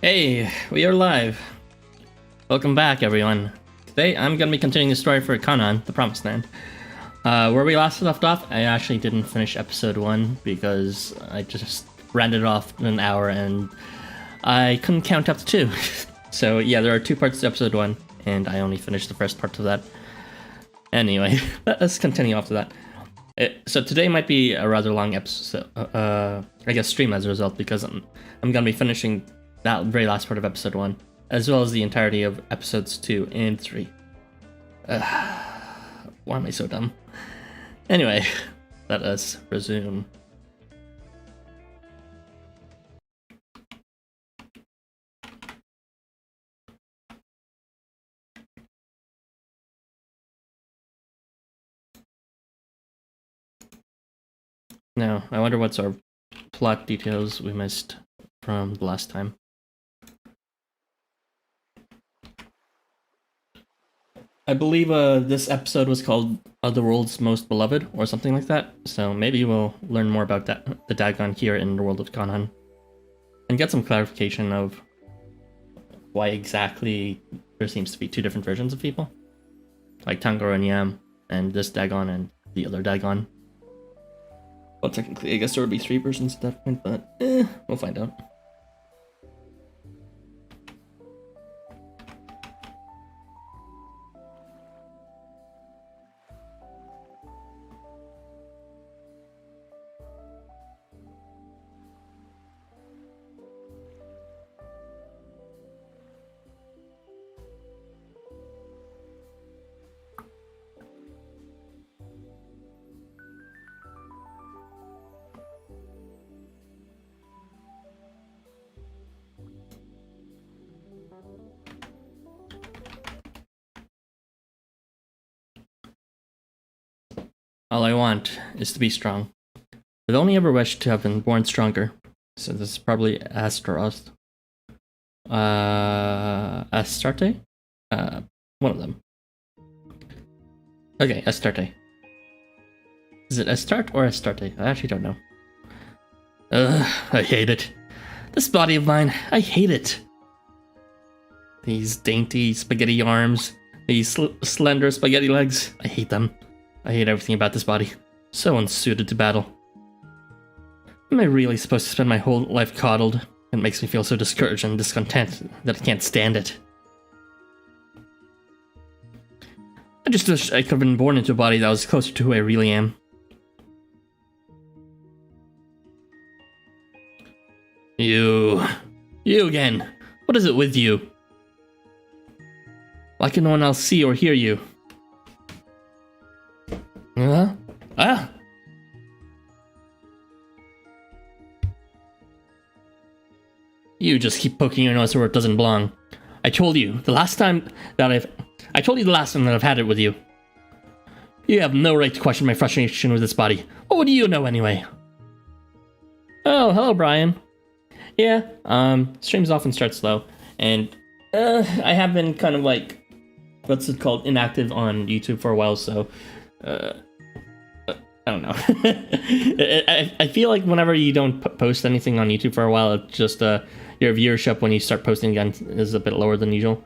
Hey, we are live. Welcome back, everyone. Today, I'm going to be continuing the story for Canaan, the Promised Land. Where we last left off, I actually didn't finish episode 1 because I just ran it off in an hour and I couldn't count up to 2. So yeah, there are 2 parts to episode 1, and I only finished the first part of that. Anyway, let's continue after that. So today might be a rather long episode, I guess stream as a result, because I'm going to be finishing that very last part of episode 1, as well as the entirety of episodes 2 and 3. Why am I so dumb? Anyway, let us resume. Now, I wonder what's our plot details we missed from the last time. I believe this episode was called The World's Most Beloved, or something like that, so maybe we'll learn more about that, the Dagon here in the world of Canaan, and get some clarification of why exactly there seems to be 2 different versions of people, like Tango and Yam, and this Dagon and the other Dagon. Well, technically, I guess there would be 3 versions at that point, but we'll find out. All I want is to be strong. I've only ever wished to have been born stronger. So this is probably Astaroth. Astarte? One of them. Okay, Astarte. Is it Astarte or Astarte? I actually don't know. I hate it. This body of mine, I hate it. These dainty spaghetti arms, these slender spaghetti legs, I hate them. I hate everything about this body. So unsuited to battle. Am I really supposed to spend my whole life coddled? It makes me feel so discouraged and discontent that I can't stand it. I just wish I could have been born into a body that was closer to who I really am. You again. What is it with you? Why can no one else see or hear you? You just keep poking your nose where it doesn't belong. I told you the last time that I've had it with you. You have no right to question my frustration with this body. What do you know anyway? Oh, hello, Brian. Yeah, streams often start slow, and I have been kind of like, what's it called, inactive on YouTube for a while, so I don't know. I feel like whenever you don't post anything on YouTube for a while, it's just your viewership when you start posting again is a bit lower than usual.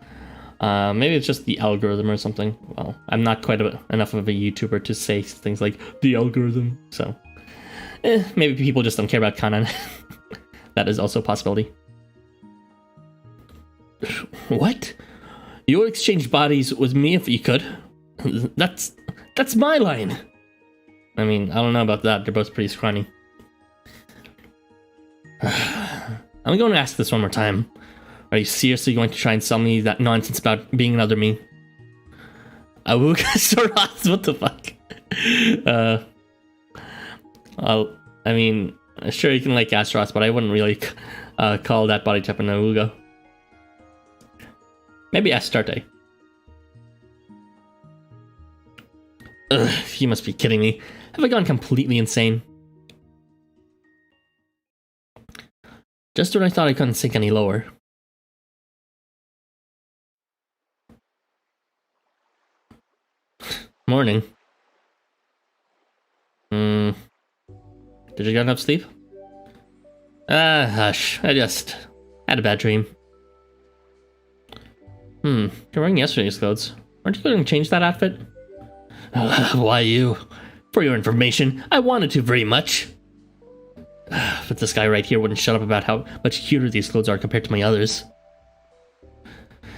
Maybe it's just the algorithm or something. Well, I'm not quite enough of a YouTuber to say things like the algorithm, so maybe people just don't care about Canaan. That is also a possibility. What? You would exchange bodies with me if you could? That's my line. I mean, I don't know about that. They're both pretty scrawny. I'm going to ask this one more time. Are you seriously going to try and sell me that nonsense about being another me? Awooga Soros, what the fuck? I mean, sure you can like Astaroth, but I wouldn't really call that body type an Awooga. Maybe Astarte. Ugh, you must be kidding me. Have I gone completely insane? Just when I thought I couldn't sink any lower. Morning. Did you get enough sleep? Hush. I just had a bad dream. You're wearing yesterday's clothes. Aren't you going to change that outfit? Why you? For your information, I wanted to very much. But this guy right here wouldn't shut up about how much cuter these clothes are compared to my others.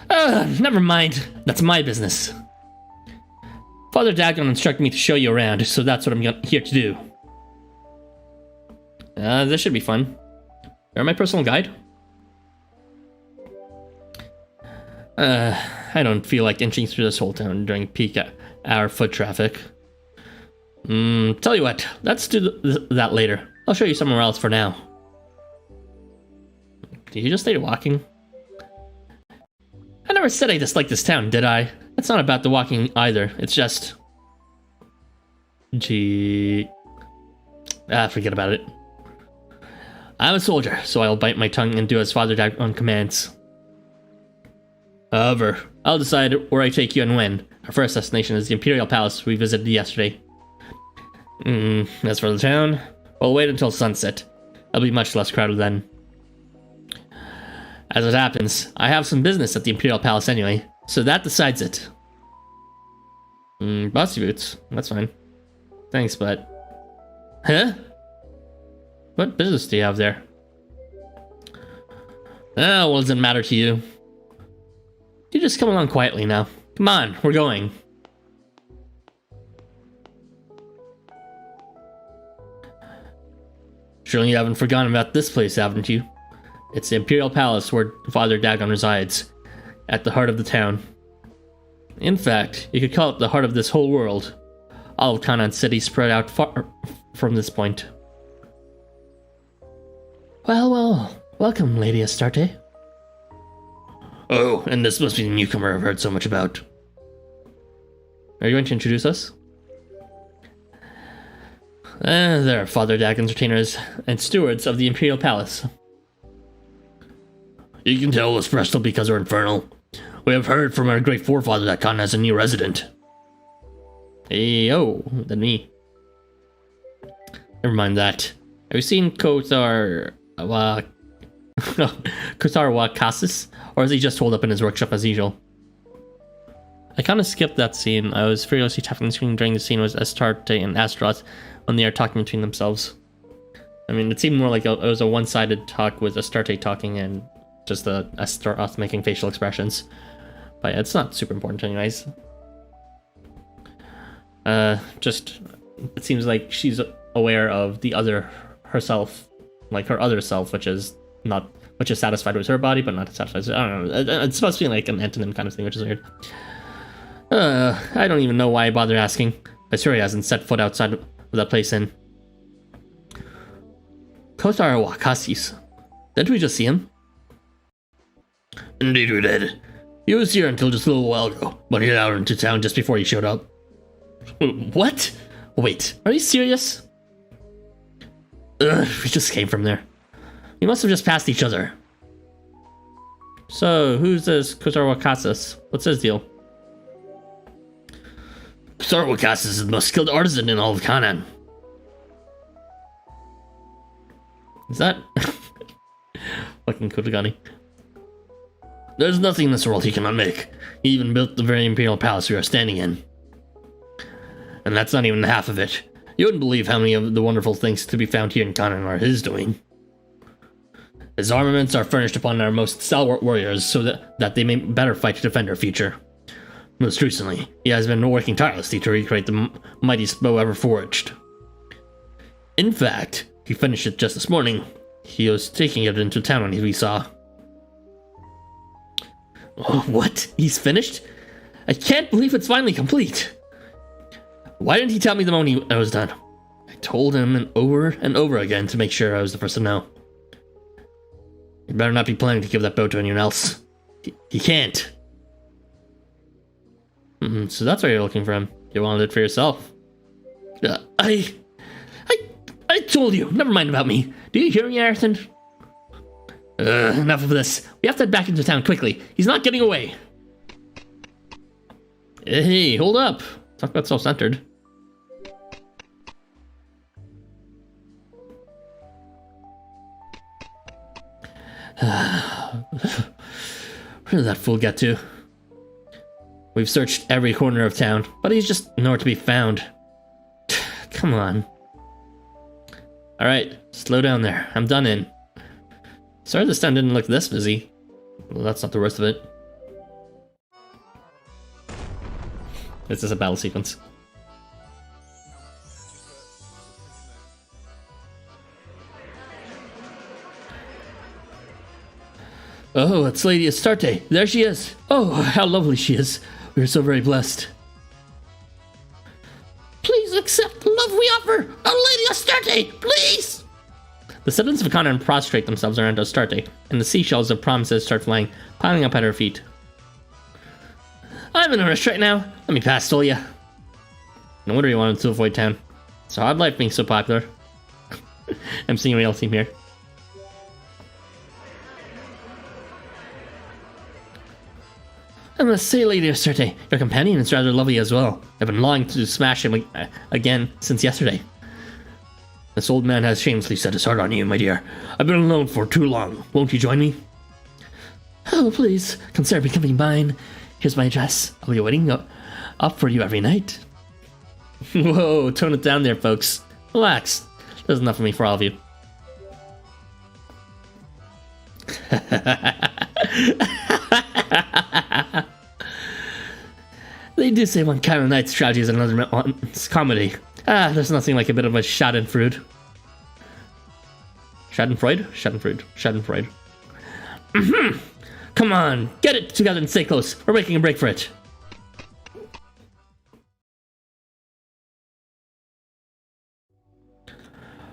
Never mind. That's my business. Father Dagon instructed me to show you around, so that's what I'm here to do. This should be fun. You're my personal guide? I don't feel like inching through this whole town during peak hour foot traffic. Tell you what, let's do that later. I'll show you somewhere else for now. Did you just stay walking? I never said I disliked this town, did I? It's not about the walking either, it's just... Gee... forget about it. I'm a soldier, so I'll bite my tongue and do as Father Dagon commands. However, I'll decide where I take you and when. Our first destination is the Imperial Palace we visited yesterday. As for the town, we'll wait until sunset. It'll be much less crowded then. As it happens, I have some business at the Imperial Palace anyway, so that decides it. Bossy boots. That's fine. Thanks, but... Huh? What business do you have there? Well, does it matter to you? You just come along quietly now. Come on, we're going. Surely you haven't forgotten about this place, haven't you? It's the Imperial Palace where Father Dagon resides, at the heart of the town. In fact, you could call it the heart of this whole world. All of Canaan City spread out far from this point. Well, welcome, Lady Astarte. Oh, and this must be the newcomer I've heard so much about. Are you going to introduce us? There are Father Dagon's retainers and stewards of the Imperial Palace. You can tell us Bristol because we're infernal. We have heard from our great forefather that Canaan has a new resident. Hey, oh, then me. Never mind that. Have you seen Kotar Wakasis? Or is he just holed up in his workshop as usual? I kind of skipped that scene. I was furiously tapping the screen during the scene with Astarte and Astaroth when they are talking between themselves. I mean, it seemed more like it was a one-sided talk with Astarte talking and just the Astaroth making facial expressions. But yeah, it's not super important anyways. Just, it seems like she's aware of the other herself, like her other self, which is satisfied with her body, but not satisfied with, I don't know, it's supposed to be like an antonym kind of thing, which is weird. I don't even know why I bother asking. I swear he hasn't set foot outside of that place in... Kotar Wakasis. Didn't we just see him? Indeed we did. He was here until just a little while ago, but he got out into town just before you showed up. What? Wait, are you serious? We just came from there. We must have just passed each other. So, who's this Kotar Wakasis? What's his deal? Kotar Wakasis is the most skilled artisan in all of Canaan. Is that... fucking Kotagani. There's nothing in this world he cannot make. He even built the very Imperial Palace we are standing in. And that's not even half of it. You wouldn't believe how many of the wonderful things to be found here in Canaan are his doing. His armaments are furnished upon our most stalwart warriors so that they may better fight to defend our future. Most recently, he has been working tirelessly to recreate the mightiest bow ever forged. In fact, he finished it just this morning. He was taking it into town when we saw. Oh, what? He's finished? I can't believe it's finally complete. Why didn't he tell me the moment I was done? I told him and over again to make sure I was the first to know. You better not be planning to give that bow to anyone else. He can't. So that's why you're looking for him. You wanted it for yourself. I told you. Never mind about me. Do you hear me, Ayrton? Enough of this. We have to head back into town quickly. He's not getting away. Hey, hold up. Talk about self-centered. Where did that fool get to? We've searched every corner of town, but he's just nowhere to be found. Come on. Alright, slow down there. I'm done in. Sorry this town didn't look this busy. Well, that's not the worst of it. This is a battle sequence. Oh, it's Lady Astarte. There she is. Oh, how lovely she is. We are so very blessed. Please accept the love we offer. Oh, Lady Astarte, please. The citizens of Canaan prostrate themselves around Astarte, and the seashells of promises start flying, piling up at her feet. I'm in a rush right now. Let me pass, will ya? No wonder you wanted to avoid town. It's a hard life being so popular. I'm seeing a real team here. I must say, Lady Astarte, your companion is rather lovely as well. I've been longing to smash him again since yesterday. This old man has shamelessly set his heart on you, my dear. I've been alone for too long. Won't you join me? Oh, please, consider becoming mine. Here's my address. I'll be waiting up for you every night. Whoa, tone it down there, folks. Relax. There's enough of me for all of you. They do say one kind of night's tragedy is another one's comedy. Ah, there's nothing like a bit of a schadenfreude. Schadenfreude? Schadenfreude. Schadenfreude. Come on, get it together and stay close. We're making a break for it.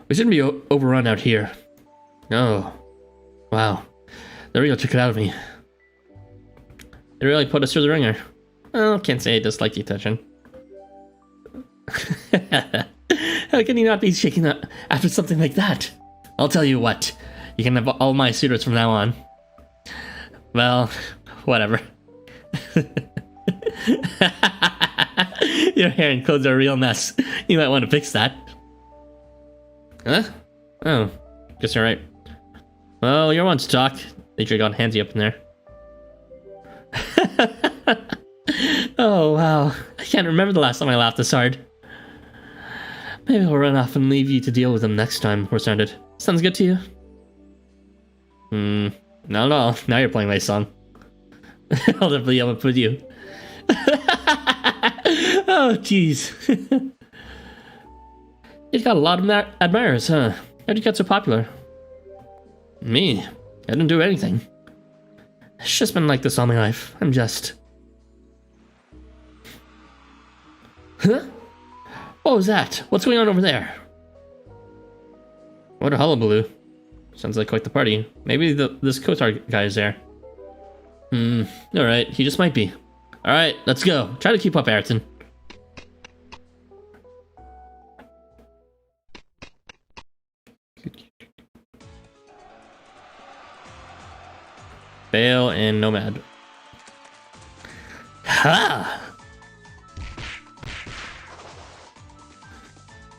We shouldn't be overrun out here. Oh. Wow. They really took it out of me. They really put us through the ringer. Well, can't say I dislike the attention. How can you not be shaking up after something like that? I'll tell you what. You can have all my suitors from now on. Well, whatever. Your hair and clothes are a real mess. You might want to fix that. Huh? Oh, guess you're right. Well, you're one to talk. They sure got handsy up in there. Oh, wow. I can't remember the last time I laughed this hard. Maybe I'll run off and leave you to deal with them next time we're stranded. Sounds good to you? Not at all. Now you're playing my song. I'll definitely yell up with you. Oh, jeez. You've got a lot of admirers, huh? How'd you get so popular? Me? I didn't do anything. It's just been like this all my life. I'm just... Huh? What was that? What's going on over there? What a hullabaloo. Sounds like quite the party. Maybe this Kotar guy is there. Alright, he just might be. Alright, let's go. Try to keep up, Ayrton. Bale and Nomad. Ha!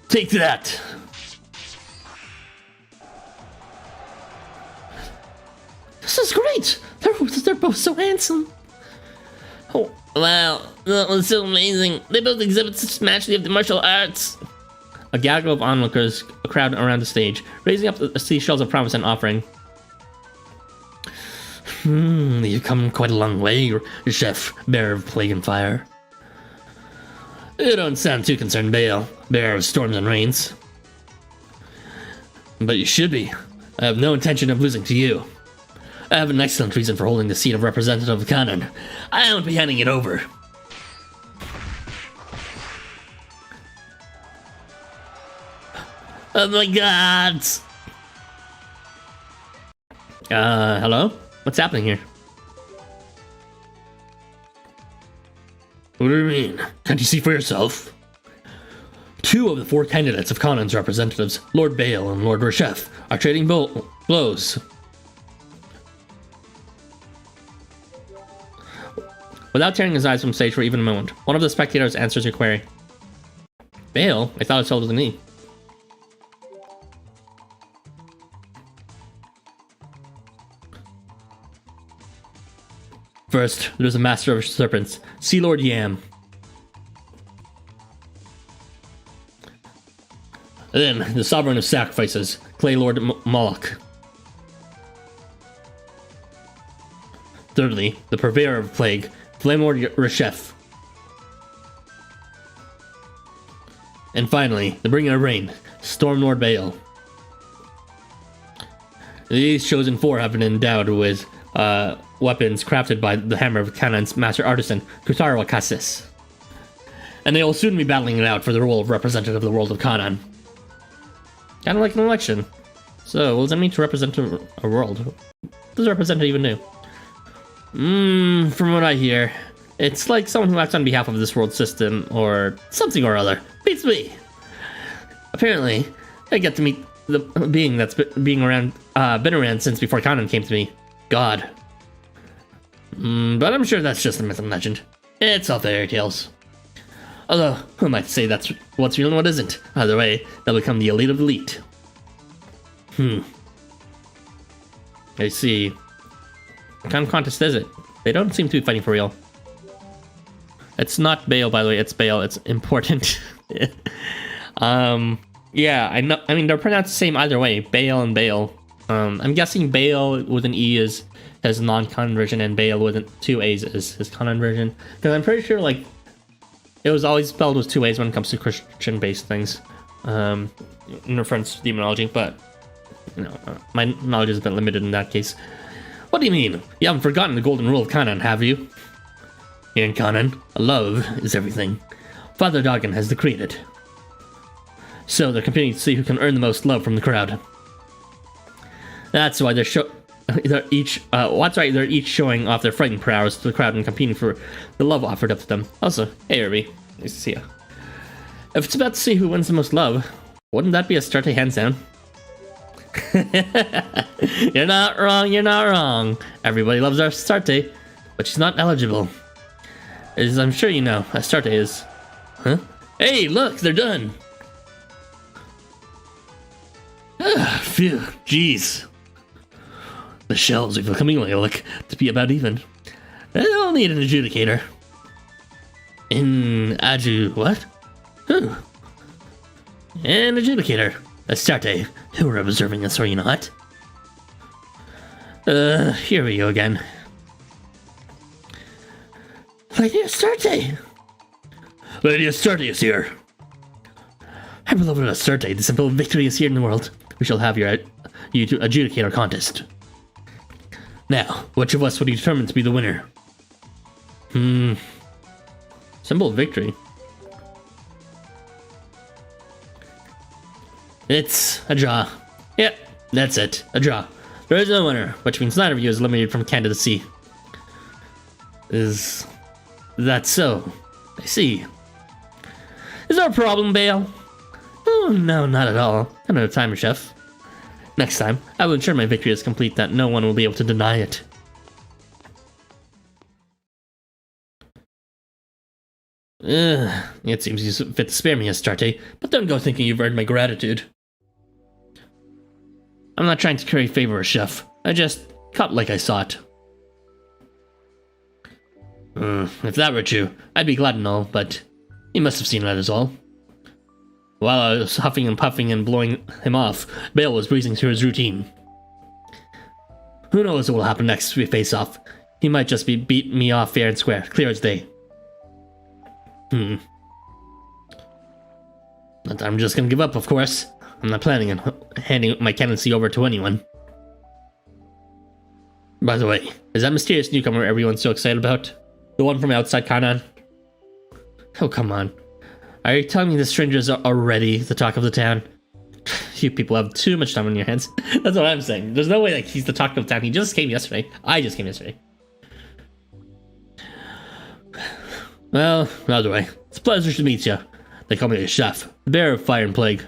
Take that! This is great! They're both so handsome! Oh, wow, that was so amazing. They both exhibit such mastery of the martial arts. A gaggle of onlookers crowd around the stage, raising up the seashells of promise and offering. You've come quite a long way, chef, bearer of plague and fire. You don't sound too concerned, Bale, bearer of storms and rains. But you should be. I have no intention of losing to you. I have an excellent reason for holding the seat of representative of Canaan. I won't be handing it over. Oh my god! Hello? What's happening here? What do you mean? Can't you see for yourself? 2 of the 4 candidates of Canaan's representatives, Lord Bale and Lord Reshef, are trading blows. Without tearing his eyes from stage for even a moment, one of the spectators answers your query. Bale? I thought it told me. first, there's a master of serpents, Sea Lord Yam. Then, the sovereign of sacrifices, Clay Lord Moloch. Thirdly, the purveyor of plague, Flame Lord Reshef. And finally, the bringer of rain, Storm Lord Baal. These chosen four have been endowed with weapons crafted by the hammer of Canaan's master artisan, Kutarwa Kassis. And they will soon be battling it out for the role of representative of the world of Canaan. Kind of like an election. So, what does that mean to represent a world? What does representative even do? From what I hear, it's like someone who acts on behalf of this world system, or something or other. Beats me! Apparently, I get to meet the being that's been around since before Canaan came to me. God. But I'm sure that's just a myth and legend. It's all fairy tales. Although, who might say that's what's real and what isn't? Either way, they'll become the elite of elite. I see. What kind of contest is it? They don't seem to be fighting for real. It's not Baal, by the way. It's Baal. It's important. Yeah, I know. I mean, they're pronounced the same either way. Baal and Baal. I'm guessing Baal with an E is his non-Canaan version, and Baal with two A's is his Canaan version. Because I'm pretty sure, like, it was always spelled with two A's when it comes to Christian-based things. In reference to demonology, but, you know, my knowledge is a bit limited in that case. What do you mean? You haven't forgotten the golden rule of Canaan, have you? Here in Canaan, love is everything. Father Doggin has decreed it. So they're competing to see who can earn the most love from the crowd. That's why they're each showing off their fighting prowess to the crowd and competing for the love offered up to them. Also, hey Irby, nice to see you. If it's about to see who wins the most love, wouldn't that be a Astarte hands down? You're not wrong. Everybody loves our Astarte, but she's not eligible. As I'm sure you know, Astarte is. Huh? Hey, look, they're done! Phew, jeez. The shelves are becoming like to be about even. They'll need an adjudicator. What? Who? An adjudicator. Astarte, who are observing us, are you not? Here we go again. Lady Astarte! Lady Astarte is here! Our beloved Astarte, the simple victory is here in the world. We shall have you to adjudicate our contest. Now, which of us would you determine to be the winner? Simple victory. It's a draw. Yep, that's it. A draw. There is no winner, which means neither of you is eliminated from candidacy. Is that so? I see. Is there a problem, Baal? Oh, no, not at all. I don't have time, Chef. Next time, I will ensure my victory is complete that no one will be able to deny it. It seems you fit to spare me, Astarte, but don't go thinking you've earned my gratitude. I'm not trying to curry favor, Chef. I just cut like I saw it. If that were true, I'd be glad and all, but you must have seen that as all. While I was huffing and puffing and blowing him off, Baal was breezing through his routine. Who knows what will happen next we face off? He might just be beating me off fair and square, clear as day. But I'm just gonna give up, of course. I'm not planning on handing my candidacy over to anyone. By the way, is that mysterious newcomer everyone's so excited about? The one from outside Canaan? Oh, come on. Are you telling me the strangers are already the talk of the town? You people have too much time on your hands. That's what I'm saying. There's no way like he's the talk of the town. He just came yesterday. I just came yesterday. Well, either way, it's a pleasure to meet you. They call me a chef, the bearer of fire and plague.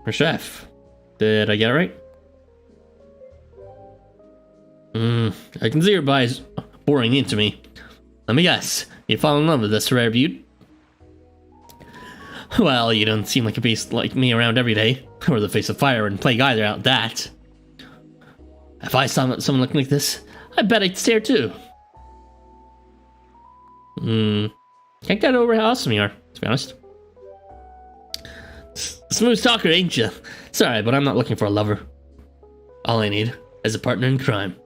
A chef. Did I get it right? I can see your eyes boring into me. Let me guess, you fall in love with this rare beaut? Well, you don't seem like a beast like me around every day, or the face of fire and plague either out that. If I saw someone looking like this, I bet I'd stare too. Can't get over how awesome you are, to be honest. Smooth talker, ain't you? Sorry, but I'm not looking for a lover. All I need is a partner in crime.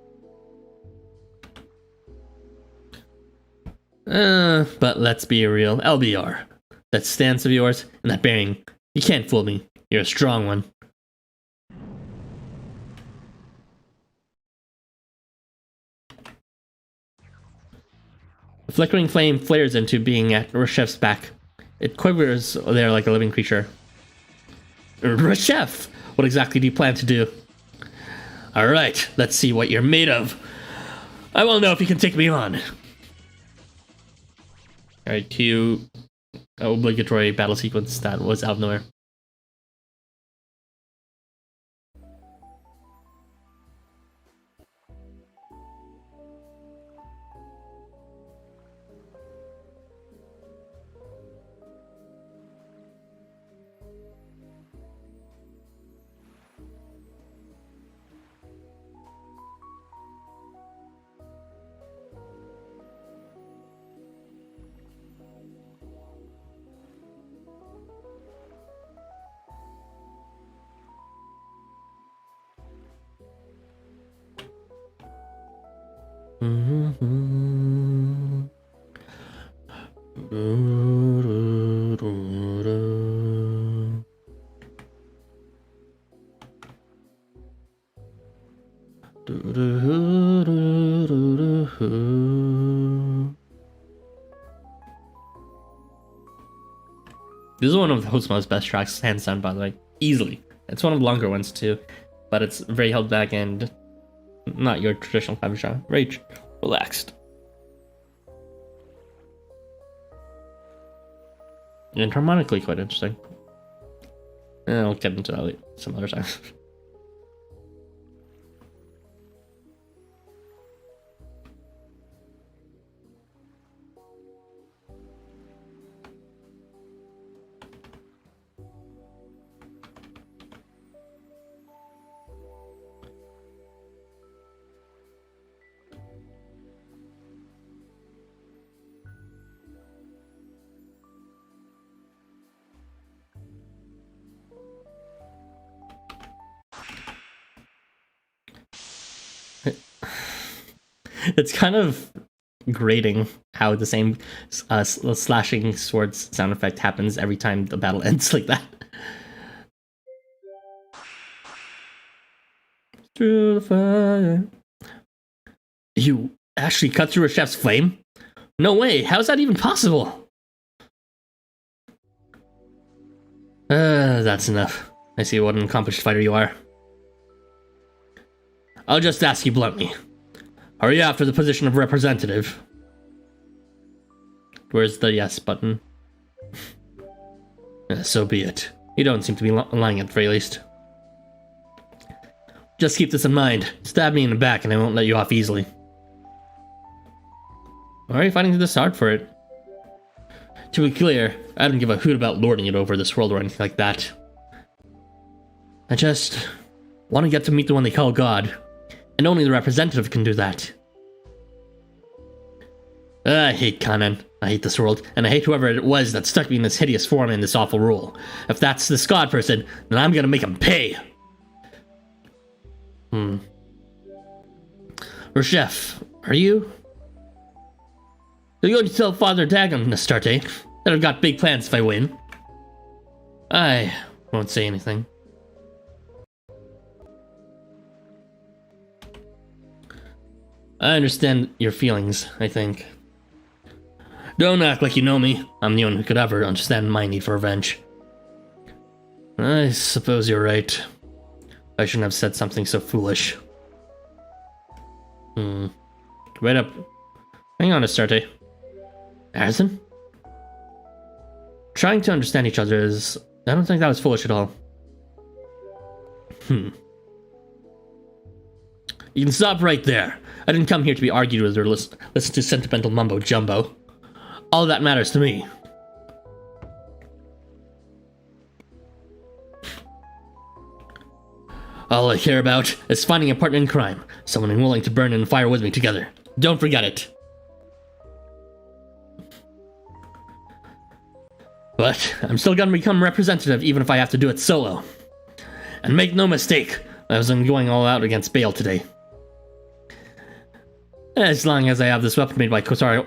But let's be real, LBR. That stance of yours and that bearing, you can't fool me. You're a strong one. The flickering flame flares into being at Reshef's back. It quivers there like a living creature. Reshef! What exactly do you plan to do? Alright, let's see what you're made of. I want to know if you can take me on. Alright, cue obligatory battle sequence that was out of nowhere. This is one of Housamo's best tracks, hands down, by the way. Easily. It's one of the longer ones, too. But it's very held back and not your traditional type of genre. Very relaxed. And harmonically quite interesting. I'll get into that later, some other time. It's kind of grating how the same slashing swords sound effect happens every time the battle ends like that. Through the fire. You actually cut through a chef's flame? No way, how's that even possible? That's enough. I see what an accomplished fighter you are. I'll just ask you bluntly. Are you after the position of representative? Where's the yes button? So be it. You don't seem to be lying at the very least. Just keep this in mind. Stab me in the back and I won't let you off easily. Why are you fighting this hard for it? To be clear, I don't give a hoot about lording it over this world or anything like that. I just want to get to meet the one they call God. And only the representative can do that. I hate Canaan. I hate this world. And I hate whoever it was that stuck me in this hideous form and this awful rule. If that's this God person, then I'm gonna make him pay. Reshef, are you? You're going to tell Father Dagon, Nastarte, that I've got big plans if I win. I won't say anything. I understand your feelings, I think. Don't act like you know me. I'm the only one who could ever understand my need for revenge. I suppose you're right. I shouldn't have said something so foolish. Wait up. Hang on, Astarte. Harrison? Trying to understand each other is... I don't think that was foolish at all. You can stop right there. I didn't come here to be argued with or listen to sentimental mumbo-jumbo. All that matters to me. All I care about is finding a partner in crime, someone willing to burn in the fire with me together. Don't forget it. But I'm still gonna become representative even if I have to do it solo. And make no mistake, I wasn't going all out against Bale today. As long as I have this weapon made by Kotaro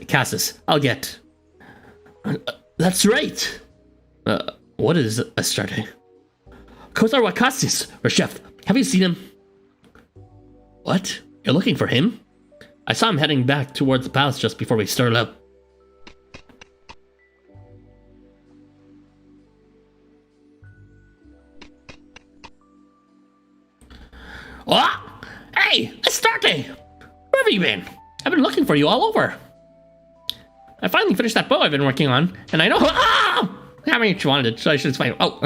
Cassis, I'll get... that's right! What is Astarte? Kotaro Cassis, or chef, have you seen him? What? You're looking for him? I saw him heading back towards the palace just before we started up. What? Hey, Astarte! Where have you been? I've been looking for you all over. I finally finished that bow I've been working on, and I know how many you wanted, so I should explain. Oh.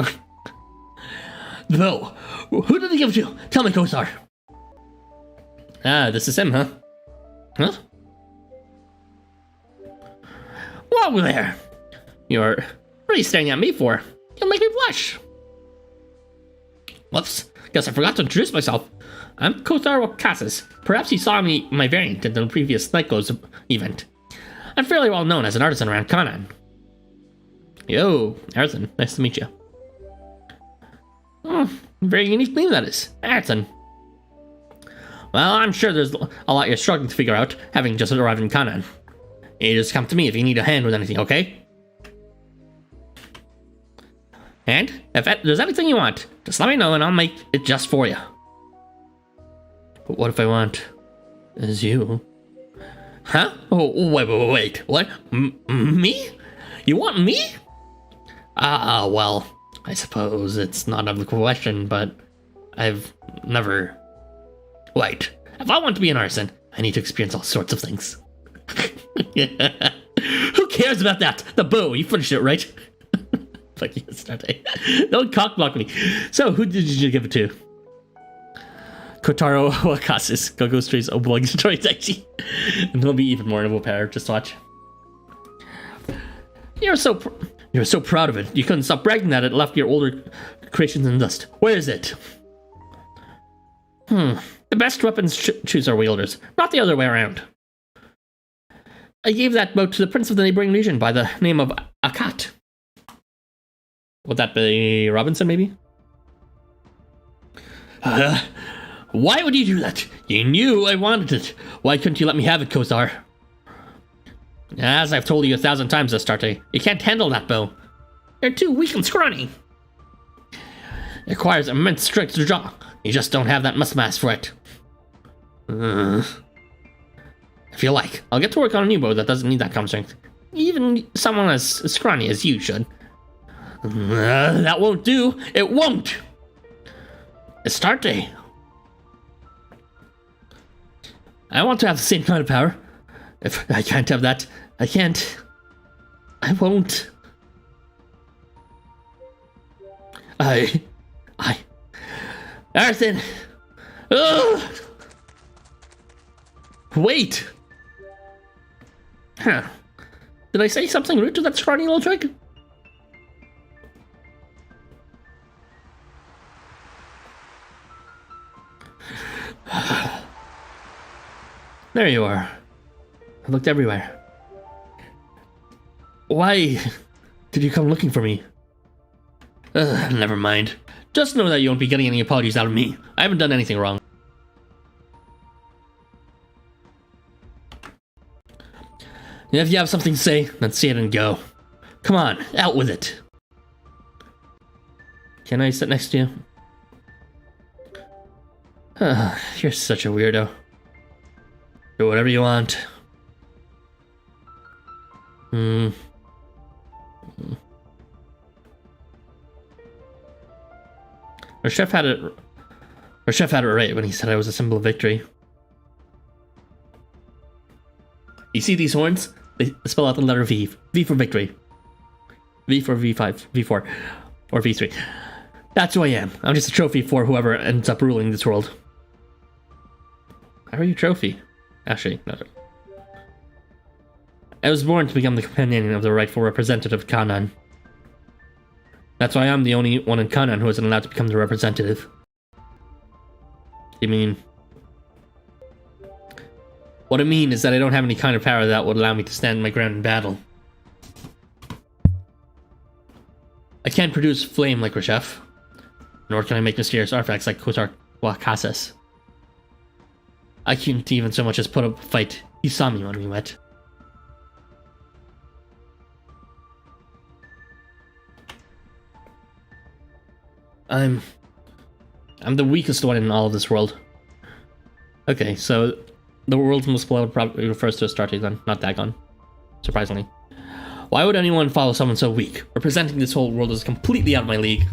The bow. Who did he give it to? Tell me, Kotar. This is him, huh? Huh? Whoa there! You're... what are you staring at me for? You'll make me blush. Whoops. Guess I forgot to introduce myself. I'm Kotaro Cassis. Perhaps you saw my variant in the previous Nightglows event. I'm fairly well known as an artisan around Canaan. Yo, artisan. Nice to meet you. Very unique name that is. Artisan. Well, I'm sure there's a lot you're struggling to figure out, having just arrived in Canaan. You just come to me if you need a hand with anything, okay? And if there's anything you want, just let me know and I'll make it just for you. But what if I want is you? Huh? Oh, wait. What? Me? You want me? Well, I suppose it's not out of the question, but I've never... Wait, if I want to be an artisan, I need to experience all sorts of things. Who cares about that? The bow, you finished it, right? Fuck you, Astarte. Don't cockblock me. So, who did you give it to? Kotaro Wakasis, GoGo Street's obligatory taxi. And he'll be even more overpowered. Just watch. You're so proud of it. You couldn't stop bragging that it left your older creations in dust. Where is it? The best weapons choose our wielders, not the other way around. I gave that bow to the prince of the neighboring region by the name of Akat. Would that be Robinson, maybe? Why would you do that? You knew I wanted it. Why couldn't you let me have it, Kozar? As I've told you 1,000 times, Astarte, you can't handle that bow. You're too weak and scrawny. It requires immense strength to draw. You just don't have that muscle mass for it. If you like, I'll get to work on a new bow that doesn't need that kind of strength. Even someone as scrawny as you should. That won't do. It won't. Astarte. I want to have the same kind of power. If I can't have that, I can't. I won't. Arthur! Ugh! Wait! Huh. Did I say something rude to that scrawny little trick? There you are. I looked everywhere. Why did you come looking for me? Never mind. Just know that you won't be getting any apologies out of me. I haven't done anything wrong. If you have something to say, then say it and go. Come on, out with it. Can I sit next to you? You're such a weirdo. Do whatever you want. Our chef had it right when he said I was a symbol of victory. You see these horns? They spell out the letter V. V for victory. V for V5, V4, or V3. That's who I am. I'm just a trophy for whoever ends up ruling this world. How are you a trophy? Actually, no. I was born to become the companion of the rightful representative of Canaan. That's why I'm the only one in Canaan who isn't allowed to become the representative. You mean? What I mean is that I don't have any kind of power that would allow me to stand my ground in battle. I can't produce flame like Reshef, nor can I make mysterious artifacts like Kotar Wakasis. I can't even so much as put up a fight. You saw me when we met. I'm the weakest one in all of this world. Okay, so the world's most beloved probably refers to Astarte then, not Dagon. Surprisingly. Why would anyone follow someone so weak? Representing this whole world is completely out of my league.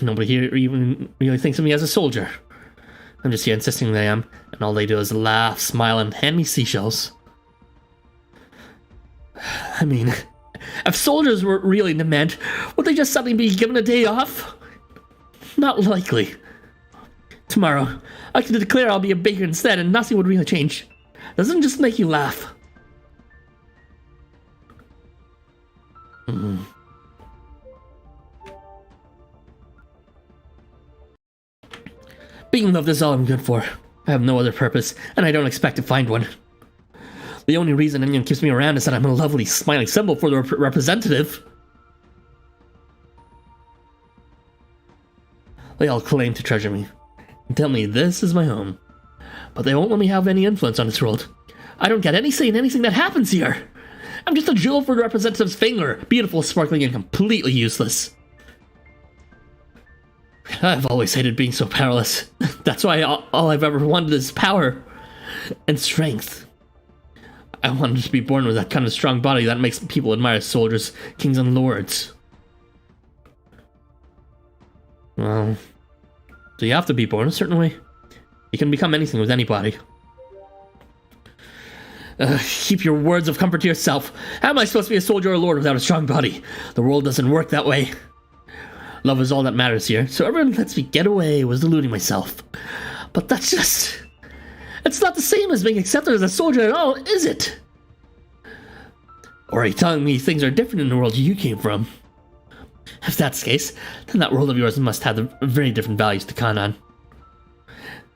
Nobody here even really thinks of me as a soldier. I'm just here insisting that I am, and all they do is laugh, smile, and hand me seashells. I mean, if soldiers were really in demand, would they just suddenly be given a day off? Not likely. Tomorrow, I could declare I'll be a baker instead, and nothing would really change. Doesn't it just make you laugh? Being loved is all I'm good for. I have no other purpose, and I don't expect to find one. The only reason anyone keeps me around is that I'm a lovely, smiling symbol for the representative. They all claim to treasure me, and tell me this is my home. But they won't let me have any influence on this world. I don't get any say in anything that happens here. I'm just a jewel for the representative's finger, beautiful, sparkling, and completely useless. I've always hated being so powerless. That's why all I've ever wanted is power and strength. I wanted to be born with that kind of strong body that makes people admire soldiers, kings, and lords. Well, so you have to be born a certain way. You can become anything with anybody. Keep your words of comfort to yourself. How am I supposed to be a soldier or a lord without a strong body? The world doesn't work that way. Love is all that matters here, so everyone lets me get away with deluding myself. But that's just... It's not the same as being accepted as a soldier at all, is it? Or are you telling me things are different in the world you came from? If that's the case, then that world of yours must have very different values to Canaan.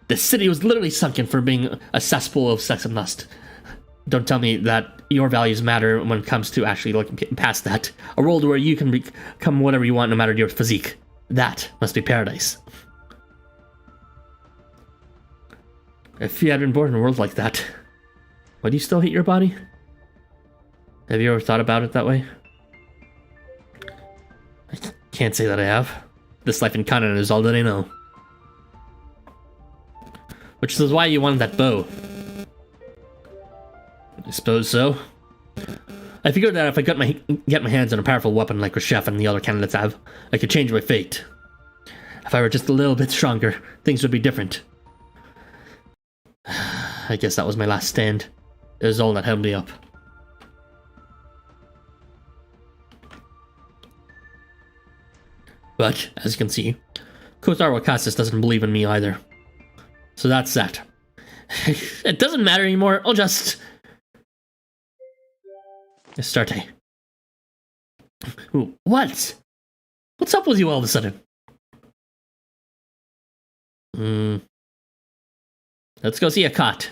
The city was literally sunken for being a cesspool of sex and lust. Don't tell me that your values matter when it comes to actually looking past that. A world where you can become whatever you want no matter your physique. That must be paradise. If you had been born in a world like that, would you still hate your body? Have you ever thought about it that way? I can't say that I have. This life in Canaan is all that I know. Which is why you wanted that bow. I suppose so. I figured that if I get my hands on a powerful weapon like Reshef and the other candidates have, I could change my fate. If I were just a little bit stronger, things would be different. I guess that was my last stand. It was all that held me up. But, as you can see, Kotar Wakasis doesn't believe in me either. So that's that. It doesn't matter anymore, I'll just... Astarte. Ooh, what? What's up with you all of a sudden? Let's go see a cot.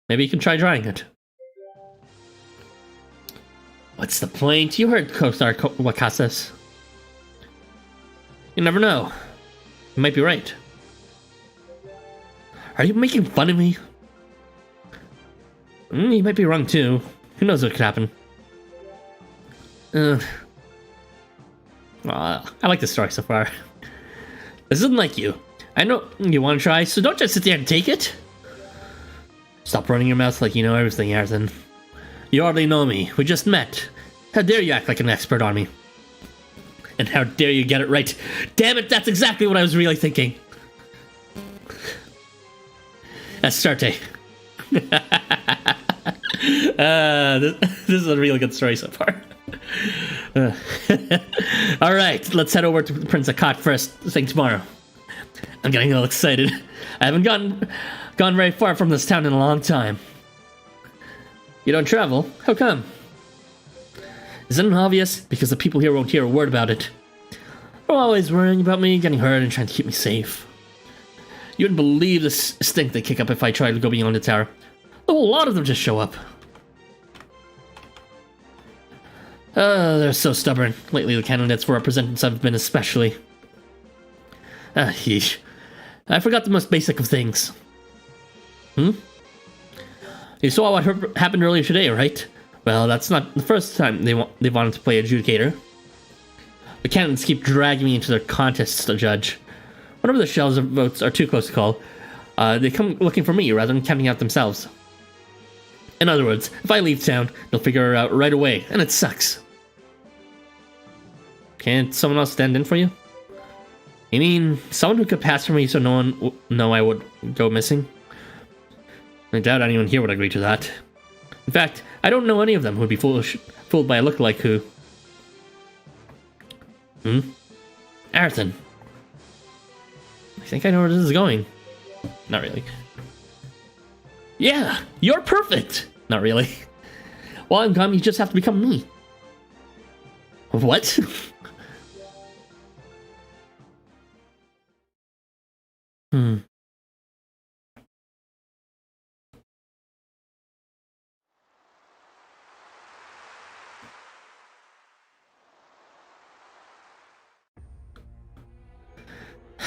Maybe you can try drawing it. What's the point? You heard Kotar Wakasis. You never know. You might be right. Are you making fun of me? You might be wrong too. Who knows what could happen? I like this story so far. This isn't like you. I know you want to try, so don't just sit there and take it. Stop running your mouth like you know everything, Arthur. You already know me. We just met. How dare you act like an expert on me? And how dare you get it right? Damn it, that's exactly what I was really thinking. Astarte. This is a really good story so far. Alright, let's head over to Prince Akat first thing tomorrow. I'm getting all excited. I haven't gone very far from this town in a long time. You don't travel? How come? Isn't it obvious? Because the people here won't hear a word about it. You're always worrying about me getting hurt and trying to keep me safe. You wouldn't believe the stink they kick up if I try to go beyond the tower. A whole lot of them just show up. They're so stubborn. Lately, the candidates for representatives have been especially. Yeesh. I forgot the most basic of things. You saw what happened earlier today, right? Well, that's not the first time they wanted to play adjudicator. The candidates keep dragging me into their contests to judge. Whenever the shells of votes are too close to call, they come looking for me rather than counting out themselves. In other words, if I leave town, they'll figure it out right away, and it sucks. Can't someone else stand in for you? You mean, someone who could pass for me so no one would know I would go missing? I doubt anyone here would agree to that. In fact, I don't know any of them who would be fooled by a lookalike who... Ayrton. I think I know where this is going. Not really. Yeah, you're perfect! Not really. While I'm gone, you just have to become me. What?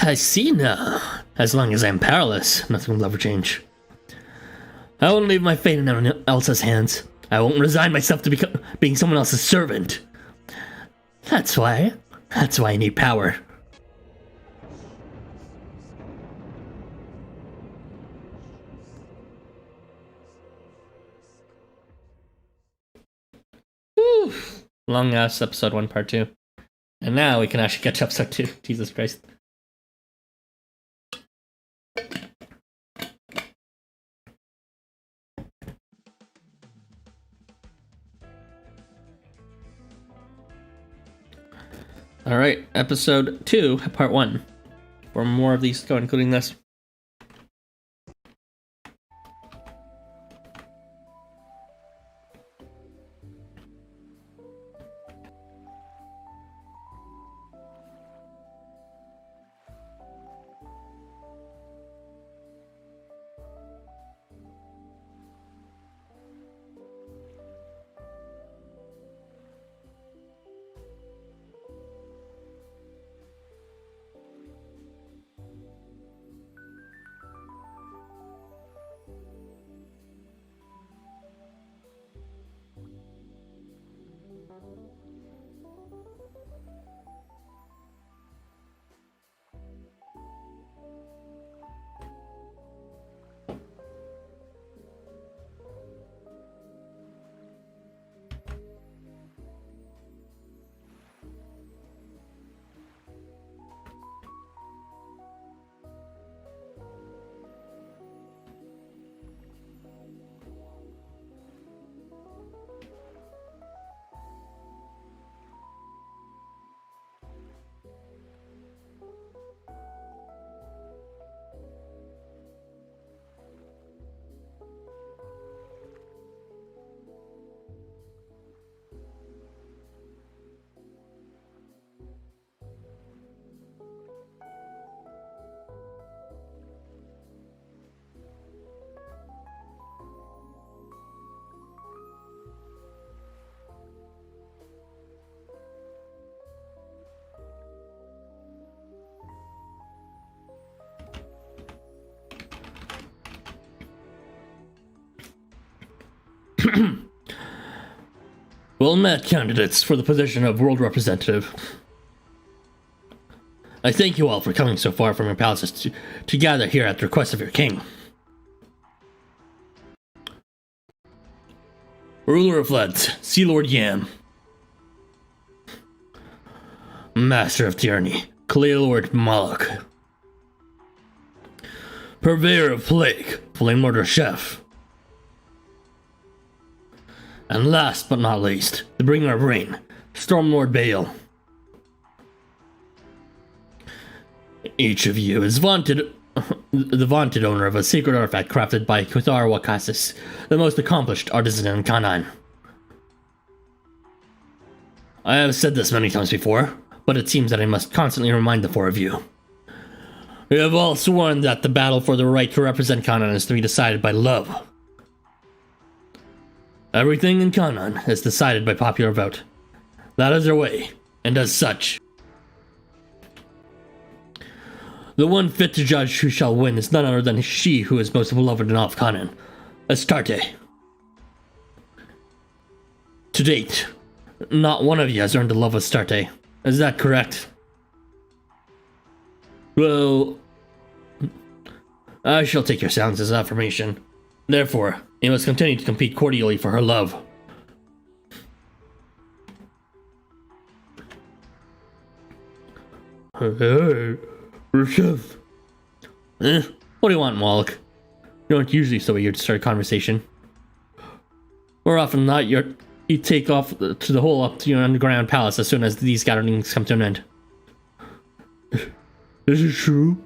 I see now. As long as I'm powerless, nothing will ever change. I won't leave my fate in anyone else's hands. I won't resign myself to being someone else's servant. That's why I need power. Whew. Long ass episode 1, part 2. And now we can actually get to episode 2. Jesus Christ. Alright, episode 2, part 1. For more of these to go, including this. Well met, candidates for the position of World Representative. I thank you all for coming so far from your palaces to gather here at the request of your king. Ruler of Floods, Sea Lord Yam. Master of Tyranny, Clay Lord Moloch. Purveyor of Plague, Flame Lord Chef. And last but not least, the bringer of rain, Stormlord Bale. Each of you is the vaunted owner of a secret artifact crafted by Kuthar Wakasis, the most accomplished artisan in Canaan. I have said this many times before, but it seems that I must constantly remind the four of you. We have all sworn that the battle for the right to represent Canaan is to be decided by love. Everything in Canaan is decided by popular vote. That is our way, and as such, the one fit to judge who shall win is none other than she who is most beloved in all of Canaan, Astarte. To date, not one of you has earned the love of Astarte. Is that correct? Well, I shall take your silence as affirmation. Therefore, you must continue to compete cordially for her love. Hey, Chef. What do you want, Moloch? You aren't usually so eager to start a conversation. More often than not, you take off to the hole up to your underground palace as soon as these gatherings come to an end. Is it true?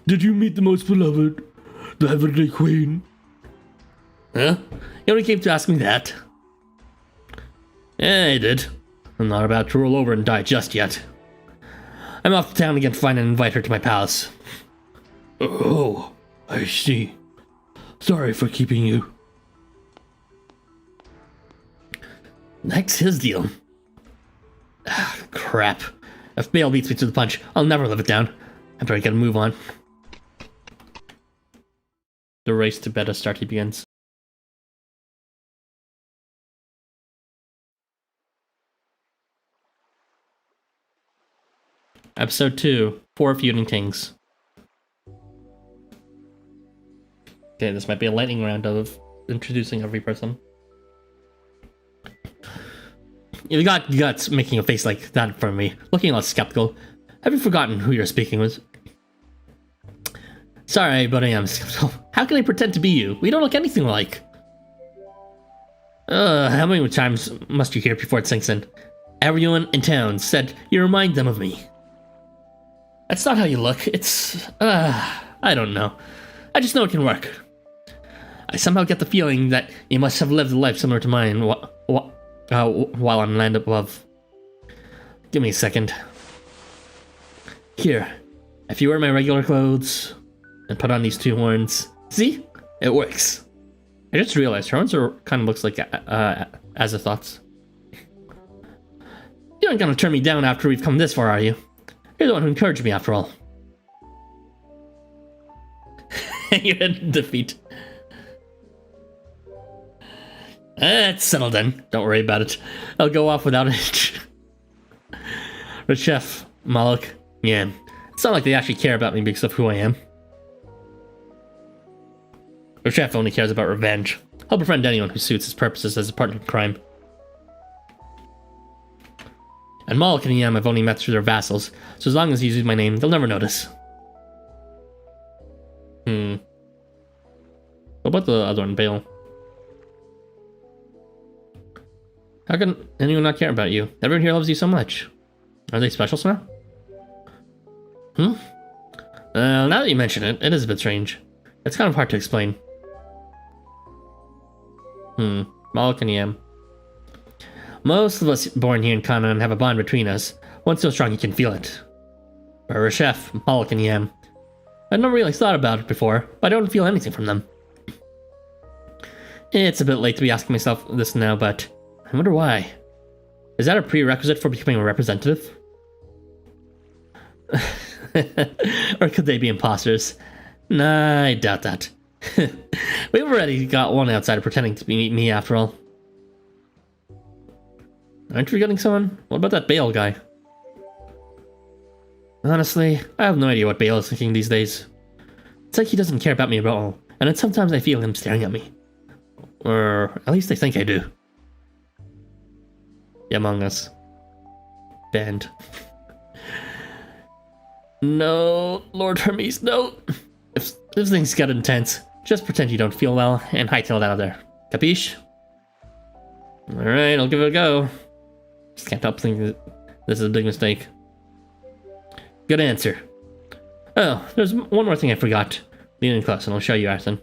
Did you meet the most beloved, the heavenly queen? Huh? You only came to ask me that? Yeah, I did. I'm not about to roll over and die just yet. I'm off to town again to find and invite her to my palace. Oh, I see. Sorry for keeping you. Next, his deal. Crap. If Bale beats me to the punch, I'll never live it down. I better get a move on. The race to bed Astarte begins. Episode 2, 4 Feuding Kings. Okay, this might be a lightning round of introducing every person. You got making a face like that in front of me, looking a lot skeptical. Have you forgotten who you're speaking with? Sorry, but I am skeptical. How can I pretend to be you? We don't look anything alike. How many times must you hear before it sinks in? Everyone in town said you remind them of me. That's not how you look. It's, I don't know. I just know it can work. I somehow get the feeling that you must have lived a life similar to mine while on land above. Give me a second. Here, if you wear my regular clothes and put on these two horns, see? It works. I just realized her horns kind of looks like Azathoth's. You aren't gonna turn me down after we've come this far, are you? You're the one who encouraged me, after all. You're in defeat. It's settled then. Don't worry about it. I'll go off without it. But Chef, Moloch, yeah. It's not like they actually care about me because of who I am. But Chef only cares about revenge. He'll befriend anyone who suits his purposes as a partner in crime. And Moloch and Yam I've only met through their vassals, so as long as he uses my name, they'll never notice. What about the other one, Bale? How can anyone not care about you? Everyone here loves you so much. Are they special now? Now that you mention it, it is a bit strange. It's kind of hard to explain. Moloch and Yam. Most of us born here in Canaan have a bond between us, one so strong you can feel it. We're Chef, Moloch and Yam. I've never really thought about it before, but I don't feel anything from them. It's a bit late to be asking myself this now, but I wonder why. Is that a prerequisite for becoming a representative? Or could they be imposters? Nah, I doubt that. We've already got one outsider pretending to be me after all. Aren't you forgetting someone? What about that Bale guy? Honestly, I have no idea what Bale is thinking these days. It's like he doesn't care about me at all, and then sometimes I feel him staring at me. Or at least I think I do. The Among Us. Banned. No, Lord Hermes, no. If things get intense, just pretend you don't feel well and hightail it out of there. Capiche? Alright, I'll give it a go. Just can't help thinking that this is a big mistake. Good answer. Oh, there's one more thing I forgot. Lean in close and I'll show you, Arthur.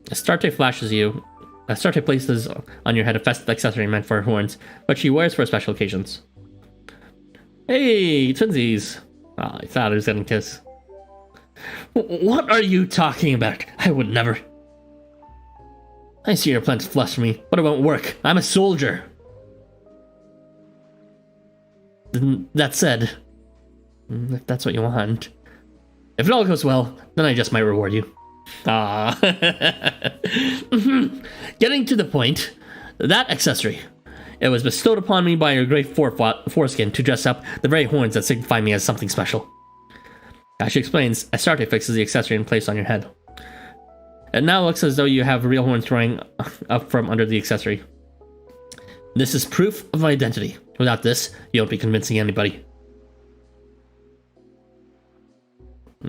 Astarte flashes you Astarte places on your head a festive accessory meant for her horns, but she wears for special occasions. Hey, twinsies! Oh, I thought I was gonna kiss. What are you talking about? I would never. I see your plan to flush me, but it won't work. I'm a soldier. That said, if that's what you want, if it all goes well, then I just might reward you. Ah. Getting to the point, that accessory. It was bestowed upon me by your great foreskin to dress up the very horns that signify me as something special. As she explains, Astarte fixes the accessory in place on your head. It now looks as though you have real horns growing up from under the accessory. This is proof of identity. Without this, you won't be convincing anybody.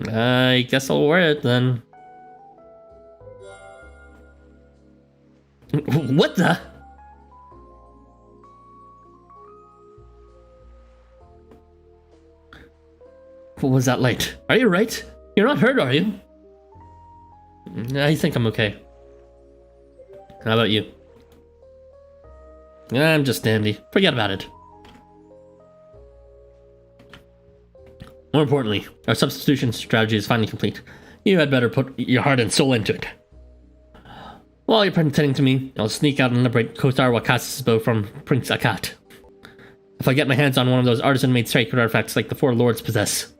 I guess I'll wear it then. What the? What was that light? Are you right? You're not hurt, are you? I think I'm okay. How about you? I'm just dandy. Forget about it. More importantly, our substitution strategy is finally complete. You had better put your heart and soul into it. While you're pretending to me, I'll sneak out and liberate Kotar Wakas's bow from Prince Akat. If I get my hands on one of those artisan-made sacred artifacts like the four lords possess,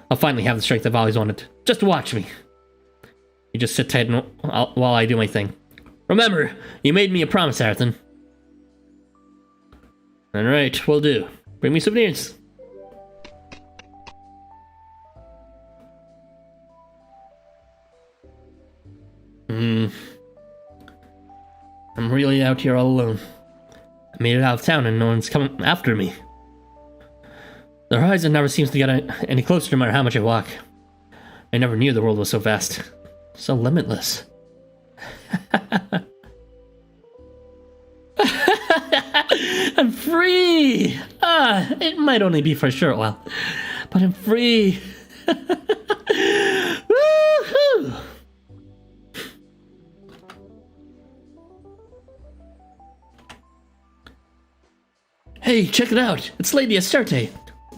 I'll finally have the strength I've always wanted. Just watch me. You just sit tight while I do my thing. Remember, you made me a promise, Arathan. Alright, will do. Bring me souvenirs. I'm really out here all alone. I made it out of town and no one's coming after me. The horizon never seems to get any closer no matter how much I walk. I never knew the world was so vast. So limitless. I'm free! It might only be for a short while, but I'm free! Woohoo! Hey, check it out! It's Lady Astarte!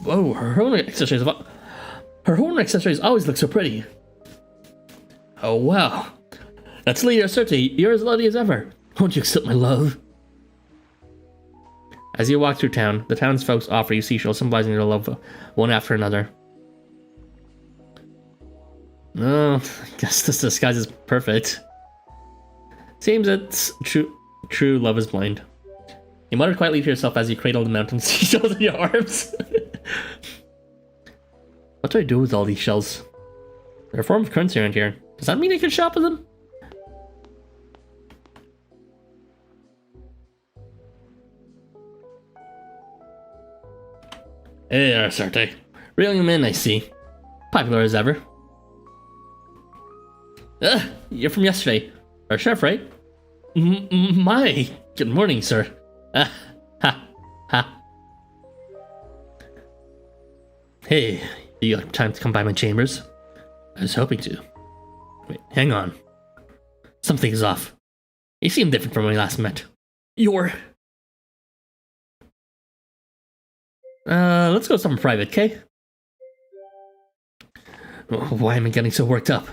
Whoa, her horn accessories always look so pretty. Oh wow. That's Lady Astarte, you're as lovely as ever. Won't you accept my love? As you walk through town, the townsfolk offer you seashells symbolizing their love one after another. No, I guess this disguise is perfect. Seems that true love is blind. You mutter quietly to yourself as you cradle the mountain seashells in your arms. What do I do with all these shells? They're a form of currency around here. Does that mean I can shop with them? Hey, Astarte. Reeling him in, I see. Popular as ever. You're from yesterday. Our chef, right? My. Good morning, sir. Ha. Hey, you got time to come by my chambers? I was hoping to. Wait, hang on. Something's off. You seem different from when we last met. Let's go somewhere private, okay? Why am I getting so worked up?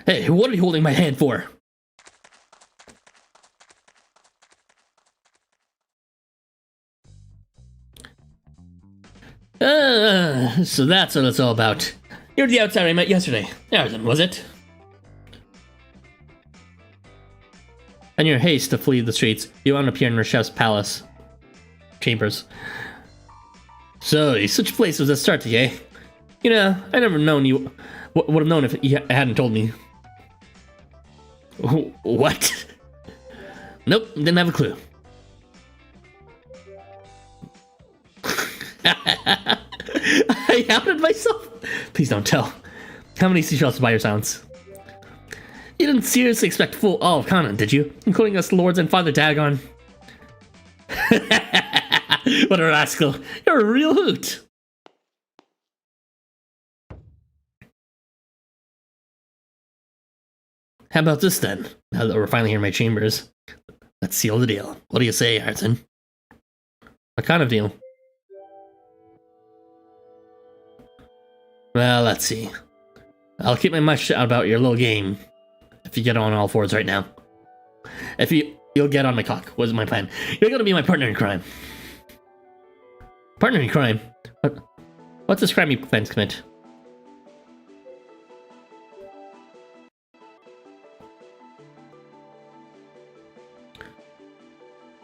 Hey, what are you holding my hand for? So that's what it's all about. You're the outsider I met yesterday. Arathan, was it? In your haste to flee the streets, you wound up here in Reshef's palace chambers. So, you're such a place as Astarte, eh? You know, I never known you would have known if you hadn't told me. What? Nope, didn't have a clue. I outed myself? Please don't tell. How many seashells to buy your silence? You didn't seriously expect full all of Canaan, did you? Including us lords and Father Dagon? What a rascal. You're a real hoot. How about this then? Now that we're finally here in my chambers, let's seal the deal. What do you say, Arson? What kind of deal? Well, let's see. I'll keep my mouth shut about your little game. If you get on all fours right now. If you'll get on my cock. What's my plan? You're gonna be my partner in crime. Partner in crime? What's this crime you plan to commit?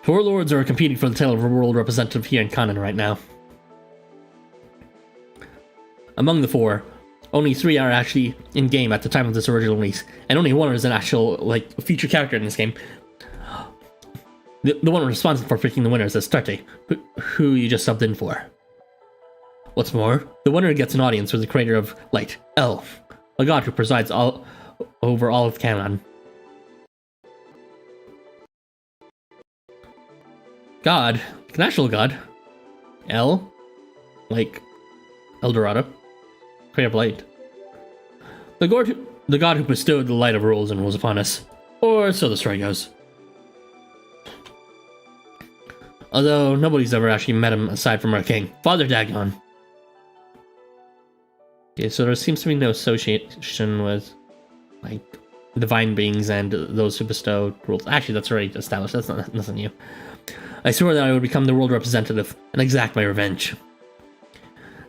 Four lords are competing for the title of a world representative here in Canaan right now. Among the four, only 3 are actually in game at the time of this original release, and only 1 is an actual, feature character in this game. The one responsible for picking the winners is Astarte, who you just subbed in for. What's more, the winner gets an audience with the creator of Light, El, a god who presides over all of Canaan. God? An actual god? El? Like El Dorado? Creator of Light. The god who bestowed the light of rules and rules upon us. Or so the story goes. Although nobody's ever actually met him aside from our king, Father Dagon. Okay, so there seems to be no association with, divine beings and those who bestow rules. Actually, that's already established. That's nothing new. I swore that I would become the world representative and exact my revenge.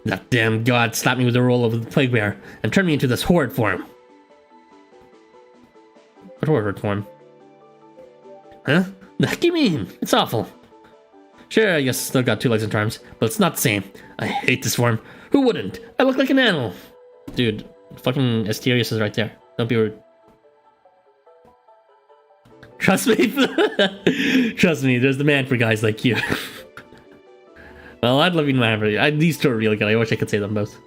That damn god slapped me with the roll of the plague bear and turned me into this horrid form. What horrid form? Huh? The heck you mean? It's awful. Sure, I guess still got 2 legs and arms, but it's not the same. I hate this form. Who wouldn't? I look like an animal. Dude, fucking Asterius is right there. Don't be rude. Trust me. Trust me, there's the man for guys like you. Well, I'd love you to man for you. These 2 are really good. I wish I could say them both.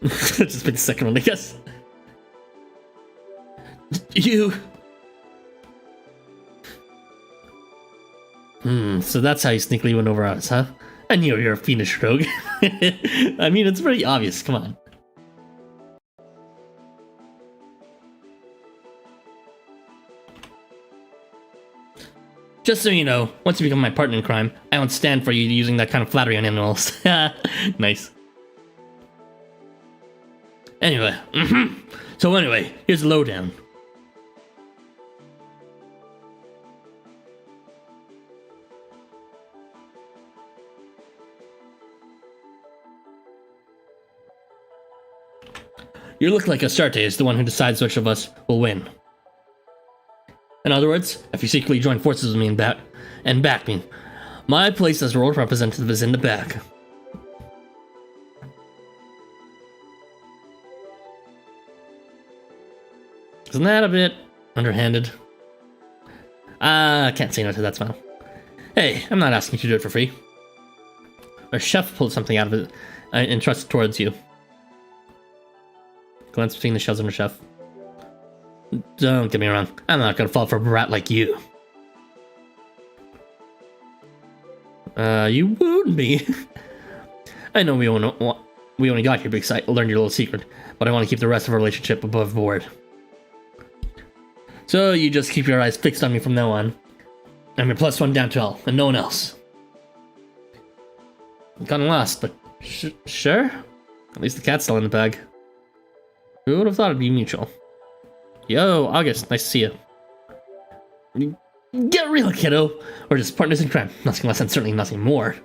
Just pick the second one, I guess. You... So that's how you sneakily went over us, huh? I knew you were a fiendish rogue. I mean, it's pretty obvious, come on. Just so you know, once you become my partner in crime, I won't stand for you using that kind of flattery on animals. Nice. Anyway, So anyway, here's the lowdown. You look like Astarte is the one who decides which of us will win. In other words, if you secretly join forces with me and back me, my place as world representative is in the back. Isn't that a bit underhanded? I can't say no to that smile. Hey, I'm not asking you to do it for free. Our chef pulled something out of it and thrust it towards you. Glance between the shells and her chef. Don't get me wrong, I'm not gonna fall for a brat like you. You wooed me. I know we only got here because I learned your little secret, but I want to keep the rest of our relationship above board. So you just keep your eyes fixed on me from now on. I'm your +1 down to all, and no one else. I'm kinda lost, but sure. At least the cat's still in the bag. Who would have thought it'd be mutual? Yo, August, nice to see you. Get real, kiddo. We're just partners in crime. Nothing less and certainly nothing more.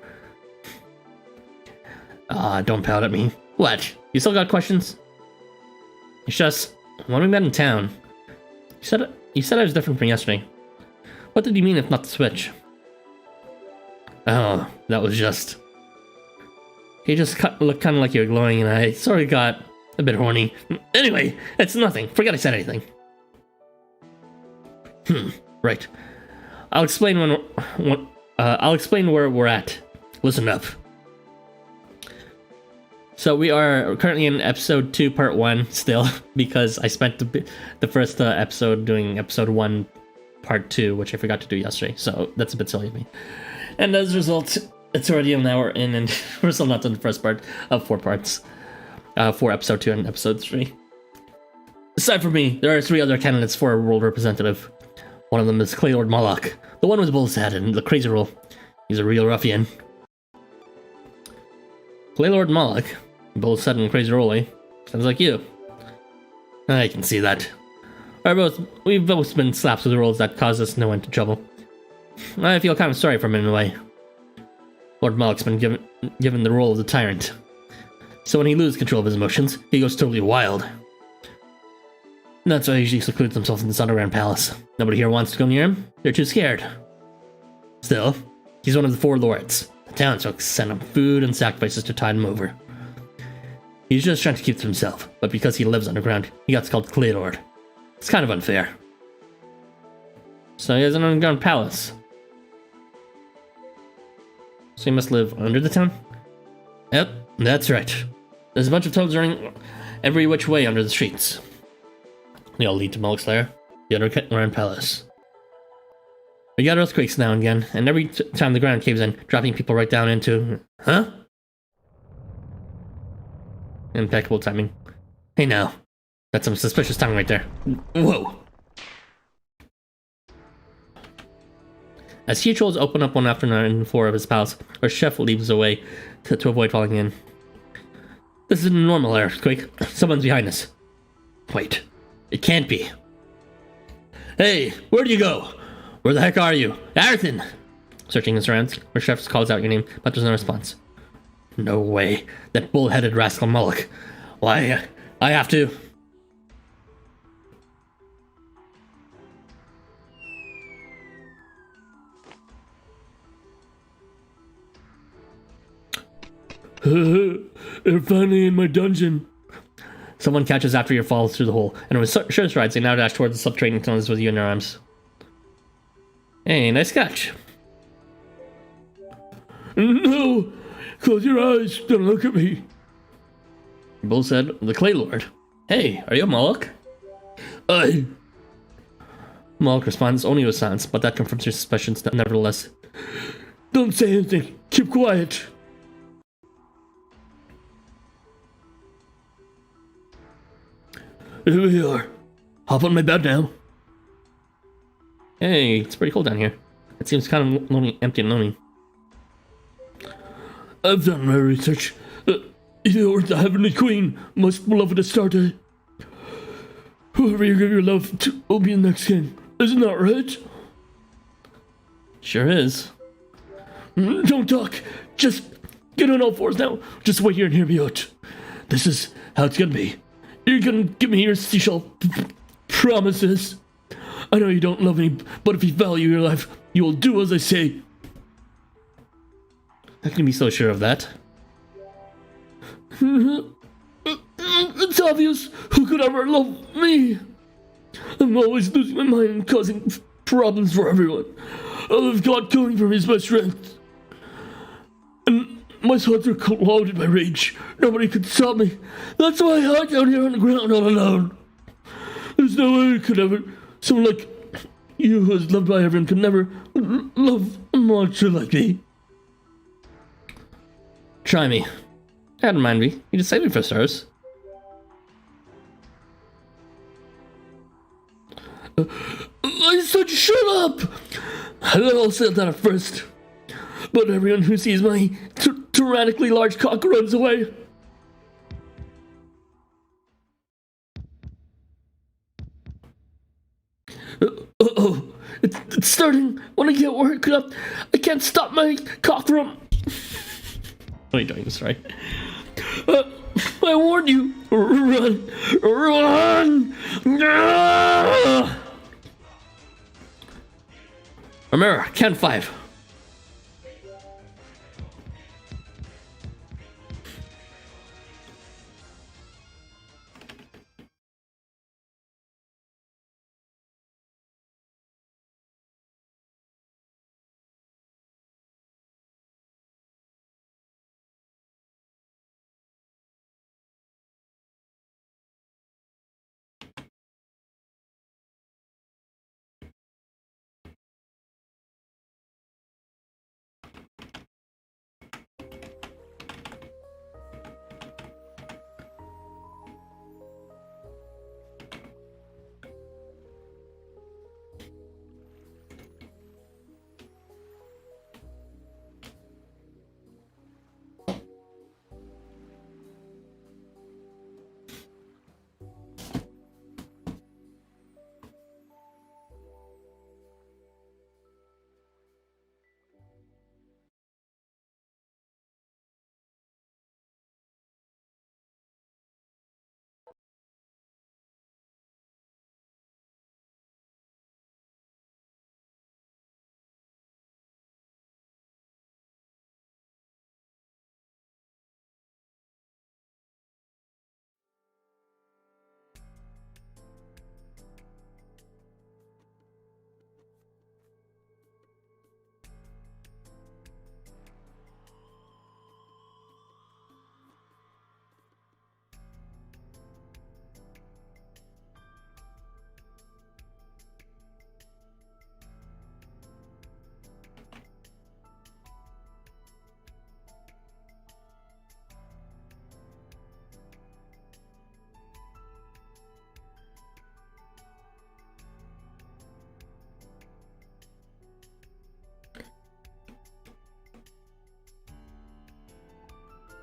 Don't pout at me. What? You still got questions? It's just, when we met in town, you said I was different from yesterday. What did you mean if not the switch? Oh, that was just... You just looked kind of like you were glowing and I sort of got a bit horny. Anyway, it's nothing. Forget I said anything. Right. I'll explain I'll explain where we're at. Listen up. So we are currently in episode 2, part 1 still, because I spent the first episode doing episode 1, part 2, which I forgot to do yesterday. So that's a bit silly of me. And as a result, it's already an hour in, and we're still not done the first part of 4 parts. For episode 2 and episode 3. Aside from me, there are 3 other candidates for a world representative. One of them is Claylord Moloch, the one with Bull's head and the crazy rule. He's a real ruffian. Claylord Moloch, Bull's head and crazy rule, eh? Sounds like you. I can see that. We've both been slapped with rules that cause us no end of trouble. I feel kind of sorry for him in a way. Lord Moloch's been given the role of the tyrant. So when he loses control of his emotions, he goes totally wild. That's why he usually secludes himself in this underground palace. Nobody here wants to go near him. They're too scared. Still, he's one of the 4 lords. The townsfolk send him food and sacrifices to tide him over. He's just trying to keep to himself, but because he lives underground, he gets called Claylord. It's kind of unfair. So he has an underground palace. So he must live under the town? Yep, that's right. There's a bunch of toads running every which way under the streets. They all lead to Moloch's lair, the underground palace. We got earthquakes now and again, and every time the ground caves in, dropping people right down into... Huh? Impeccable timing. Hey now. That's some suspicious timing right there. Whoa. As huge holes open up one after another in the floor of his palace, our chef leaps away to avoid falling in. This is a normal earthquake. Someone's behind us. Wait. It can't be. Hey, where'd you go? Where the heck are you? Arthur! Searching his surrounds, our chef calls out your name, but there's no response. No way. That bull-headed rascal Moloch. Why, I have to... They're finally in my dungeon. Someone catches after you fall through the hole, and with sure strides, they now dash towards the subterranean tunnels with you in their arms. Hey, nice catch. No! Close your eyes, don't look at me. Bull said, the Claylord. Hey, are you a Moloch? Moloch responds only with silence, but that confirms your suspicions nevertheless. Don't say anything. Keep quiet. Here we are. Hop on my bed now. Hey, it's pretty cold down here. It seems kind of lonely, empty and lonely. I've done my research. You are the Heavenly Queen, most beloved Astarte. Whoever you give your love to will be the next king. Isn't that right? Sure is. Don't talk. Just get on all fours now. Just wait here and hear me out. This is how it's gonna be. You're gonna give me your seashell promises. I know you don't love me, but if you value your life, you will do as I say. How can you be so sure of that? It's obvious. Who could ever love me? I'm always losing my mind and causing problems for everyone. I've got killing for me is my strength. And my thoughts are clouded by rage. Nobody could stop me. That's why I hide down here on the ground all alone. There's no way I could ever... Someone like you who is loved by everyone could never love a monster like me. Try me. I don't mind me. You just save me for stars. I said shut up! I'll say that at first. But everyone who sees my tyrannically large cock runs away. Uh-oh. It's starting. When I get worked up, I can't stop my cock from... What are you doing this right? I warned you. Run! Run! Remember, count 5.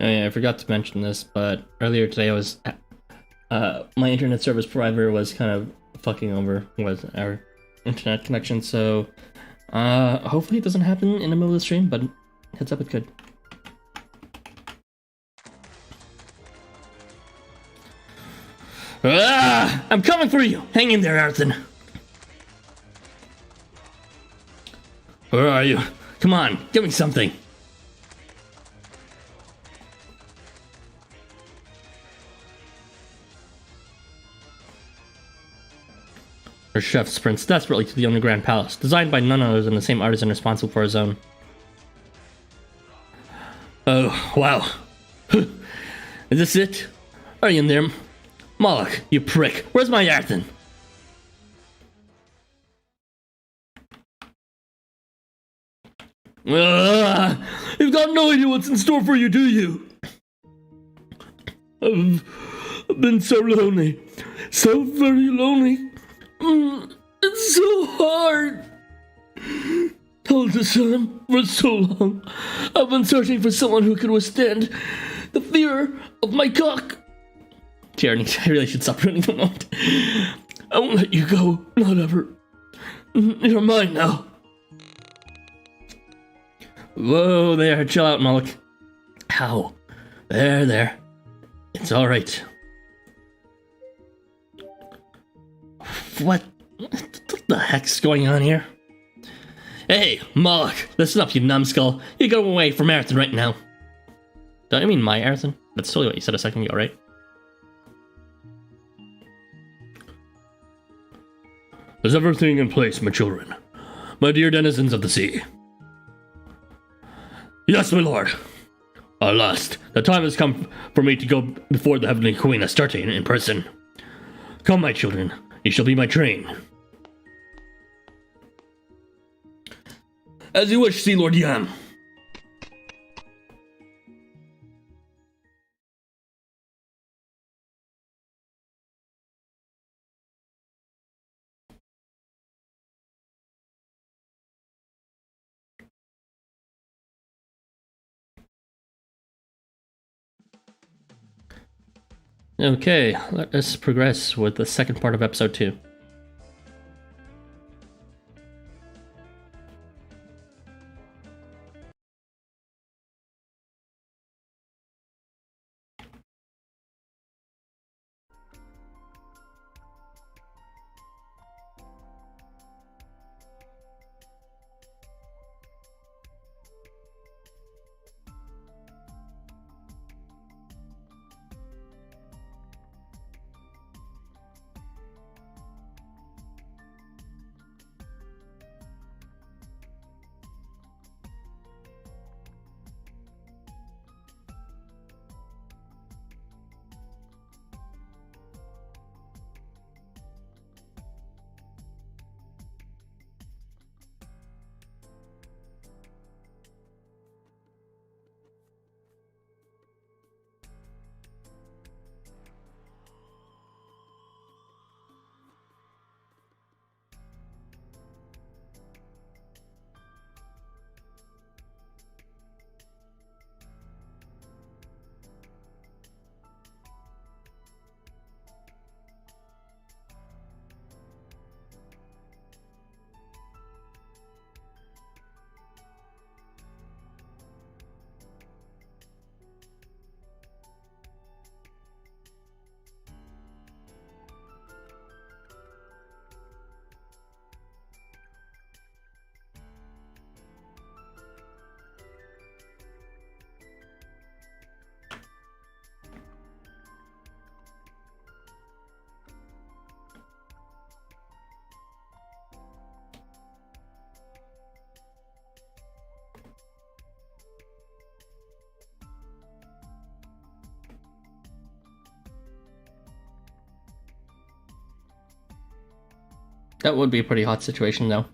Oh yeah, I forgot to mention this, but earlier today I was my internet service provider was kind of fucking over with our internet connection, so hopefully it doesn't happen in the middle of the stream, but heads up, it could. I'm coming for you! Hang in there, Arthur. Where are you? Come on, give me something. Our chef sprints desperately to the underground palace, designed by none other than the same artisan responsible for his own. Oh, wow. Is this it? Are you in there? Moloch, you prick. Where's my Arthur? You've got no idea what's in store for you, do you? I've been so lonely. So very lonely. It's so hard. Told the sun for so long. I've been searching for someone who could withstand the fear of my cock. Tyranny, I really should stop running the moment. I won't let you go, not ever. You're mine now. Whoa there, chill out, Moloch. Ow. There. It's alright. What the heck's going on here? Hey, Moloch, listen up, you numbskull. You go away from Marathon right now. Don't you mean my Marathon? That's totally what you said a second ago, right? Is everything in place, my children? My dear denizens of the sea? Yes, my lord. At last, the time has come for me to go before the Heavenly Queen Astarte in person. Come, my children, you shall be my train. As you wish, Sea Lord Yam. Okay, let us progress with the second part of episode 2. That would be a pretty hot situation, though.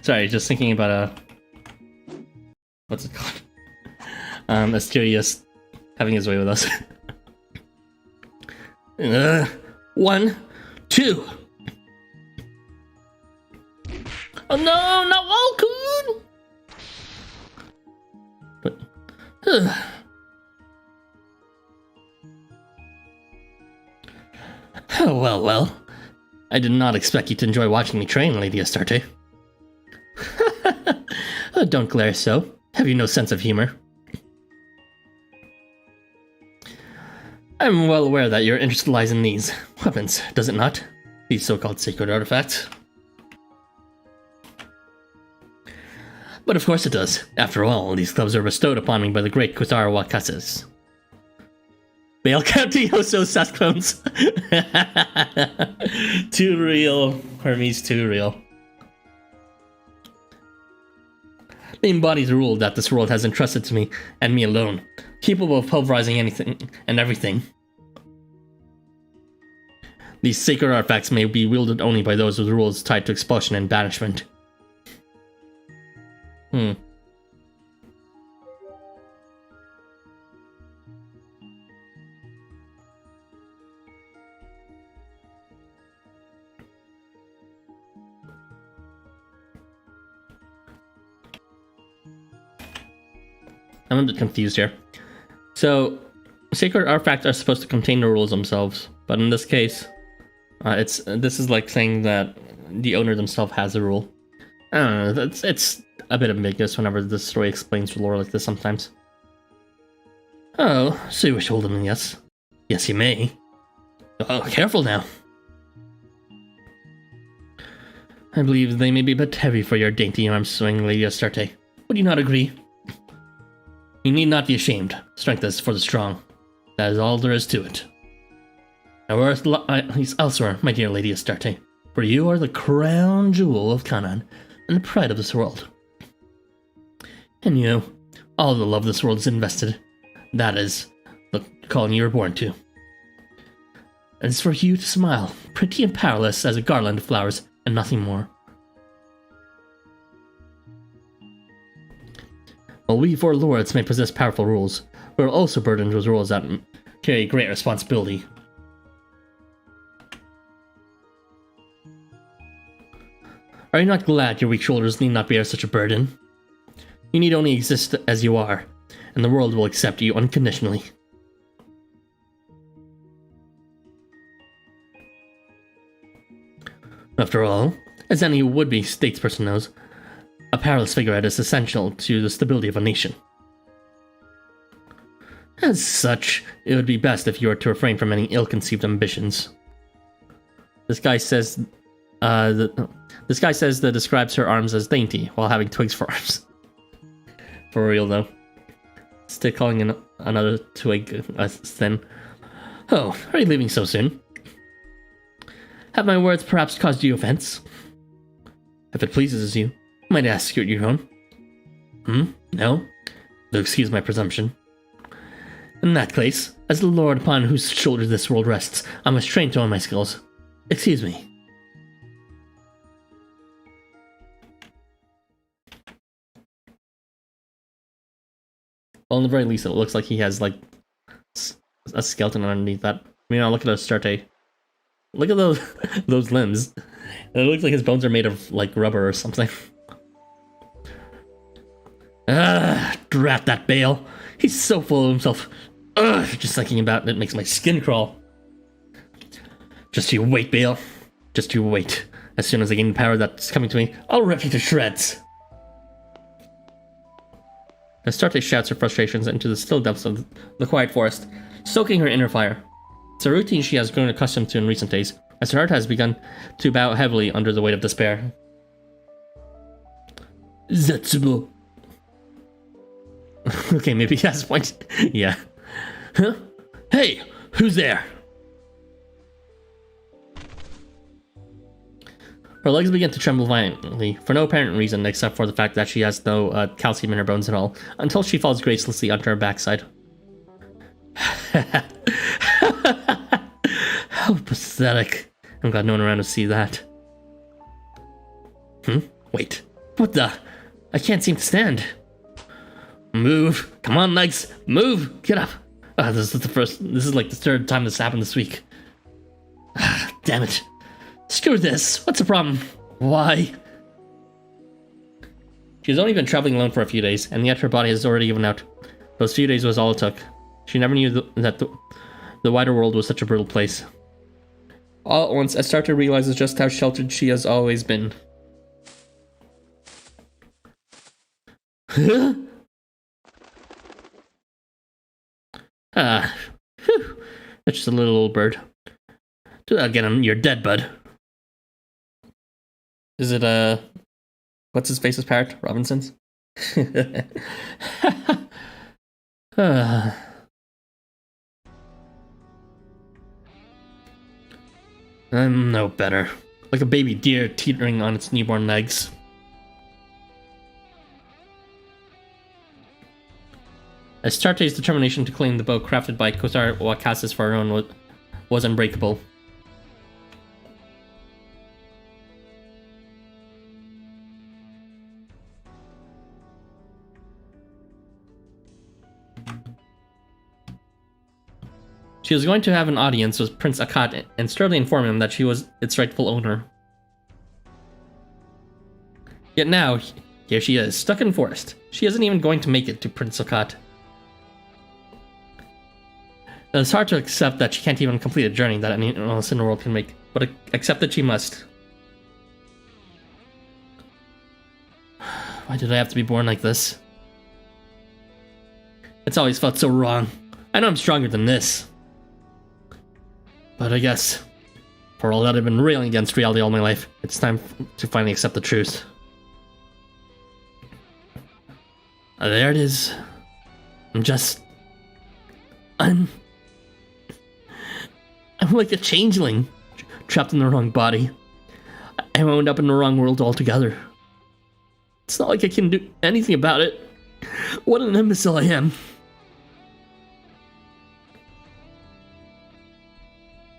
Sorry, just thinking about what's it called? Asterius having his way with us. 1, 2. Oh no, not Walcoon! Oh, well. I did not expect you to enjoy watching me train, Lady Astarte. Oh, don't glare so. Have you no sense of humor? I'm well aware that your interest lies in these weapons, does it not? These so-called sacred artifacts. But of course it does. After all, these clubs are bestowed upon me by the great Kusara Wakases. Bale County Hoso Saskbones. Too real. Hermes, too real. They embody the rule that this world has entrusted to me, and me alone, capable of pulverizing anything and everything. These sacred artifacts may be wielded only by those with rules tied to expulsion and banishment. I'm a bit confused here. So, sacred artifacts are supposed to contain the rules themselves, but in this case, this is like saying that the owner themselves has a rule. I don't know. It's a bit ambiguous whenever the story explains lore like this sometimes. Oh, so you wish to hold them, yes? Yes, you may. Oh, careful now. I believe they may be a bit heavy for your dainty arm swing, Lady Astarte. Would you not agree? You need not be ashamed. Strength is for the strong. That is all there is to it. Now earth lies elsewhere, my dear Lady Astarte, for you are the crown jewel of Canaan and the pride of this world. And you, all the love this world is invested, that is the calling you were born to. And it's for you to smile, pretty and powerless as a garland of flowers, and nothing more. While we four lords may possess powerful rules, we are also burdened with rules that carry great responsibility. Are you not glad your weak shoulders need not bear such a burden? You need only exist as you are, and the world will accept you unconditionally. After all, as any would-be statesperson knows, a powerless figurehead is essential to the stability of a nation. As such, it would be best if you were to refrain from any ill-conceived ambitions. This guy says that describes her arms as dainty while having twigs for arms. For real though. Still calling another twig thin. Oh, are you leaving so soon? Have my words perhaps caused you offense? If it pleases you, might I ask you at your home? No? Though excuse my presumption. In that case, as the lord upon whose shoulders this world rests, I must train to all my skills. Excuse me. Well, in the very least, it looks like he has, like, a skeleton underneath that. Look at Astarte. Look at those limbs. It looks like his bones are made of, like, rubber or something. Drat that Bale. He's so full of himself. Just thinking about it makes my skin crawl. Just you wait, Bale. Just you wait. As soon as I gain the power that's coming to me, I'll rip you to shreds. Astarte shouts her frustrations into the still depths of the quiet forest, stoking her inner fire. It's a routine she has grown accustomed to in recent days, as her heart has begun to bow heavily under the weight of despair. Zetsubo. Okay, maybe he has a point. Yeah. Huh? Hey, who's there? Her legs begin to tremble violently, for no apparent reason except for the fact that she has no calcium in her bones at all, until she falls gracelessly onto her backside. How pathetic. I'm glad no one around to see that. Wait. What the? I can't seem to stand. Move. Come on, legs. Move. Get up. This is like the third time this happened this week. Damn it. Screw this. What's the problem? Why? She's only been traveling alone for a few days, and yet her body has already given out. Those few days was all it took. She never knew that the wider world was such a brutal place. All at once, I started to realize just how sheltered she has always been. Phew. That's just a little old bird. Do that again, you're dead, bud. Is it, what's his face's parrot? Robinson's? I'm no better. Like a baby deer teetering on its newborn legs. Astarte's determination to claim the bow crafted by Kotar Wakasis for her own was unbreakable. She was going to have an audience with Prince Akat and sternly inform him that she was its rightful owner. Yet now, here she is, stuck in forest. She isn't even going to make it to Prince Akat. It's hard to accept that she can't even complete a journey that anyone else in the world can make, but accept that she must. Why did I have to be born like this? It's always felt so wrong. I know I'm stronger than this. But I guess, for all that I've been railing against reality all my life, it's time to finally accept the truth. There it is. I'm like a changeling, trapped in the wrong body. I wound up in the wrong world altogether. It's not like I can do anything about it. What an imbecile I am.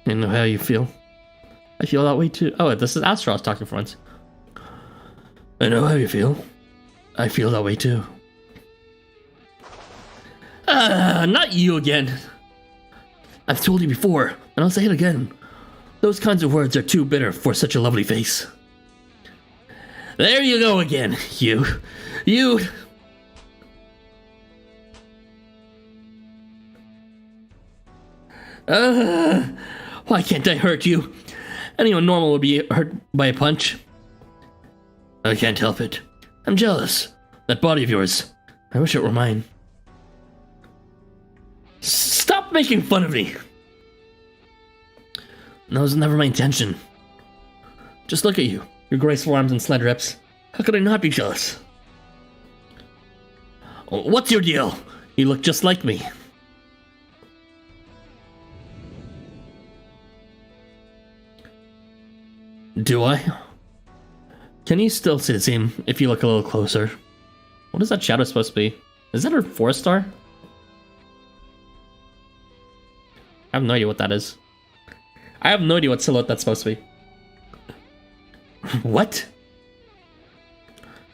I know how you feel. I feel that way too. Oh, this is Astaroth talking for once. I know how you feel. I feel that way too. Not you again. I've told you before, and I'll say it again. Those kinds of words are too bitter for such a lovely face. There you go again, you. Why can't I hurt you? Anyone normal would be hurt by a punch. I can't help it. I'm jealous. That body of yours. I wish it were mine. Stop making fun of me! That was never my intention. Just look at you. Your graceful arms and slender hips. How could I not be jealous? What's your deal? You look just like me. Do I? Can you still see the same if you look a little closer? What is that shadow supposed to be? Is that her 4-star? I have no idea what that is. I have no idea what silhouette that's supposed to be. What?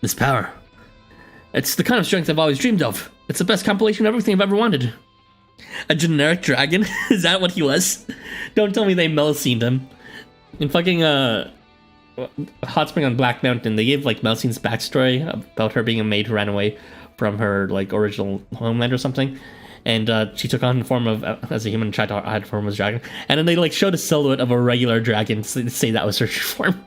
This power. It's the kind of strength I've always dreamed of. It's the best compilation of everything I've ever wanted. A generic dragon? Is that what he was? Don't tell me they Melcined him. In fucking, Hot Spring on Black Mountain, they gave, like, Melcine's backstory about her being a maid who ran away from her, like, original homeland or something. And, she took on the form of, as a human, tried to hide form as a dragon. And then they, like, showed a silhouette of a regular dragon to say that was her true form.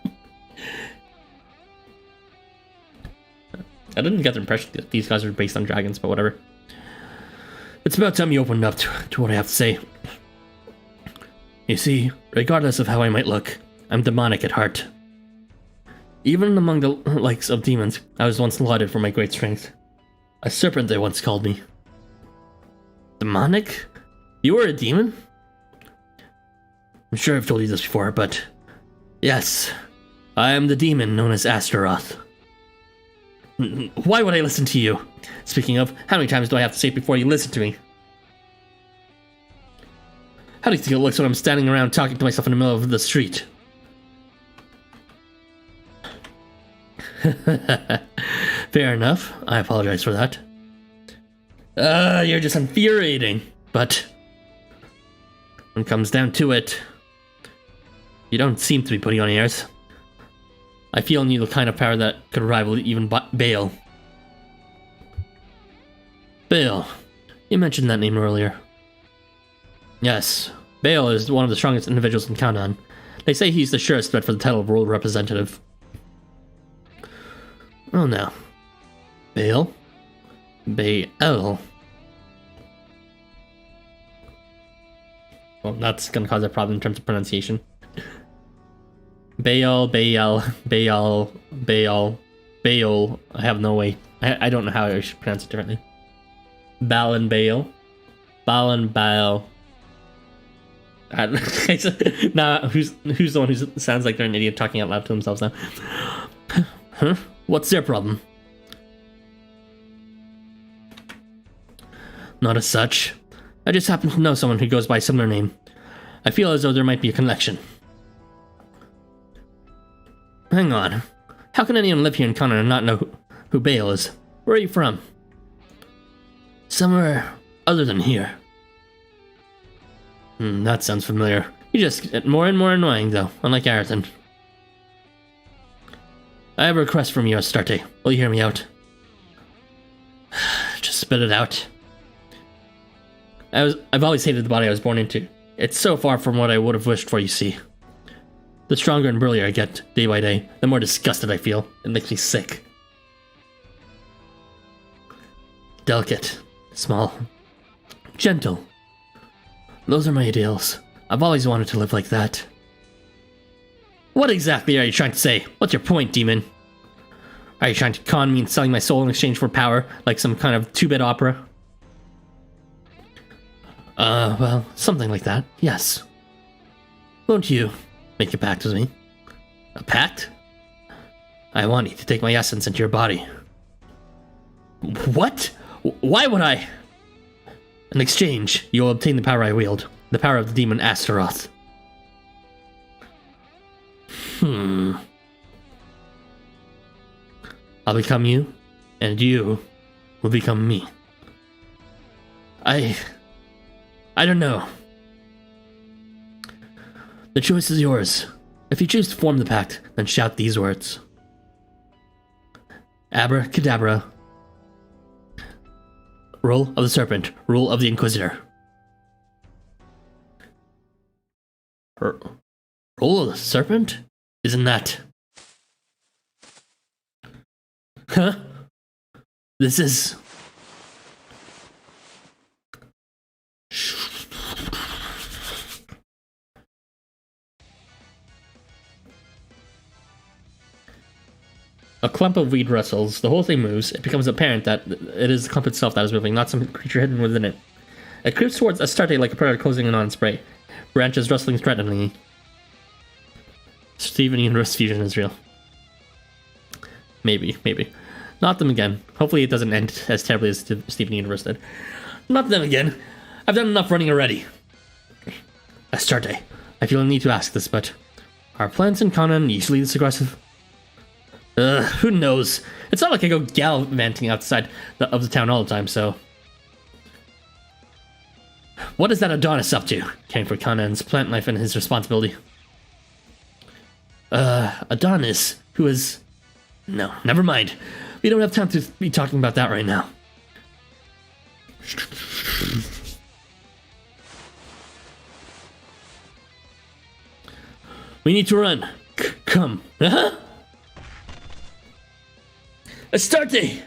I didn't get the impression that these guys are based on dragons, but whatever. It's about time you opened up to what I have to say. You see, regardless of how I might look, I'm demonic at heart. Even among the likes of demons, I was once lauded for my great strength. A serpent, they once called me. Demonic? You were a demon? I'm sure I've told you this before, but... yes, I am the demon known as Astaroth. Why would I listen to you? Speaking of, how many times do I have to say it before you listen to me? How do you think it looks when I'm standing around talking to myself in the middle of the street? Fair enough. I apologize for that. You're just infuriating. But when it comes down to it, you don't seem to be putting on airs. I feel in you the kind of power that could rival even Baal. Baal, You mentioned that name earlier. Yes, Baal is one of the strongest individuals in Canaan. They say he's the surest threat for the title of world representative. Oh no. Baal? Baal. Well, that's gonna cause a problem in terms of pronunciation. Baal. I have no way. I don't know how I should pronounce it differently. Baal and Baal. Baal and Baal. Nah, who's the one who sounds like they're an idiot talking out loud to themselves now? Huh? What's their problem? Not as such. I just happen to know someone who goes by a similar name. I feel as though there might be a connection. Hang on. How can anyone live here in Canaan and not know who Baal is? Where are you from? Somewhere other than here. That sounds familiar. You just get more and more annoying, though, unlike Arathon. I have a request from you, Astarte. Will you hear me out? Just spit it out. I've always hated the body I was born into. It's so far from what I would have wished for, you see. The stronger and burlier I get, day by day, the more disgusted I feel. It makes me sick. Delicate, small, gentle. Those are my ideals. I've always wanted to live like that. What exactly are you trying to say? What's your point, demon? Are you trying to con me and selling my soul in exchange for power, like some kind of two-bit opera? Well, something like that, yes. Won't you make a pact with me? A pact? I want you to take my essence into your body. What? Why would I? In exchange, you will obtain the power I wield. The power of the demon Astaroth. I'll become you, and you will become me. I don't know. The choice is yours. If you choose to form the pact, then shout these words. Abracadabra. Roll of the Serpent. Rule of the Inquisitor. Roll of the Serpent? Isn't that... Huh? This is... A clump of weed rustles. The whole thing moves. It becomes apparent that it is the clump itself that is moving, not some creature hidden within it. It creeps towards Astarte like a predator closing in on its prey. Branches rustling threateningly. Steven Universe fusion is real. Maybe. Not them again. Hopefully it doesn't end as terribly as Steven Universe did. Not them again. I've done enough running already. Astarte, I feel a need to ask this, but are plants in Canaan usually this aggressive? Who knows? It's not like I go gallivanting outside of the town all the time, so... What is that Adonis up to? Caring for Canaan's plant life and his responsibility. Adonis, who is... No, never mind. We don't have time to be talking about that right now. We need to run. Come. Astarte!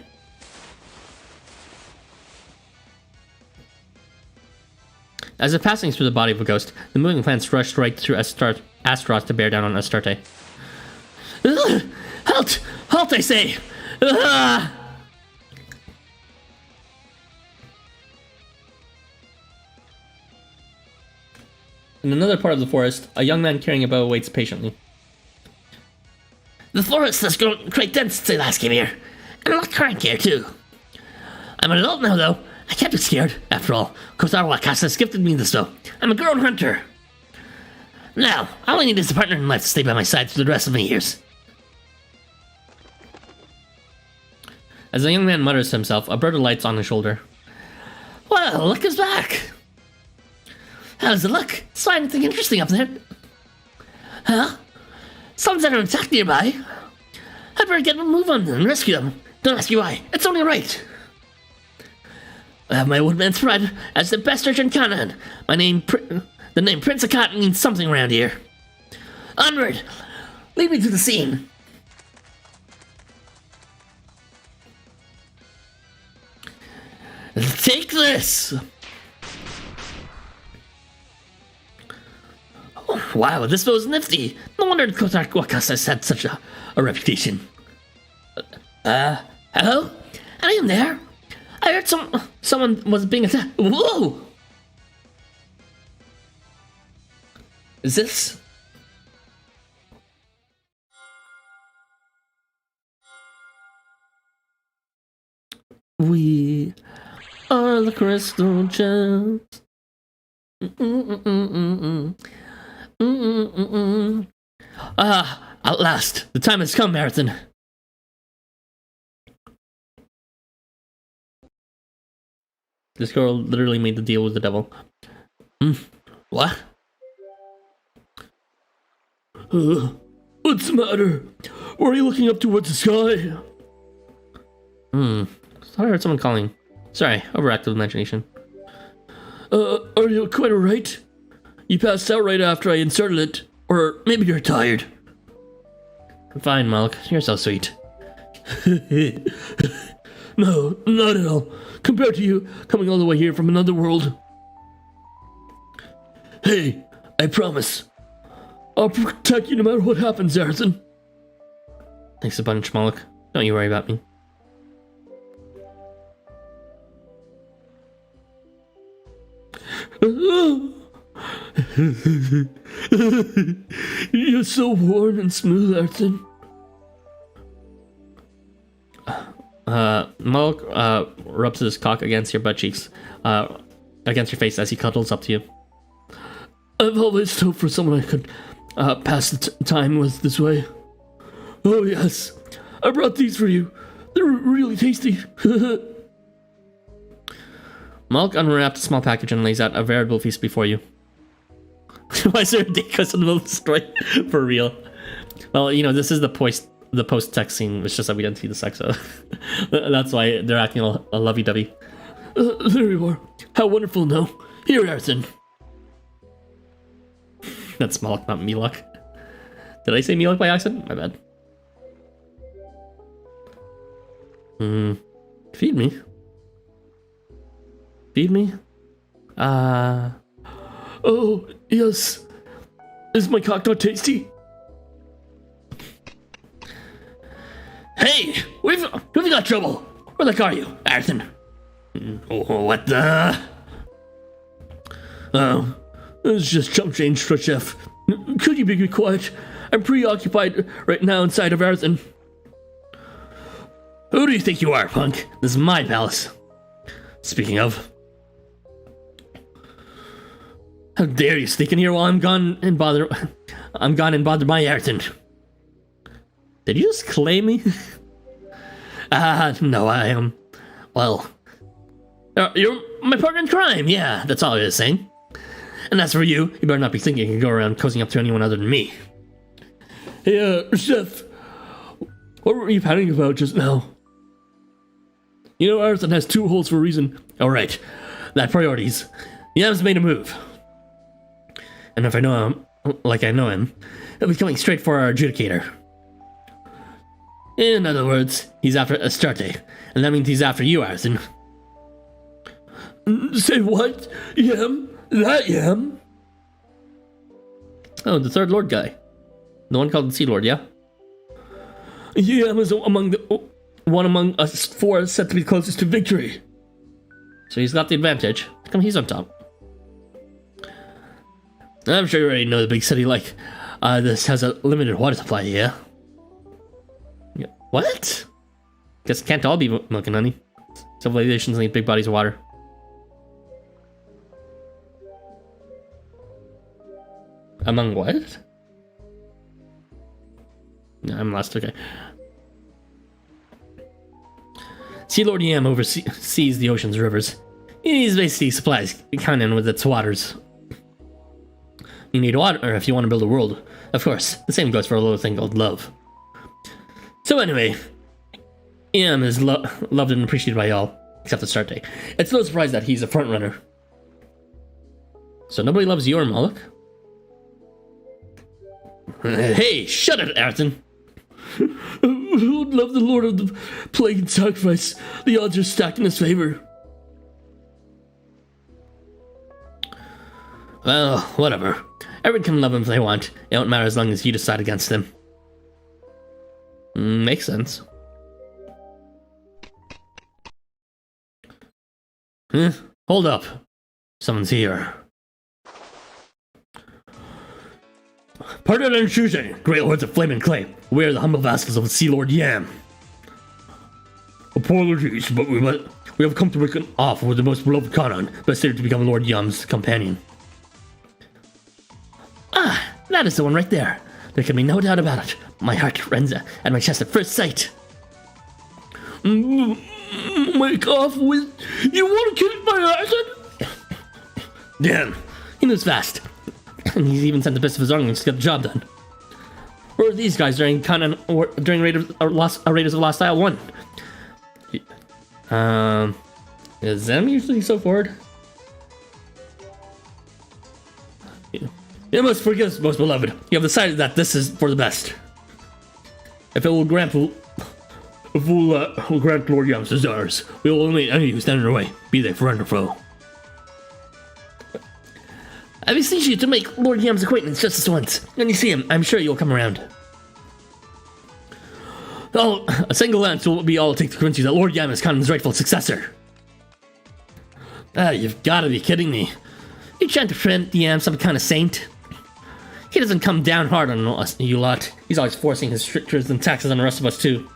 As if passing through the body of a ghost, the moving plants rushed right through Astaroth to bear down on Astarte. Halt! Halt, I say! In another part of the forest, a young man carrying a bow waits patiently. The forest has grown quite dense since I last came here, and a lot crankier too. I'm an adult now, though. I can't be scared. After all, Kotharwakas has gifted me this bow. I'm a grown hunter. Now, all I need is a partner in life to stay by my side through the rest of my years. As the young man mutters to himself, a bird alights on his shoulder. Well, look who's back. How does it look? Saw anything interesting up there? Huh? Someone's under attack nearby. I'd better get a move on them and rescue them. Don't ask me why. It's only right. I have my woodman's pride as the best searcher in Canaan. The name Prince of Cotton means something around here. Onward! Lead me to the scene. Take this! Oh, wow, this was nifty. No wonder Kotak Wakas has had such a reputation. Hello? Anyone there? I heard someone was being attacked. Whoa! Is this? We are the crystal gems. At last, the time has come, Marathon. This girl literally made the deal with the devil. What? What's the matter? Why are you looking up towards the sky? I thought I heard someone calling. Sorry, overactive imagination. Are you quite alright? You passed out right after I inserted it. Or maybe you're tired. I'm fine, Malik. You're so sweet. No, not at all. Compared to you, coming all the way here from another world. Hey, I promise. I'll protect you no matter what happens, Zarthan. Thanks a bunch, Malik. Don't you worry about me. You're so warm and smooth, Zarthan. Malik rubs his cock against your butt cheeks, against your face as he cuddles up to you. I've always hoped for someone I could pass the time with this way. Oh yes, I brought these for you. They're really tasty. Malik unwrapped a small package and lays out a veritable feast before you. Why is there a decoys in the middle of the story? For real. Well, you know, this is the post-text scene. It's just that we didn't see the sex, so that's why they're acting a lovey-dovey. There you are. How wonderful, no? Here, Arson. That's Malik, not Milok. Did I say Milok by accident? My bad. Feed me. Feed me? Oh, yes. Is my cock not tasty? Hey! We've got trouble! Where the heck are you, Arson? Oh, what the? Oh, it's just chump change for Chef. Could you be quiet? I'm preoccupied right now inside of Arson. Who do you think you are, punk? This is my palace. Speaking of, how dare you sneak in here while I'm gone and bother my Arson. Did you just claim me? No, I am. Well, you're my partner in crime. Yeah, that's all I was saying. And as for you, you better not be thinking you can go around cozying up to anyone other than me. Hey, Chef, what were you pouting about just now? You know, Arson has two holes for a reason. All right, that priorities. Yam's made a move. And if I know him, like I know him, he'll be coming straight for our adjudicator. In other words, he's after Astarte, and that means he's after you, Arson. Say what? Yam? That Yam? Oh, the Third Lord guy. The one called the Sea Lord, yeah? Yam is one among us four set to be closest to victory. So he's got the advantage. How come he's on top? I'm sure you already know the big city like this has a limited water supply, yeah? What? Guess it can't all be milk and honey. Civilizations need big bodies of water. Among what? No, I'm lost, okay. Sea Lord Yam oversees the ocean's rivers. He basically supplies Canaan with its waters. You need water if you want to build a world. Of course, the same goes for a little thing called love. So anyway, Yam is loved and appreciated by all. except the start date. It's no surprise that he's a frontrunner. So nobody loves your Moloch? Hey, shut it, Ayrton! Who would love the Lord of the Plague and Sacrifice? The odds are stacked in his favor. Well, whatever. Everyone can love him if they want. It won't matter as long as you decide against him. Makes sense. Hold up. Someone's here. Pardon our intrusion, great lords of flame and clay. We are the humble vassals of the Sea Lord Yam. Apologies, but we have come to reckon off with the most beloved Canaan, best suited to become Lord Yam's companion. Ah, that is the one right there. There can be no doubt about it. My heart rends at my chest at first sight. Make off with... You want to kick my ass? Damn, he moves fast. And he's even sent the best of his armies to get the job done. Where are these guys during Canaan or during Raiders of the Lost Isle 1? Is them usually so forward? You must forgive us, most beloved. You have decided that this is for the best. If it will grant Lord Yam's desires, we will eliminate any who stand in our way, be they friend or foe. I beseech you to make Lord Yam's acquaintance just this once. When you see him, I'm sure you'll come around. Oh, a single glance will be all it takes to convince you that Lord Yam is Canaan's rightful successor. Ah, you've got to be kidding me. You trying to print Yam some kind of saint? He doesn't come down hard on us, you lot. He's always forcing his strictures and taxes on the rest of us too.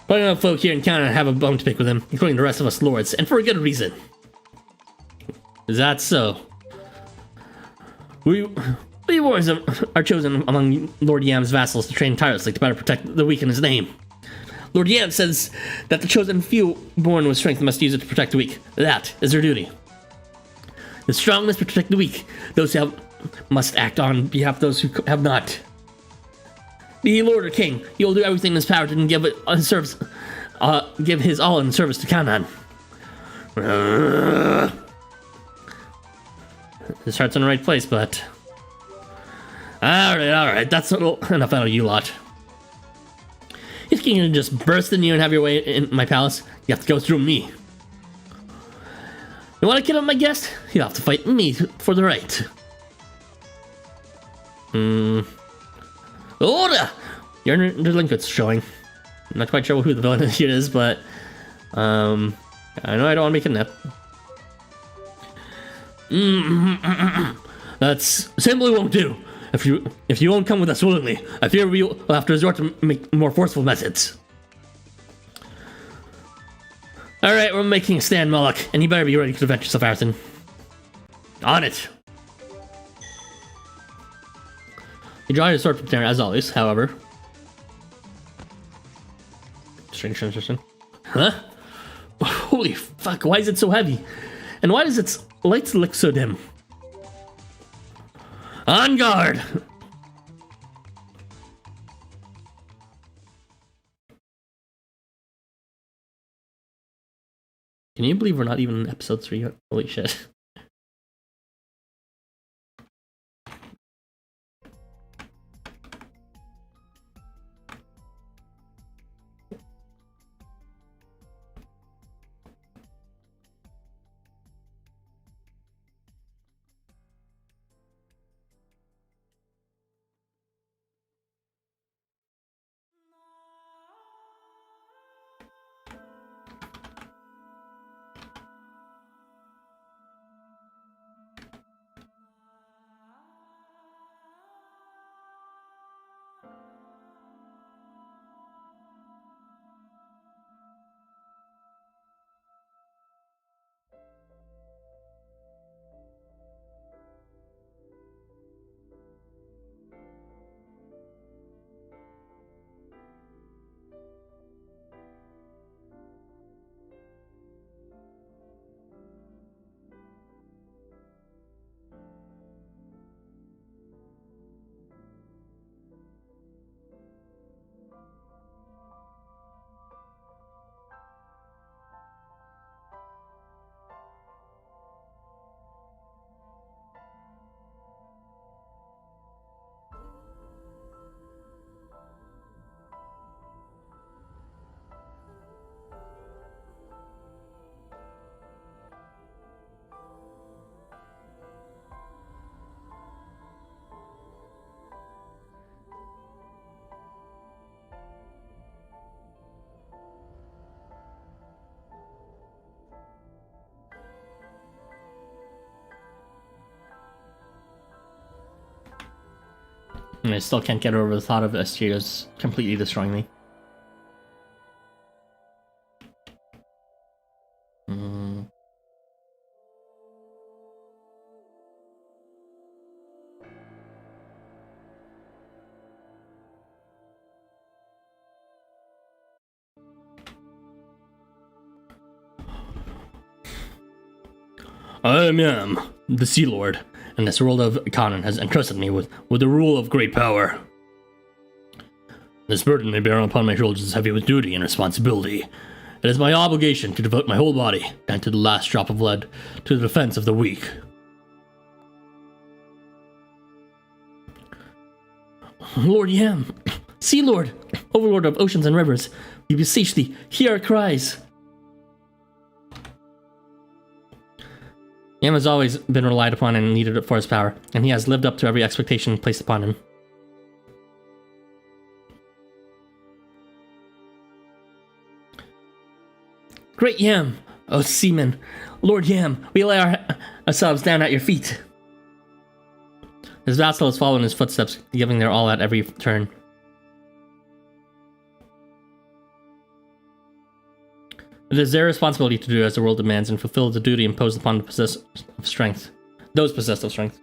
But I know folk here in Canada have a bone to pick with him, including the rest of us lords, and for a good reason. Is that so? We warriors are chosen among Lord Yam's vassals to train tirelessly to better protect the weak in his name. Lord Yam says that the chosen few born with strength must use it to protect the weak. That is their duty. The strong must protect the weak. Those who have must act on behalf of those who have not. Be he lord or king, he will do everything in his power to give his all in service to Canaan. His heart's in the right place, but... Alright, that's enough out of you lot. If you can just burst in you and have your way in my palace, you have to go through me. You want to kill my guest? You'll have to fight me for the right. Order! Your delinquent's showing. I'm not quite sure who the villain here is, but... I know I don't want to be kidnapped. That simply won't do. If you won't come with us willingly, I fear we will have to resort to make more forceful methods. Alright, we're making a stand, Moloch, and you better be ready to defend yourself, Ayrton. On it! You draw your sword from there, as always, however. Strange transition. Huh? Holy fuck, why is it so heavy? And why does its lights look so dim? On guard! Can you believe we're not even in episode 3 yet? Holy shit. And I still can't get over the thought of SGOs completely destroying me. I am the Sea Lord, and this world of Canaan has entrusted me with the rule of great power. This burden may bear upon my shoulders is heavy with duty and responsibility. It is my obligation to devote my whole body, down to the last drop of blood, to the defense of the weak. Lord Yam, Sea Lord, Overlord of oceans and rivers, we beseech thee, hear our cries. Yam has always been relied upon and needed for his power, and he has lived up to every expectation placed upon him. Great Yam, O seaman, Lord Yam, we lay ourselves down at your feet. His vassal has followed in his footsteps, giving their all at every turn. It is their responsibility to do as the world demands and fulfill the duty imposed upon the possessed of strength. Those possessed of strength.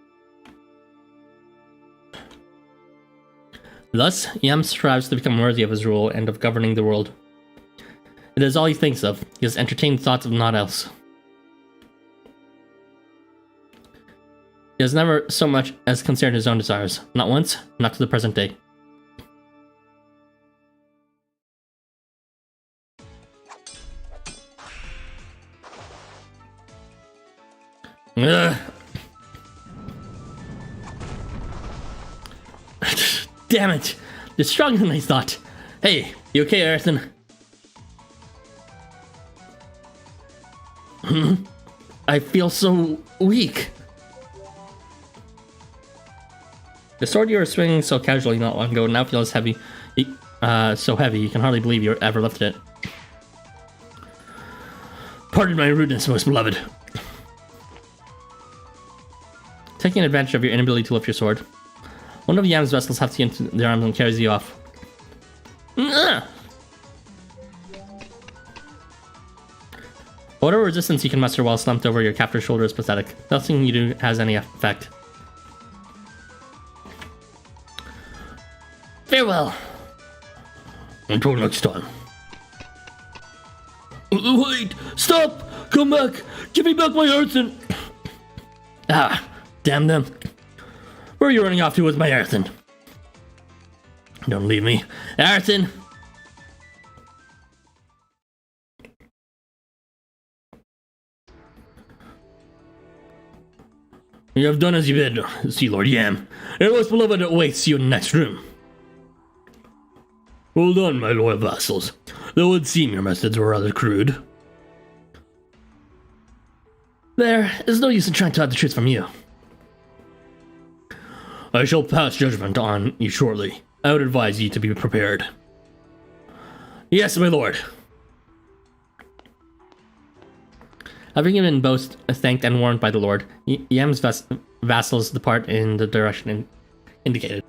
Thus, Yam strives to become worthy of his rule and of governing the world. It is all he thinks of. He has entertained thoughts of naught else. He has never so much as considered his own desires. Not once, not to the present day. Damn it! You're stronger than I thought. Hey, you okay, Ayrton? I feel so weak. The sword you were swinging so casually not long ago now feels heavy. So heavy you can hardly believe you ever lifted it. Pardon my rudeness, most beloved. Taking advantage of your inability to lift your sword, one of Yam's vessels hafts you into their arms and carries you off. Whatever resistance you can muster while slumped over your captor's shoulder is pathetic. Nothing you do has any effect. Farewell. Until next time. Wait! Stop! Come back! Give me back my Ayrton! Ah, damn them. Where are you running off to with my Ayrton? Don't leave me. Ayrton! You have done as you bid, Sea Lord Yam. Your most beloved awaits you in the next room. Well done, my loyal vassals. Though it would seem your methods were rather crude. There is no use in trying to hide the truth from you. I shall pass judgment on you shortly. I would advise you to be prepared. Yes, my lord. Having been both thanked and warned by the lord, Yam's vassals depart in the direction indicated.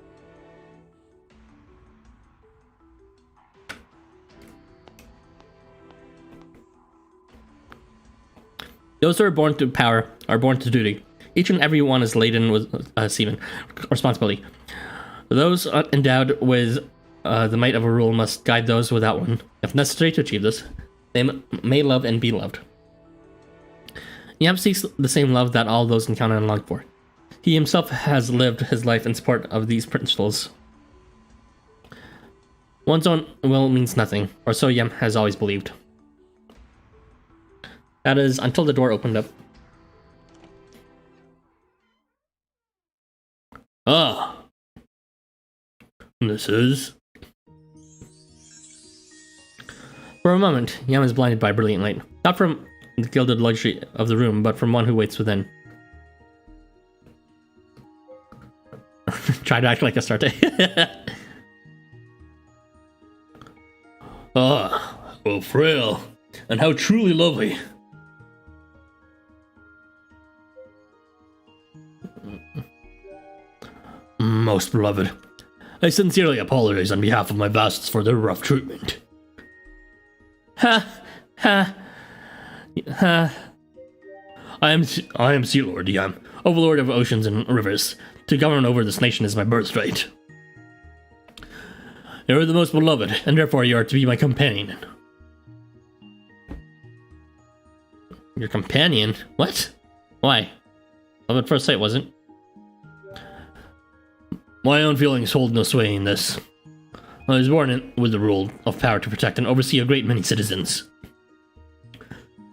Those who are born to power are born to duty. Each and every one is laden with seaman responsibility. Those endowed with the might of a rule must guide those without one. If necessary to achieve this, they may love and be loved. Yam seeks the same love that all those in Canaan long for. He himself has lived his life in support of these principles. One's own will means nothing, or so Yam has always believed. That is, until the door opened up. Ah. This is... For a moment, Yam is blinded by brilliant light. Not from the gilded luxury of the room, but from one who waits within. Try to act like a Astarte. Ah, how frail, and how truly lovely. Most beloved, I sincerely apologize on behalf of my vassals for their rough treatment. Ha! Ha! Ha! I am Sea Lord Yam, overlord of oceans and rivers. To govern over this nation is my birthright. You are the most beloved, and therefore you are to be my companion. Your companion? What? Why? Love at first sight, wasn't? My own feelings hold no sway in this. I was born with the rule of power to protect and oversee a great many citizens.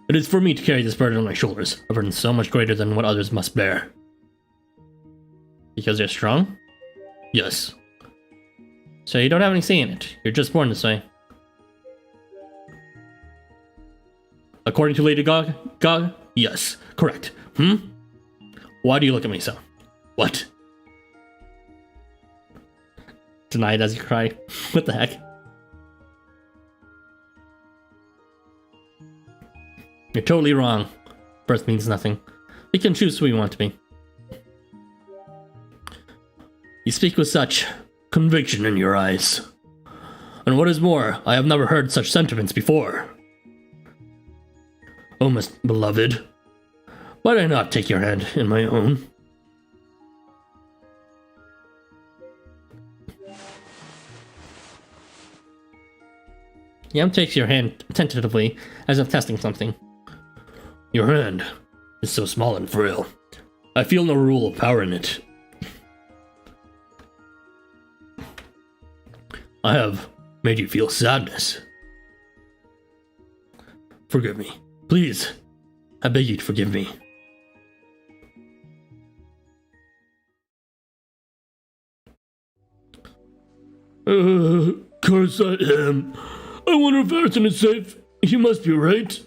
It is for me to carry this burden on my shoulders, a burden so much greater than what others must bear. Because you're strong? Yes. So you don't have any say in it. You're just born this way. According to Lady Gog? Yes, correct. Why do you look at me so? What? Denied as you cry. What the heck? You're totally wrong. Birth means nothing. We can choose who we want to be. You speak with such conviction in your eyes. And what is more, I have never heard such sentiments before. Oh, my beloved, why did I not take your hand in my own? Yam takes your hand tentatively, as if testing something. Your hand is so small and frail. I feel no rule of power in it. I have made you feel sadness. Forgive me. Please, I beg you to forgive me. Course I am. I wonder if Ayrton is safe. He must be, right?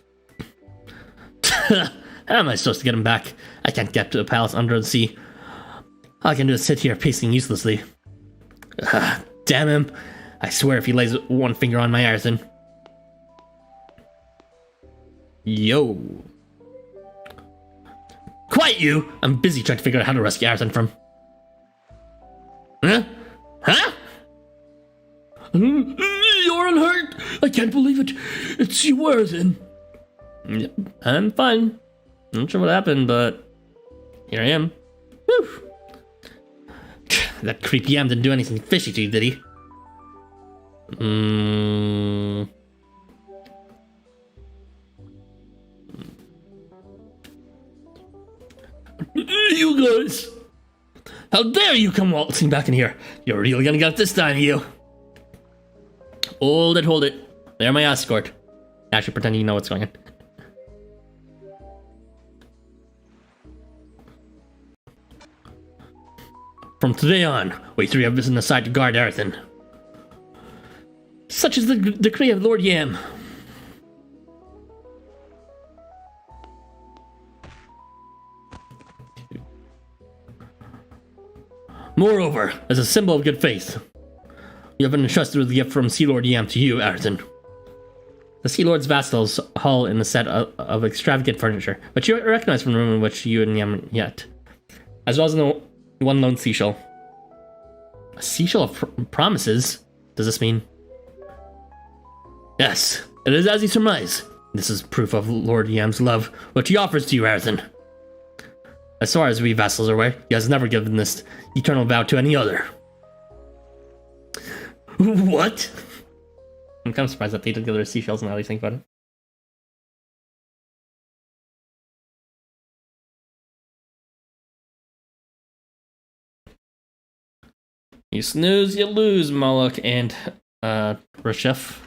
How am I supposed to get him back? I can't get to the palace under the sea. All I can do is sit here pacing uselessly. Damn him. I swear if he lays one finger on my Ayrton. Yo. Quiet you! I'm busy trying to figure out how to rescue Ayrton from... Huh? Huh? You're unhurt! I can't believe it! It's you, Ayrton! Yep, I'm fine. Not sure what happened, but... here I am. Whew. That creepy Yam didn't do anything fishy to you, did he? You guys! How dare you come waltzing back in here! You're really gonna get it this time, you! Hold it. They're my escort. Actually, pretend you know what's going on. From today on, we three have risen aside to guard Ayrton. Such is the decree of Lord Yam. Moreover, as a symbol of good faith, you have been entrusted with a gift from Sea Lord Yam to you, Ayrton. The Sea Lord's vassals haul in a set of extravagant furniture, which you recognize from the room in which you and Yam yet, as well as one lone seashell. A seashell of promises? Does this mean? Yes, it is as you surmise. This is proof of Lord Yam's love, which he offers to you, Ayrton. As far as we vassals are aware, he has never given this eternal vow to any other. What? I'm kind of surprised that they took the other seashells now that you think about it. You snooze, you lose, Moloch and Reshef.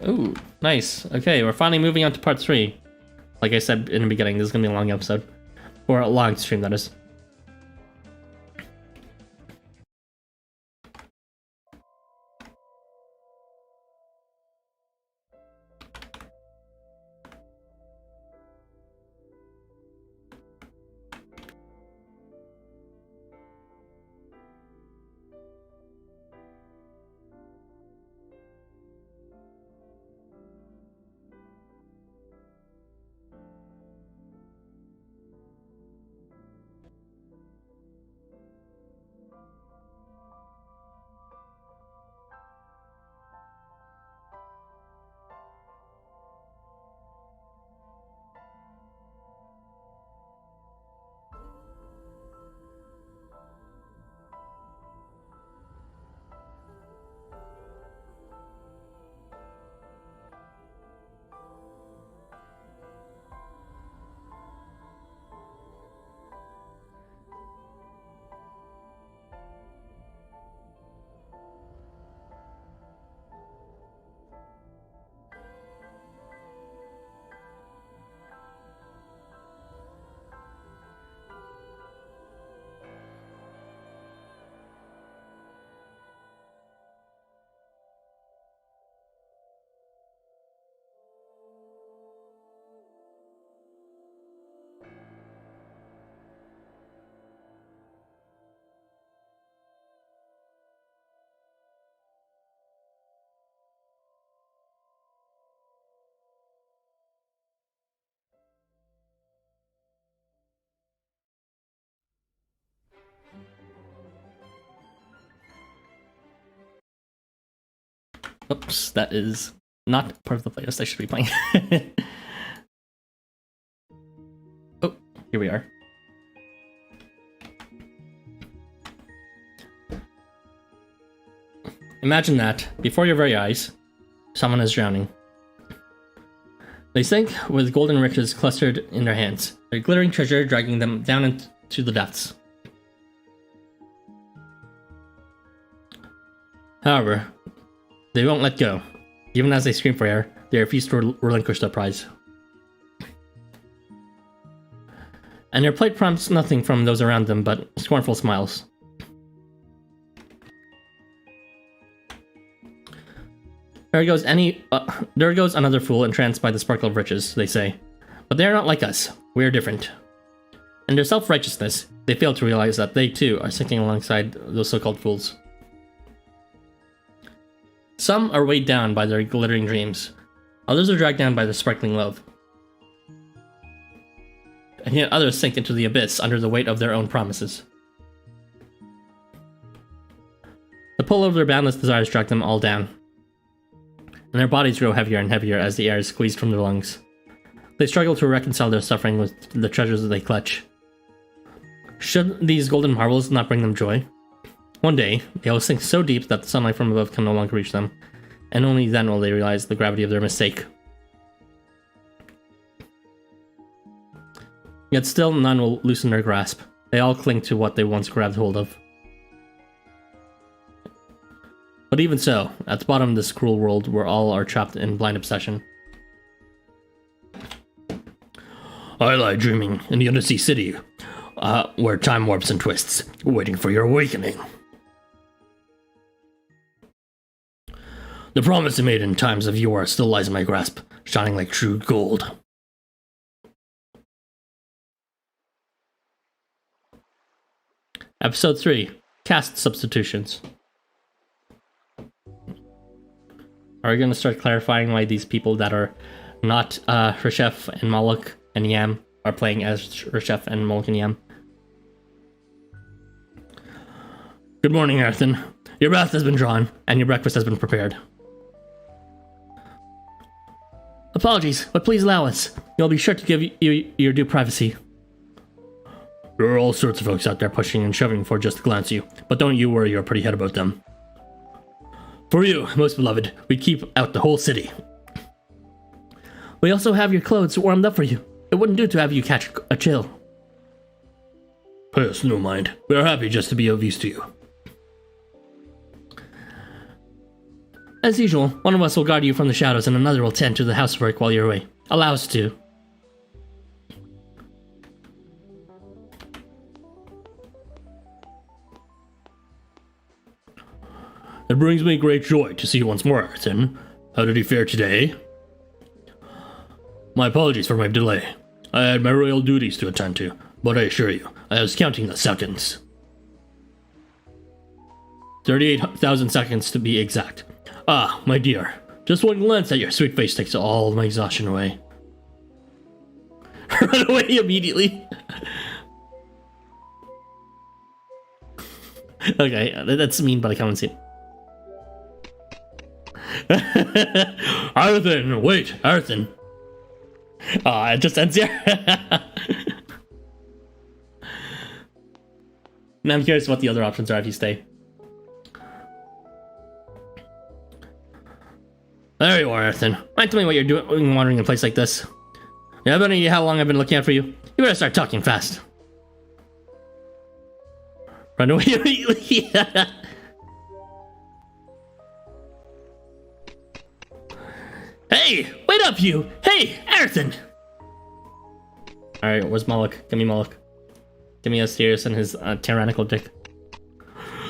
Ooh, nice. Okay, we're finally moving on to part 3. Like I said in the beginning, this is gonna be a long episode. Or a long stream, that is. Oops, that is not part of the playlist I should be playing. Oh, here we are. Imagine that, before your very eyes, someone is drowning. They sink with golden riches clustered in their hands, their glittering treasure dragging them down into the depths. However, they won't let go. Even as they scream for air, they refuse to relinquish their prize. And their plight prompts nothing from those around them but scornful smiles. There goes another fool entranced by the sparkle of riches, they say. But they are not like us. We are different. In their self-righteousness, they fail to realize that they too are sinking alongside those so-called fools. Some are weighed down by their glittering dreams. Others are dragged down by their sparkling love. And yet others sink into the abyss under the weight of their own promises. The pull of their boundless desires drag them all down. And their bodies grow heavier and heavier as the air is squeezed from their lungs. They struggle to reconcile their suffering with the treasures that they clutch. Should these golden marvels not bring them joy? One day, they will sink so deep that the sunlight from above can no longer reach them, and only then will they realize the gravity of their mistake. Yet still none will loosen their grasp. They all cling to what they once grabbed hold of. But even so, at the bottom of this cruel world where all are trapped in blind obsession. I lie dreaming in the undersea city, where time warps and twists, waiting for your awakening. The promise I made in times of yore still lies in my grasp, shining like true gold. Episode 3, Cast Substitutions. Are we going to start clarifying why these people that are not Reshef and Moloch and Yam are playing as Reshef and Moloch and Yam? Good morning, Arthur. Your bath has been drawn, and your breakfast has been prepared. Apologies, but please allow us. We'll be sure to give you your due privacy. There are all sorts of folks out there pushing and shoving for just to glance at you, but don't you worry your pretty head about them. For you, most beloved, we keep out the whole city. We also have your clothes warmed up for you. It wouldn't do to have you catch a chill. Yes, no mind. We are happy just to be of use to you. As usual, one of us will guard you from the shadows and another will tend to the housework while you're away. Allow us to. It brings me great joy to see you once more, Arthur. How did he fare today? My apologies for my delay. I had my royal duties to attend to, but I assure you, I was counting the seconds. 38,000 seconds to be exact. Ah, my dear, just one glance at your sweet face takes all my exhaustion away. Run away immediately. Okay, that's mean, but I can't see it. Arthur, wait, Arthur. It just ends here. Now I'm curious what the other options are if you stay. There you are, Arthur. Mind telling me what you're doing wandering in a place like this? You have any idea how long I've been looking out for you? You better start talking fast. Run away immediately. Hey, wait up, you! Hey, Arthur! Alright, where's Moloch? Give me Moloch. Give me Asterius and his tyrannical dick.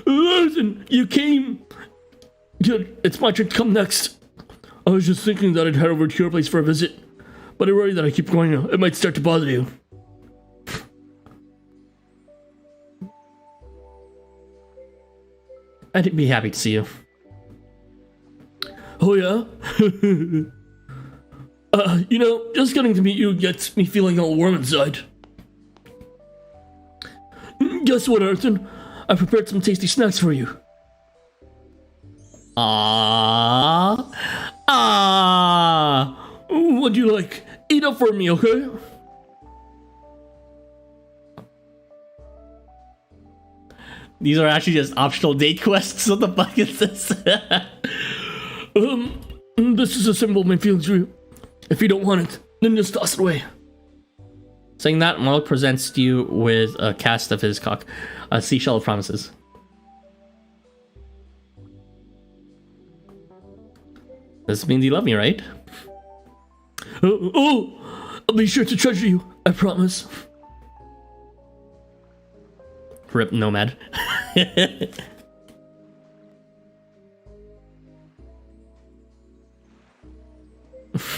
Arthur, you came! It's my turn to come next. I was just thinking that I'd head over to your place for a visit, but I worry that I keep going, it might start to bother you. I'd be happy to see you. Oh yeah? You know, just getting to meet you gets me feeling all warm inside. Guess what, Arthur? I prepared some tasty snacks for you. What'd you like? Eat up for me, okay? These are actually just optional date quests. What the fuck is this? This is a symbol of my feelings for you. If you don't want it, then just toss it away. Saying that, Moloch presents you with a cast of his cock, a seashell of promises. This means you love me, right? I'll be sure to treasure you, I promise. Rip nomad.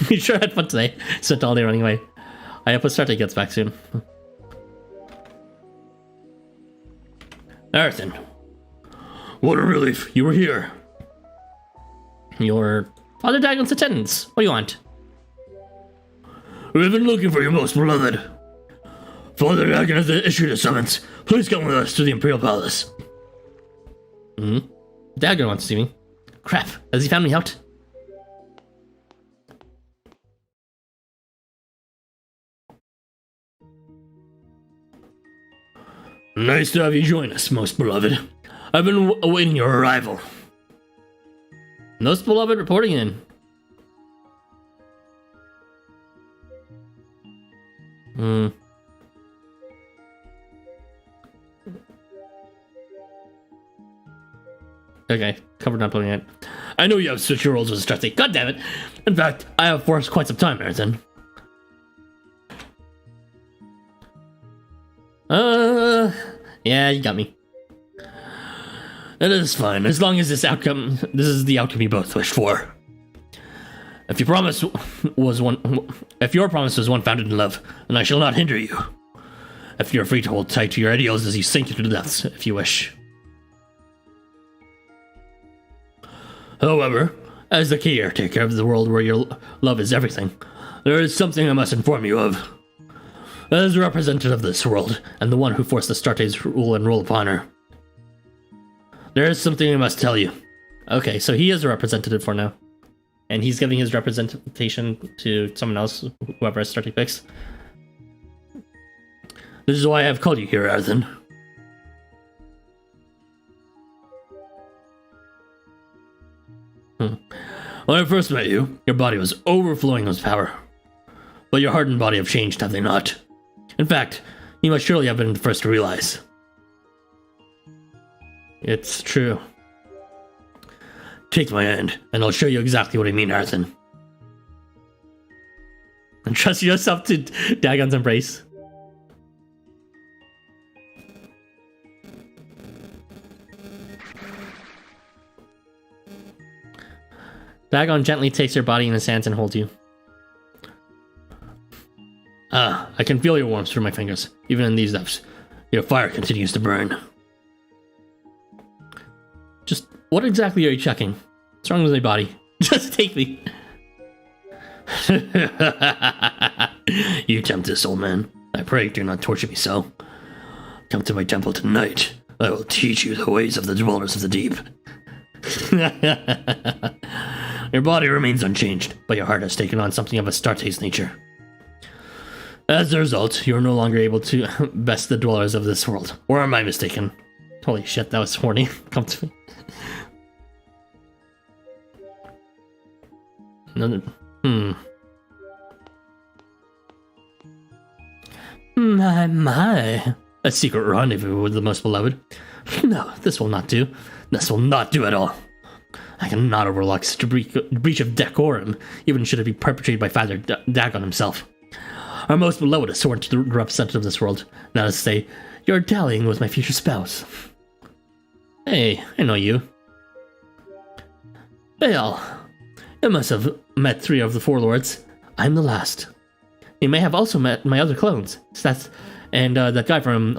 You sure had fun today. Spent all day running away. I hope Astarte gets back soon. Arthur, what a relief, you were here. Your Father Dagon's attendants. What do you want? We've been looking for you, most beloved. Father Dagon has issued a summons. Please come with us to the Imperial Palace. Dagon wants to see me. Crap, has he found me out? Nice to have you join us, most beloved. I've been awaiting your arrival. Most beloved reporting in. Okay, covered not putting it. I know you have switched your roles with Astarte. God damn it! In fact, I have for quite some time, Arthur. Yeah, you got me. It is fine, as long as this is the outcome you both wished for. If your promise was one founded in love, then I shall not hinder you. If you're free to hold tight to your ideals as you sink into the depths, if you wish. However, as the caretaker of the world where your love is everything, there is something I must inform you of. As a representative of this world, and the one who forced Astarte's rule and rule upon her, there is something I must tell you. Okay, so he is a representative for now. And he's giving his representation to someone else, whoever Astarte picks. This is why I have called you here, Arthur. When I first met you, your body was overflowing with power. But your heart and body have changed, have they not? In fact, you must surely have been the first to realize. It's true. Take my hand, and I'll show you exactly what I mean, Arthur. And trust yourself to Dagon's embrace. Dagon gently takes your body in his hands and holds you. I can feel your warmth through my fingers. Even in these depths, your fire continues to burn. Just what exactly are you checking? What's wrong with my body? Just take me. You tempt this, old man. I pray do not torture me so. Come to my temple tonight. I will teach you the ways of the dwellers of the deep. Your body remains unchanged, but your heart has taken on something of Astarte's nature. As a result, you are no longer able to best the dwellers of this world. Or am I mistaken? Holy shit, that was horny. Come to me. My. A secret rendezvous with the most beloved? No, this will not do. This will not do at all. I cannot overlook such a breach of decorum, even should it be perpetrated by Father Dagon himself. Our most beloved is sworn to the representative of this world. That is to say, you're dallying with my future spouse. Hey, I know you. Baal, you must have met 3 of the 4 lords. I'm the last. You may have also met my other clones. And that guy from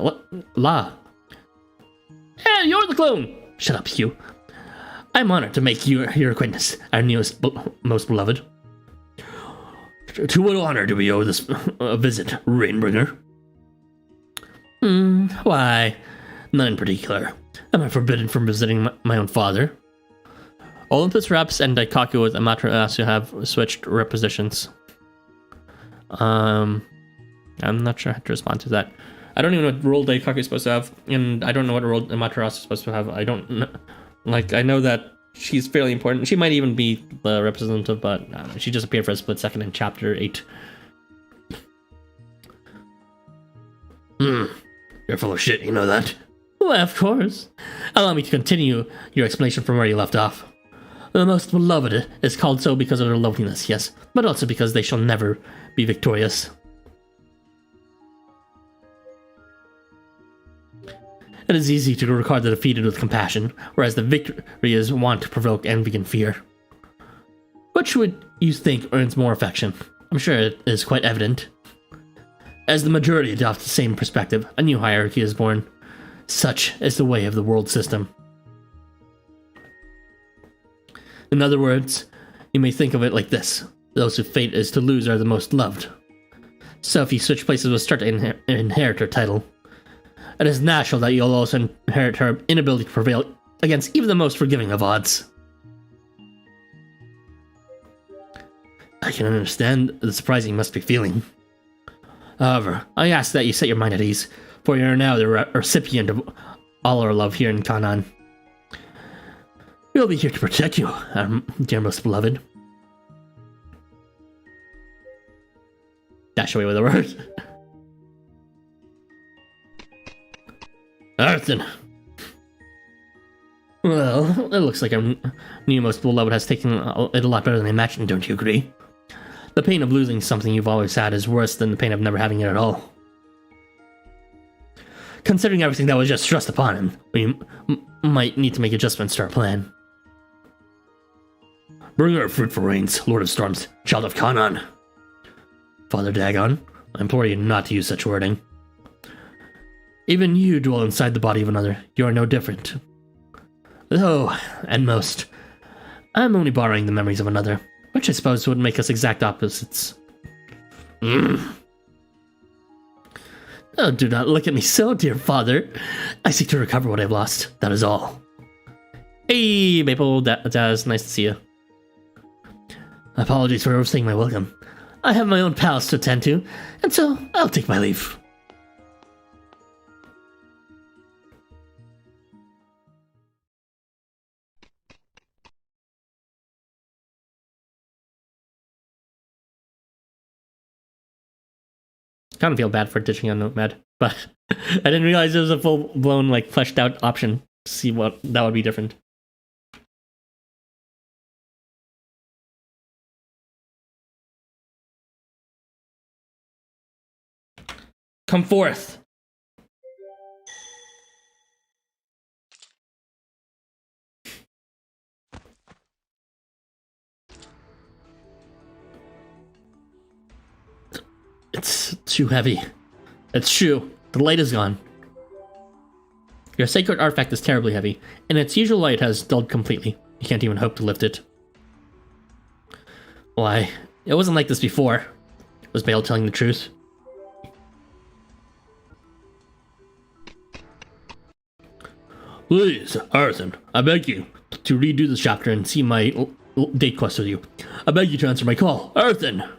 La. Hey, you're the clone! Shut up, Hugh. I'm honored to make you your acquaintance, our newest, most beloved. To what honor do we owe this visit, Rainbringer? Why? None in particular. Am I forbidden from visiting my own father? Olympus Reps and Daikaku with Amaterasu have switched repositions. I'm not sure how to respond to that. I don't even know what role Daikaku is supposed to have, and I don't know what role Amaterasu is supposed to have. I don't know. Like, I know that she's fairly important. She might even be the representative, but she just appeared for a split second in Chapter 8. You're full of shit, you know that? Well, of course. Allow me to continue your explanation from where you left off. The most beloved is called so because of their loveliness, yes, but also because they shall never be victorious. It is easy to regard the defeated with compassion, whereas the victory is wont to provoke envy and fear. Which would you think earns more affection? I'm sure it is quite evident. As the majority adopt the same perspective, a new hierarchy is born. Such is the way of the world system. In other words, you may think of it like this. Those whose fate is to lose are the most loved. So if you switch places will start to inherit her title. It is natural that you'll also inherit her inability to prevail against even the most forgiving of odds. I can understand the surprise you must be feeling. However, I ask that you set your mind at ease, for you are now the recipient of all our love here in Canaan. We'll be here to protect you, our dear most beloved. Dash away with a word. Arthur. Well, it looks like our new most beloved has taken it a lot better than I imagined, don't you agree? The pain of losing something you've always had is worse than the pain of never having it at all. Considering everything that was just thrust upon him, we might need to make adjustments to our plan. Bring her fruitful rains, Lord of Storms, Child of Canaan. Father Dagon, I implore you not to use such wording. Even you dwell inside the body of another. You are no different. Though, at most, I'm only borrowing the memories of another, which I suppose would make us exact opposites. Oh, do not look at me so, dear father. I seek to recover what I've lost, that is all. Hey, Maple, Daz, nice to see you. Apologies for overstaying my welcome. I have my own palace to attend to, and so I'll take my leave. Kind of feel bad for ditching on Nomad, but I didn't realize it was a full-blown, like, fleshed-out option to see what that would be different. Come forth! It's too heavy. It's true. The light is gone. Your sacred artifact is terribly heavy, and its usual light has dulled completely. You can't even hope to lift it. Why, it wasn't like this before. Was Bale telling the truth? Please, Arthur, I beg you to redo this chapter and see my date quest with you. I beg you to answer my call, Arthur.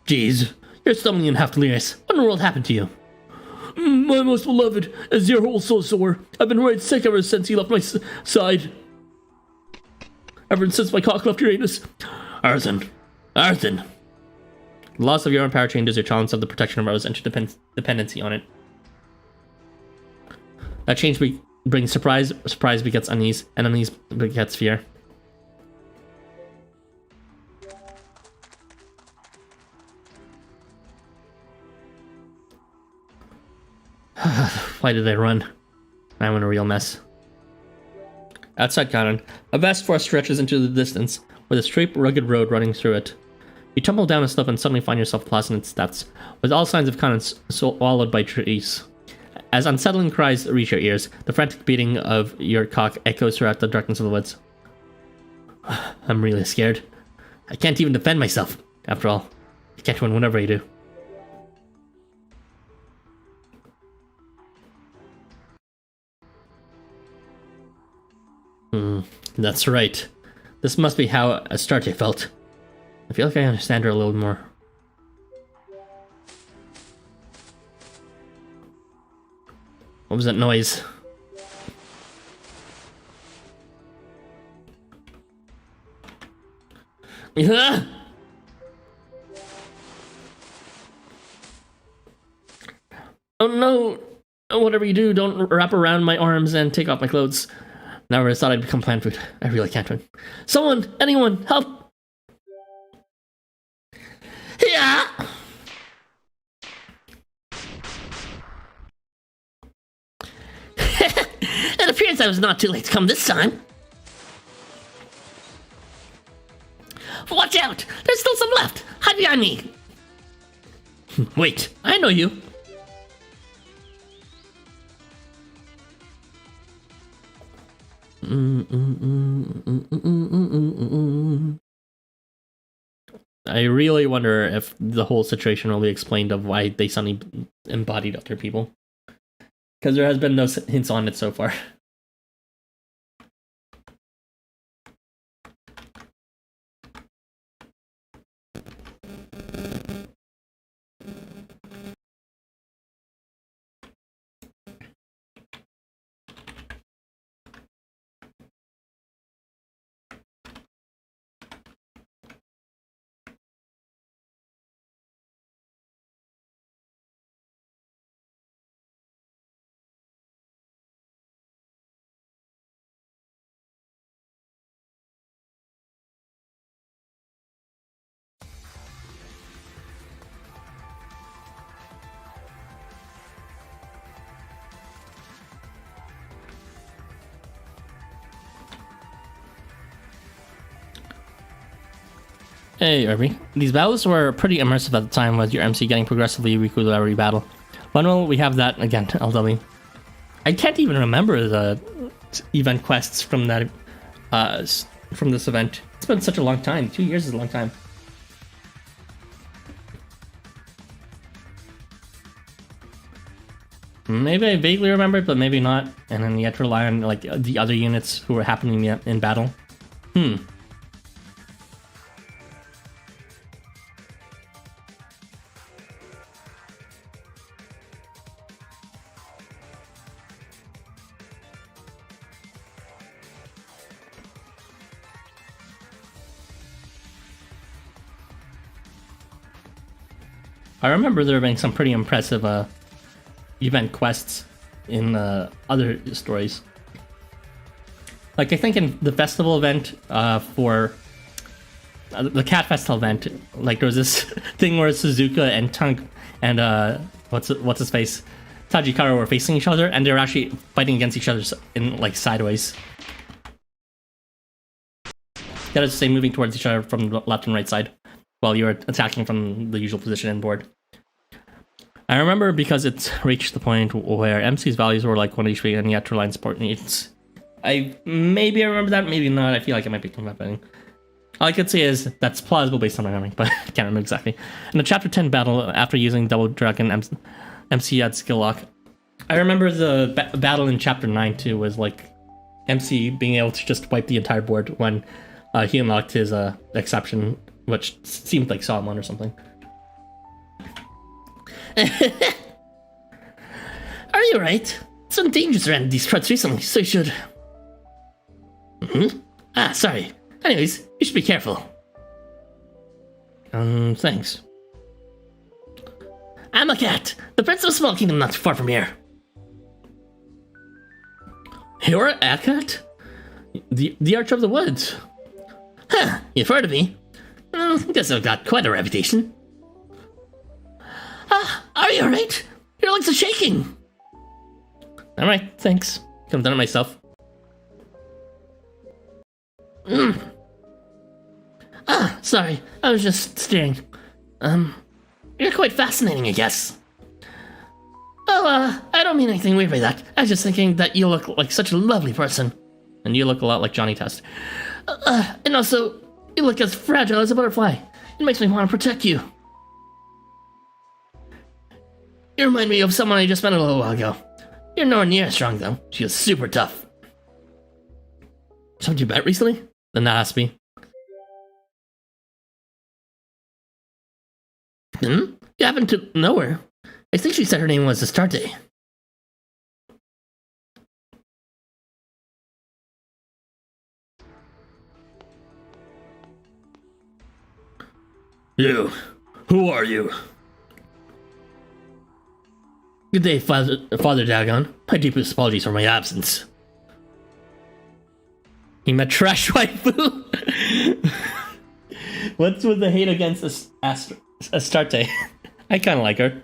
Jeez, you're stumbling and half delirious. What in the world happened to you? My most beloved, is your whole soul sore? I've been right sick ever since you left my side. Ever since my cock left Uranus. Arthur. The loss of your own power changes your challenge of the protection of others into dependency on it. That change brings surprise, surprise begets unease, and unease begets fear. Why did I run? I'm in a real mess. Outside Canaan, a vast forest stretches into the distance, with a straight, rugged road running through it. You tumble down a slope and suddenly find yourself lost in its depths, with all signs of Canaan swallowed by trees. As unsettling cries reach your ears, the frantic beating of your cock echoes throughout the darkness of the woods. I'm really scared. I can't even defend myself. After all, you can't win whenever you do. That's right. This must be how Astarte felt. I feel like I understand her a little more. What was that noise? Yeah. Oh no! Whatever you do, don't wrap around my arms and take off my clothes. Never would have thought I'd become plant food. I really can't win. Someone! Anyone! Help! Yeah! It appears I was not too late to come this time. Watch out! There's still some left! Hide behind me! Wait, I know you. I really wonder if the whole situation will be explained of why they suddenly embodied other people. Because there has been no hints on it so far. Hey, Irby. These battles were pretty immersive at the time, with your MC getting progressively weaker with every battle. But well, we have that again, LW. I can't even remember the event quests from that, from this event. It's been such a long time. 2 years is a long time. Maybe I vaguely remember it, but maybe not. And then you have to rely on like the other units who were happening in battle. I remember there being some pretty impressive event quests in other stories. Like I think in the festival event for the Cat Festival event, like there was this thing where Suzuka and Tunk and what's his face, Tajikawa were facing each other, and they were actually fighting against each other in like sideways. That is to say, moving towards each other from the left and right side, while you were attacking from the usual position in board. I remember because it's reached the point where MC's values were like 1 HP and you had to rely on support needs. I remember that, maybe not. I feel like it might be happening. All I could say is that's plausible based on my memory, but I can't remember exactly. In the Chapter 10 battle, after using Double Dragon, MC had skill lock. I remember the battle in Chapter 9 too was like MC being able to just wipe the entire board when he unlocked his exception, which seemed like Solomon or something. Are you right? Some dangers around these parts recently, so you should... sorry. Anyways, you should be careful. Thanks. I'm a cat, the prince of a small kingdom not too far from here. You're a cat? The Archer of the Woods. Huh, you've heard of me. Guess I've got quite a reputation. Are you alright? Your legs are shaking. Alright, thanks. Could have done it myself. Sorry. I was just staring. You're quite fascinating, I guess. Oh, I don't mean anything weird by that. I was just thinking that you look like such a lovely person. And you look a lot like Johnny Test. And also, you look as fragile as a butterfly. It makes me want to protect you. You remind me of someone I just met a little while ago. You're nowhere near as strong, though. She is super tough. Something you bet recently? Then that has to be. You happen to know her? I think she said her name was Astarte. You. Who are you? Good day, Father Dagon. My deepest apologies for my absence. He met trash waifu. What's with the hate against Astarte? I kind of like her.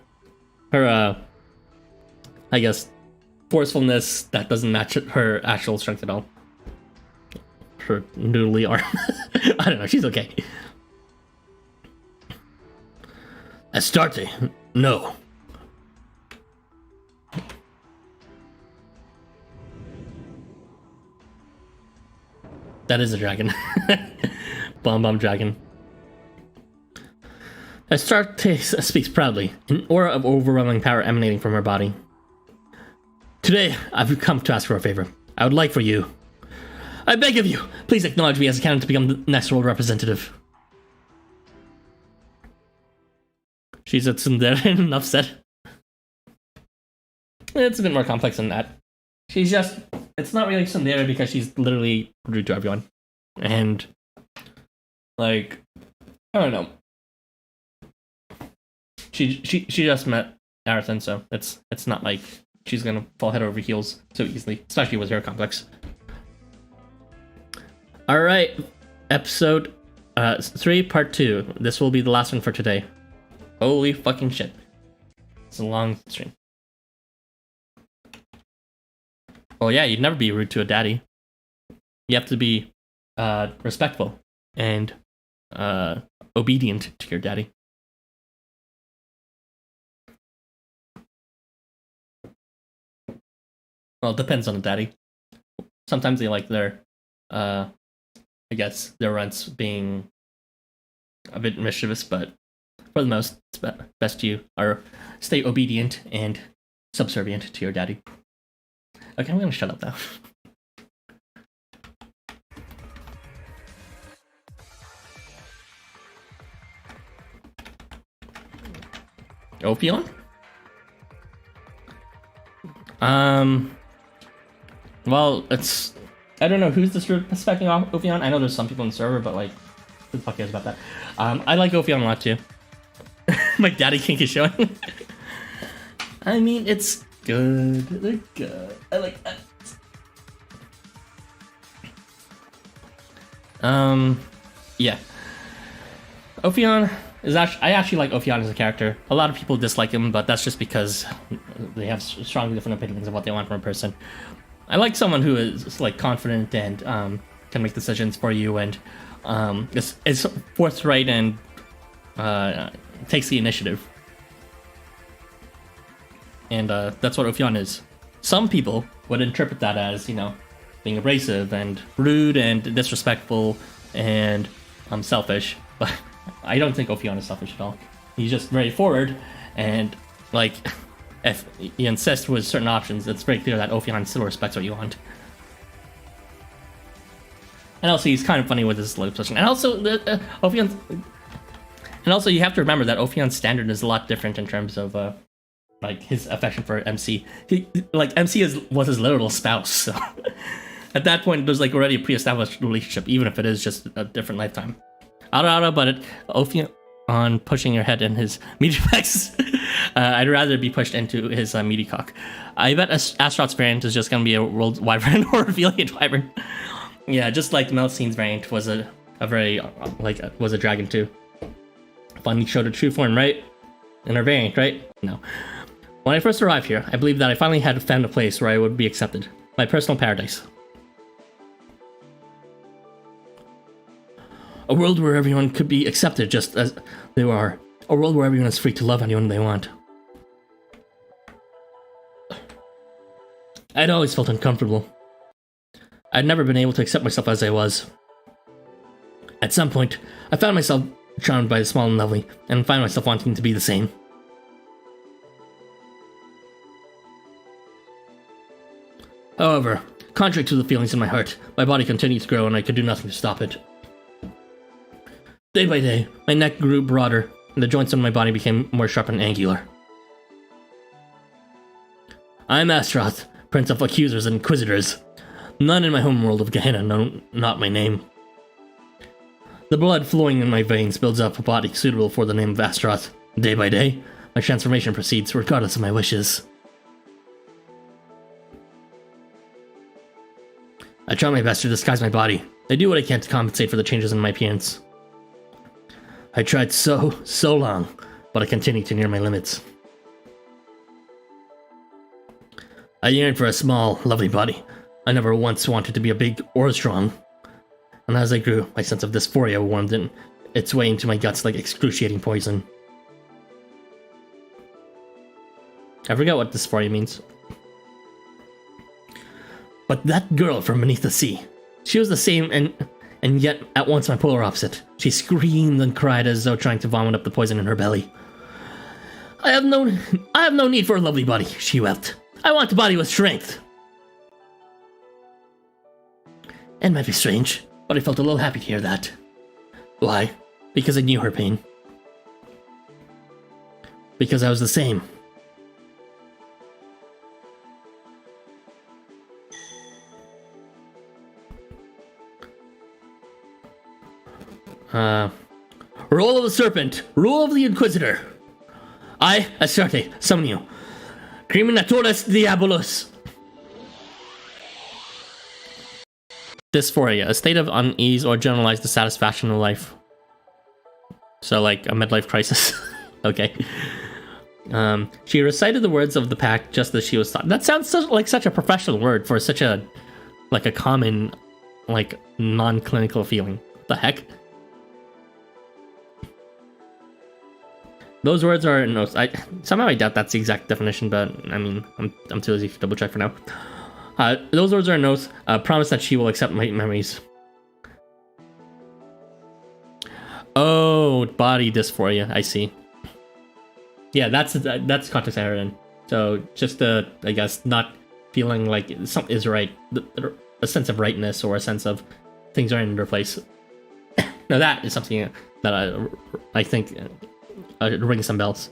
Her, I guess, forcefulness that doesn't match her actual strength at all. Her noodly arm. I don't know, she's okay. Astarte, no. That is a dragon. Bomb dragon. Astarte speaks proudly, an aura of overwhelming power emanating from her body. Today, I've come to ask for a favor. I would like for you. I beg of you, please acknowledge me as a candidate to become the next world representative. She's a tsundere, enough said. It's a bit more complex than that. She's just... It's not really tsundere because she's literally rude to everyone. And... like... I don't know. She just met Arathan, so it's not like she's gonna fall head over heels so easily, especially with her complex. Alright, episode 3, part 2. This will be the last one for today. Holy fucking shit. It's a long stream. Well, yeah, you'd never be rude to a daddy. You have to be respectful and obedient to your daddy. Well, it depends on the daddy. Sometimes they like their, I guess, their runs being a bit mischievous, but for the most, it's best you are stay obedient and subservient to your daddy. Okay, I'm gonna shut up now. Ophion? Well, it's... I don't know who's suspecting Ophion. I know there's some people in the server, but like, who the fuck cares about that? I like Ophion a lot too. My daddy kink is showing. I mean, it's good. They're good. I like that. Yeah. Ophion is actually... I actually like Ophion as a character. A lot of people dislike him, but that's just because they have strongly different opinions of what they want from a person. I like someone who is like confident and can make decisions for you and is forthright and takes the initiative. And that's what Ophion is. Some people would interpret that as, you know, being abrasive and rude and disrespectful and selfish, but I don't think Ophion is selfish at all. He's just very forward, and like, if you insist with certain options, it's very clear that Ophion still respects what you want. And also, he's kind of funny with his lip position. And also, Ophion. And also, you have to remember that Ophion's standard is a lot different in terms of like his affection for MC. MC was his literal spouse. So at that point, there's like already a pre-established relationship, even if it is just a different lifetime. But Ophion on pushing your head in his meaty pecs. I'd rather be pushed into his meaty cock. I bet Astaroth's variant is just gonna be a world wyvern or a Veliant wyvern. Yeah, just like Melcine's variant was a very was a dragon too. Finally showed a true form, right? In her variant, right? No. When I first arrived here, I believed that I finally had found a place where I would be accepted. My personal paradise. A world where everyone could be accepted just as they are. A world where everyone is free to love anyone they want. I'd always felt uncomfortable. I'd never been able to accept myself as I was. At some point, I found myself charmed by the small and lovely, and found myself wanting to be the same. However, Contrary to the feelings in my heart, my body continued to grow and I could do nothing to stop it. Day by day, my neck grew broader, and the joints on my body became more sharp and angular. I am Astaroth, Prince of Accusers and Inquisitors. None in my homeworld of Gehenna know not my name. The blood flowing in my veins builds up a body suitable for the name of Astaroth. Day by day, my transformation proceeds regardless of my wishes. I try my best to disguise my body. I do what I can to compensate for the changes in my appearance. I tried so long, but I continue to near my limits. I yearned for a small, lovely body. I never once wanted to be a big or strong. And as I grew, my sense of dysphoria warmed in its way into my guts like excruciating poison. I forget what dysphoria means. But that girl from beneath the sea, she was the same and yet at once my polar opposite. She screamed and cried as though trying to vomit up the poison in her belly. I have no need for a lovely body, she wept. I want a body with strength. It might be strange, but I felt a little happy to hear that. Why? Because I knew her pain. Because I was the same. Roll of the Serpent, Rule of the Inquisitor. I, Astarte, summon you. Criminatores Diabolos. Dysphoria, a state of unease or generalized dissatisfaction in life. So, like a midlife crisis. Okay. She recited the words of the pact just as she was taught. That sounds like such a professional word for such a, like a common, like non-clinical feeling. What the heck? Those words are no. Somehow I doubt that's the exact definition, but I mean, I'm too lazy to double check for now. Those words are an oath. Promise that she will accept my memories. Oh, body dysphoria. I see. Yeah, that's the context I heard in. So just I guess not feeling like something is right, a sense of rightness or a sense of things are in their place. Now that is something that I think rings some bells.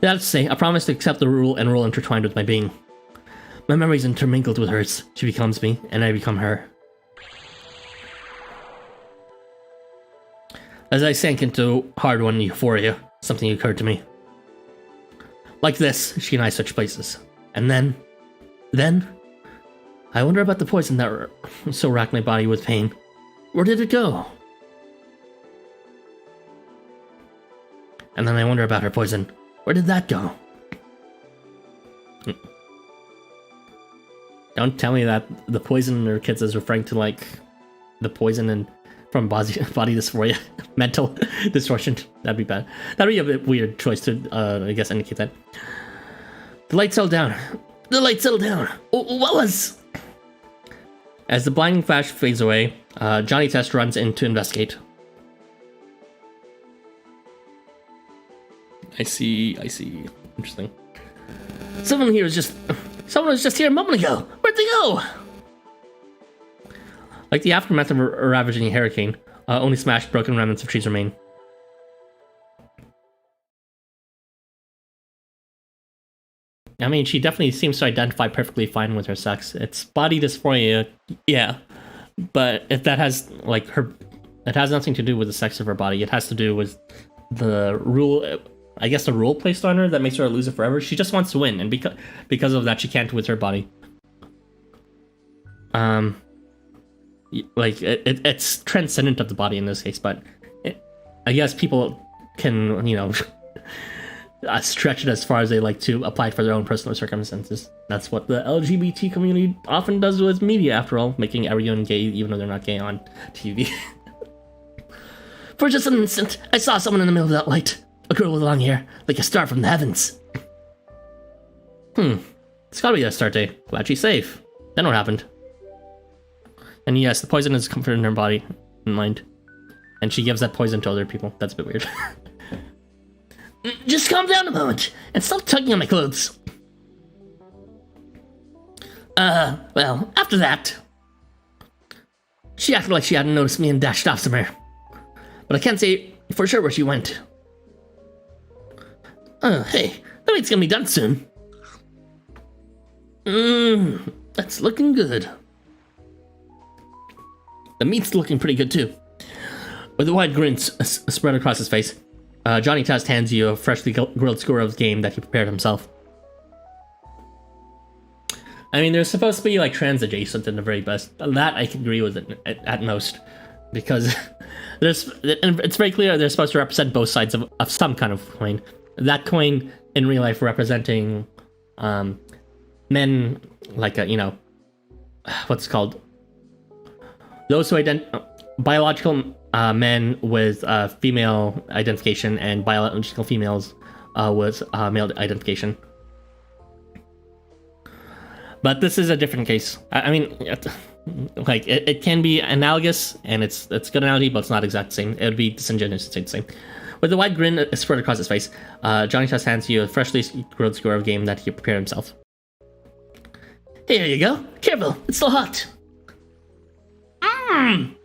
That's to say, I promise to accept the rule and rule intertwined with my being. My memories intermingled with hers. She becomes me, and I become her. As I sank into hard-won euphoria, something occurred to me. Like this, she and I switched places. And then, I wonder about the poison that so racked my body with pain. Where did it go? And then I wonder about her poison. Where did that go? Don't tell me that the poison in her kids is referring to, like, the poison and from body dysphoria, mental distortion. That'd be bad. That'd be a bit weird choice to, I guess, indicate that. The light settled down. The light settled down. What was? As the blinding flash fades away, Johnny Test runs in to investigate. I see. Interesting. Someone was just here a moment ago. Where'd they go? Like the aftermath of a ravaging hurricane, only smashed, broken remnants of trees remain. I mean, she definitely seems to identify perfectly fine with her sex. It's body dysphoria, yeah, but if that has like it has nothing to do with the sex of her body. It has to do with the rule. I guess the rule placed on her that makes her a loser forever. She just wants to win, and because of that, she can't with her body. Like it's transcendent of the body in this case, but I guess people can, you know, stretch it as far as they like to, apply it for their own personal circumstances. That's what the LGBT community often does with media, after all, making everyone gay even though they're not gay on TV. For just an instant, I saw someone in the middle of that light. A girl with long hair, like a star from the heavens. It's gotta be Astarte. Glad she's safe. Then what happened? And yes, the poison is comforted in her body and mind. And she gives that poison to other people. That's a bit weird. Just calm down a moment and stop tugging on my clothes. Well, after that, she acted like she hadn't noticed me and dashed off somewhere. But I can't say for sure where she went. Hey, the meat's gonna be done soon. That's looking good. The meat's looking pretty good too. With a wide grin spread across his face, Johnny Test hands you a freshly grilled skewer of game that he prepared himself. I mean, they're supposed to be like trans adjacent in the very best. That I can agree with it at most, because it's very clear they're supposed to represent both sides of some kind of coin. That coin in real life representing men, like what's it called? Those who biological men with female identification and biological females with male identification. But this is a different case. I mean, like it can be analogous, and it's good analogy, but it's not exactly the same. It would be disingenuous to say the same. With a wide grin spread across his face, Johnny Test hands you a freshly grilled skewer of game that he prepared himself. Here you go. Careful, it's still hot.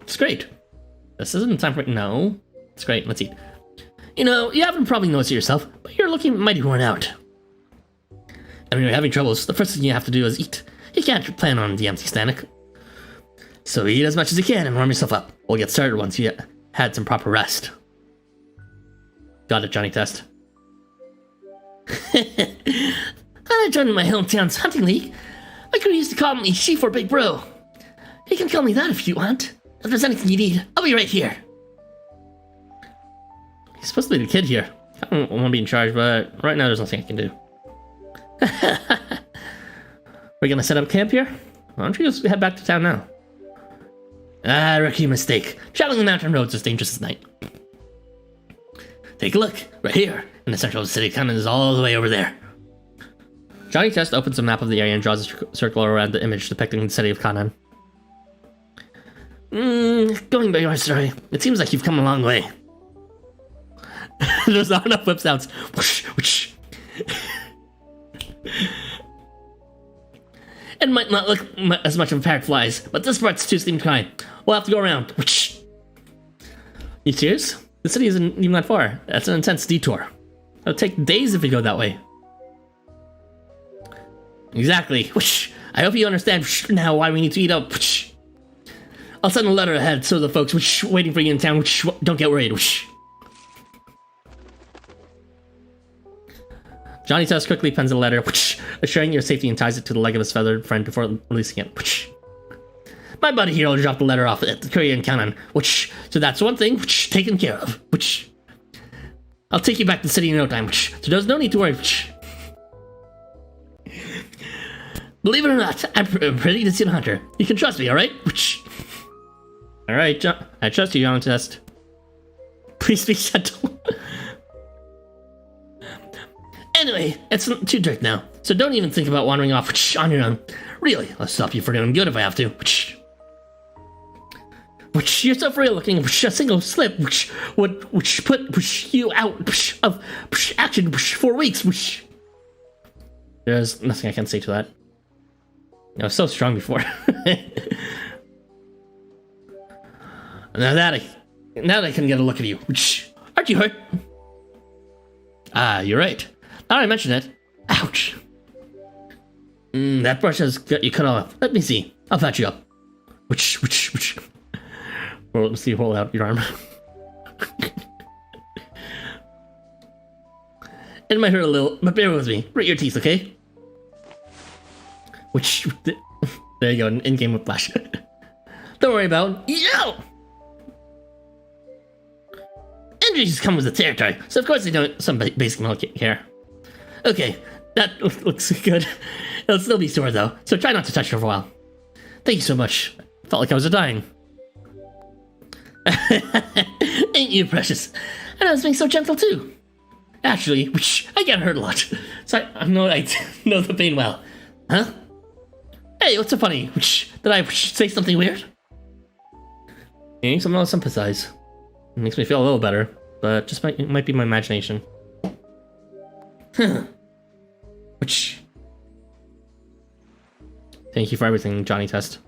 It's great. This isn't time for it. No, it's great. Let's eat. You haven't probably noticed it yourself, but you're looking mighty worn out. And when you're having troubles, the first thing you have to do is eat. You can't plan on the empty stomach. So eat as much as you can and warm yourself up. We'll get started once you had some proper rest. Got it, Johnny Test. I joined my hometown's hunting league. My crew used to call me Chief or Big Bro. You can call me that if you want. If there's anything you need, I'll be right here. He's supposed to be the kid here. I don't want to be in charge, but right now there's nothing I can do. We're gonna set up camp here? Why don't you just head back to town now? Rookie mistake. Traveling the mountain roads is dangerous at night. Take a look. Right here. In the center of the city. Canaan is all the way over there. Johnny Test opens a map of the area and draws a circle around the image depicting the city of Canaan. Going by your story, it seems like you've come a long way. There's not enough whip sounds. Whoosh, whoosh. It might not look as much of a pack of flies, but this part's too steam high. We'll have to go around. Whoosh. You serious? The city isn't even that far. That's an intense detour. It'll take days if we go that way. Exactly. Whoosh. I hope you understand now why we need to eat up. Whoosh. I'll send a letter ahead so the folks waiting for you in town don't get worried. Whoosh. Johnny Test quickly pens a letter, assuring your safety, and ties it to the leg of his feathered friend before releasing it. My buddy here will drop the letter off at the courier in Canaan. So that's one thing taken care of. I'll take you back to the city in no time. So there's no need to worry. Believe it or not, I'm pretty decent hunter. You can trust me, alright? Alright, I trust you, Johnny Test. Please be gentle. Anyway, it's too dark now, so don't even think about wandering off on your own. Really, I'll stop you for doing good if I have to. You're so frail looking, a single slip would put you out of action for weeks. There's nothing I can say to that. I was so strong before. Now that I can get a look at you. Aren't you hurt? You're right. Now I mention it. Ouch. That brush has got you cut off. Let me see. I'll patch you up. Well, let's see, hold out your arm. It might hurt a little, but bear with me. Grit your teeth, okay? There you go, an in-game whiplash. Don't worry about it. Yo! Injuries come with the territory, so of course they don't some basic medical care. Okay, that looks good. It'll still be sore though, so try not to touch her for a while. Thank you so much. Felt like I was dying. Ain't you precious? And I was being so gentle too. Actually, I get hurt a lot, so I know the pain well. Huh? Hey, what's so funny? Did I say something weird? Somehow sympathize. It makes me feel a little better, but just it might be my imagination. Thank you for everything, Johnny Test.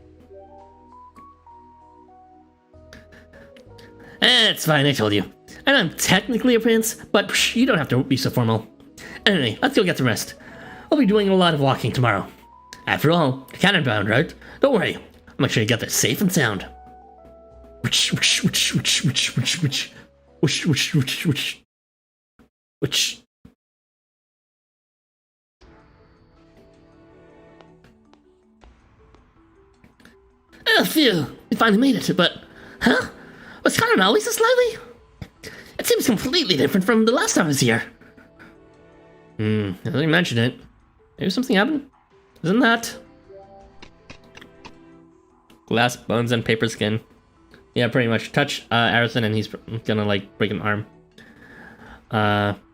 It's fine, I told you. And I'm technically a prince, but psh, you don't have to be so formal. Anyway, let's go get some rest. We'll be doing a lot of walking tomorrow. After all, Canaan bound, right? Don't worry, I'll make sure you get there safe and sound. Which. Oh, phew, we finally made it, but... Huh? Was Canaan always this lively? It seems completely different from the last time I was here. Now that you mention it, maybe something happened? Isn't that? Glass, bones, and paper skin. Yeah, pretty much. Touch Arison and he's gonna, like, break an arm.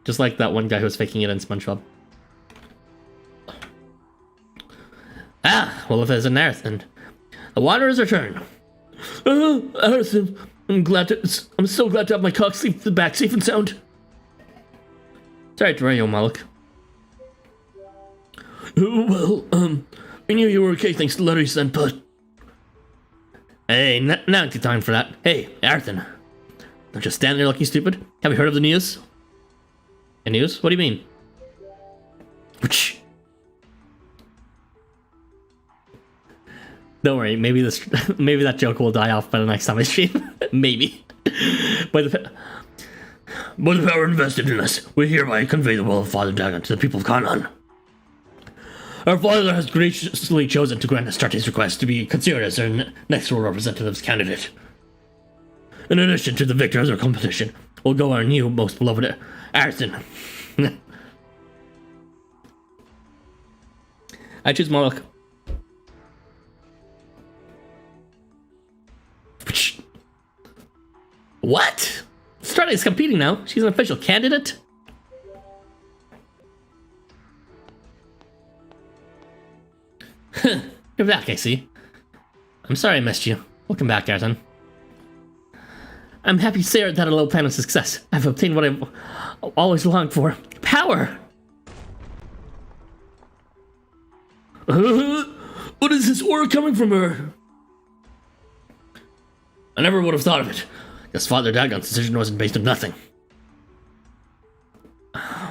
Just like that one guy who was faking it in SpongeBob. Ah, well, if there's an Arison. The Wanderer's return. Arison, I'm so glad to have my cock sleep back safe and sound. Sorry to worry you, Malik. Well, we knew you were okay thanks to the letter you sent, but... Hey, now it's time for that. Hey, Arthur. Don't just stand there looking stupid. Have you heard of the news? The news? What do you mean? Don't worry, maybe that joke will die off by the next time I stream. Maybe. By the power invested in us, we hereby convey the will of Father Dagon to the people of Canaan. Our father has graciously chosen to grant Astarte's request to be considered as their next world representative's candidate. In addition to the victor of their competition, will go our new most beloved Arson. I choose Moloch. What? Astarte is competing now. She's an official candidate. You're back, I see. I'm sorry I missed you. Welcome back, Arson. I'm happy to say that a low plan of success. I've obtained what I've always longed for. Power! What is this aura coming from her? I never would have thought of it. Guess Father Dagon's decision wasn't based on nothing.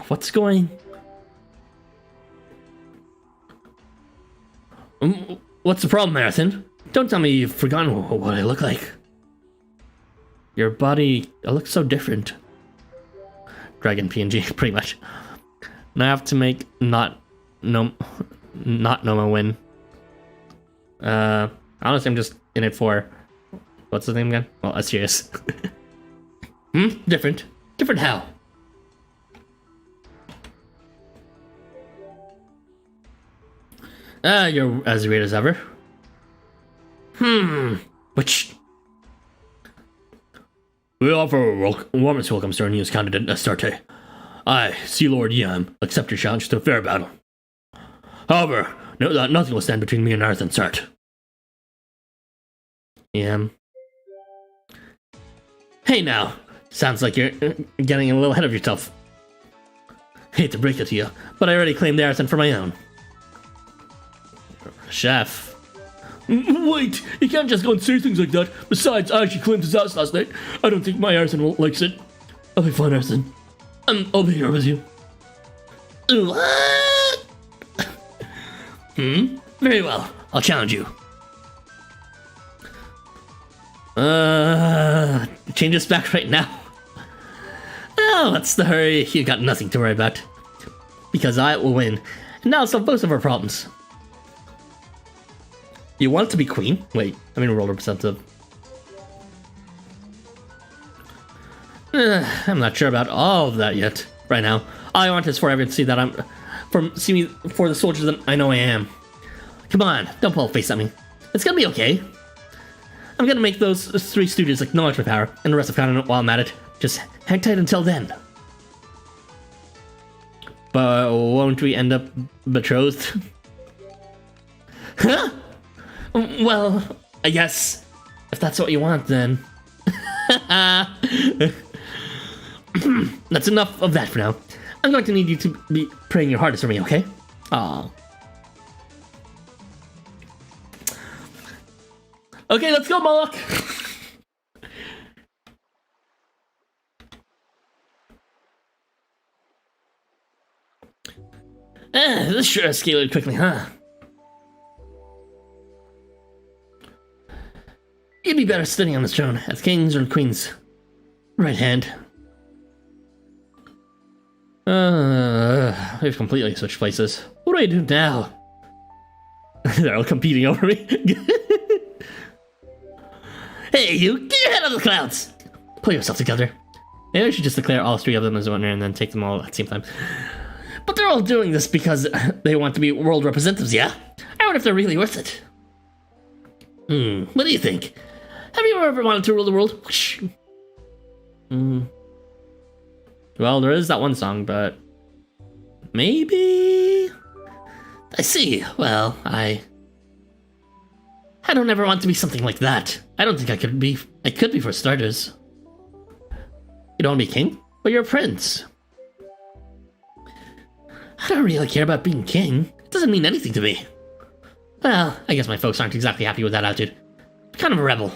What's going... What's the problem, Marathon? Don't tell me you've forgotten what I look like. Your body... It looks so different. Dragon PNG, pretty much. Now I have to make not Noma win. Honestly, I'm just in it for... What's the name again? Well, Asterius. Different? Different how? You're as weird as ever. Which... We offer a warmest welcome to our newest candidate, Astarte. I, Sea Lord Yam, accept your challenge to a fair battle. However, note that nothing will stand between me and Earth and Sart. Yam. Hey now, sounds like you're getting a little ahead of yourself. Hate to break it to you, but I already claimed the Arson for my own. Chef. Wait, you can't just go and say things like that. Besides, I actually claimed his house last night. I don't think my Arson likes it. I'll be fine, Arson. I'll be here with you. What? Very well. I'll challenge you. Change us back right now. Oh, what's the hurry? You got nothing to worry about. Because I will win. And now solve both of our problems. You want to be queen? Wait, I mean world representative. I'm not sure about all of that yet. Right now, all I want is for everyone to see that see me for the soldiers that I know I am. Come on, don't pull a face at me. It's gonna be okay. I'm gonna make those 3 studios acknowledge my power, and the rest of Canaan while I'm at it. Just hang tight until then. But won't we end up betrothed? Huh? Well, I guess if that's what you want, then. That's enough of that for now. I'm going to need you to be praying your hardest for me, okay? Aw. Okay, let's go, Moloch! This sure escalated quickly, huh? You'd be better sitting on this throne as king's or queen's right hand. We've completely switched places. What do I do now? They're all competing over me. Hey, you! Get your head out of the clouds! Pull yourself together. Maybe I should just declare all 3 of them as winner and then take them all at the same time. But they're all doing this because they want to be world representatives, yeah? I wonder if they're really worth it. What do you think? Have you ever wanted to rule the world? Well, there is that one song, but... maybe... I see. Well, I don't ever want to be something like that. I don't think I could be. I could be for starters. You don't want to be king? But you're a prince. I don't really care about being king. It doesn't mean anything to me. Well, I guess my folks aren't exactly happy with that attitude. I'm kind of a rebel.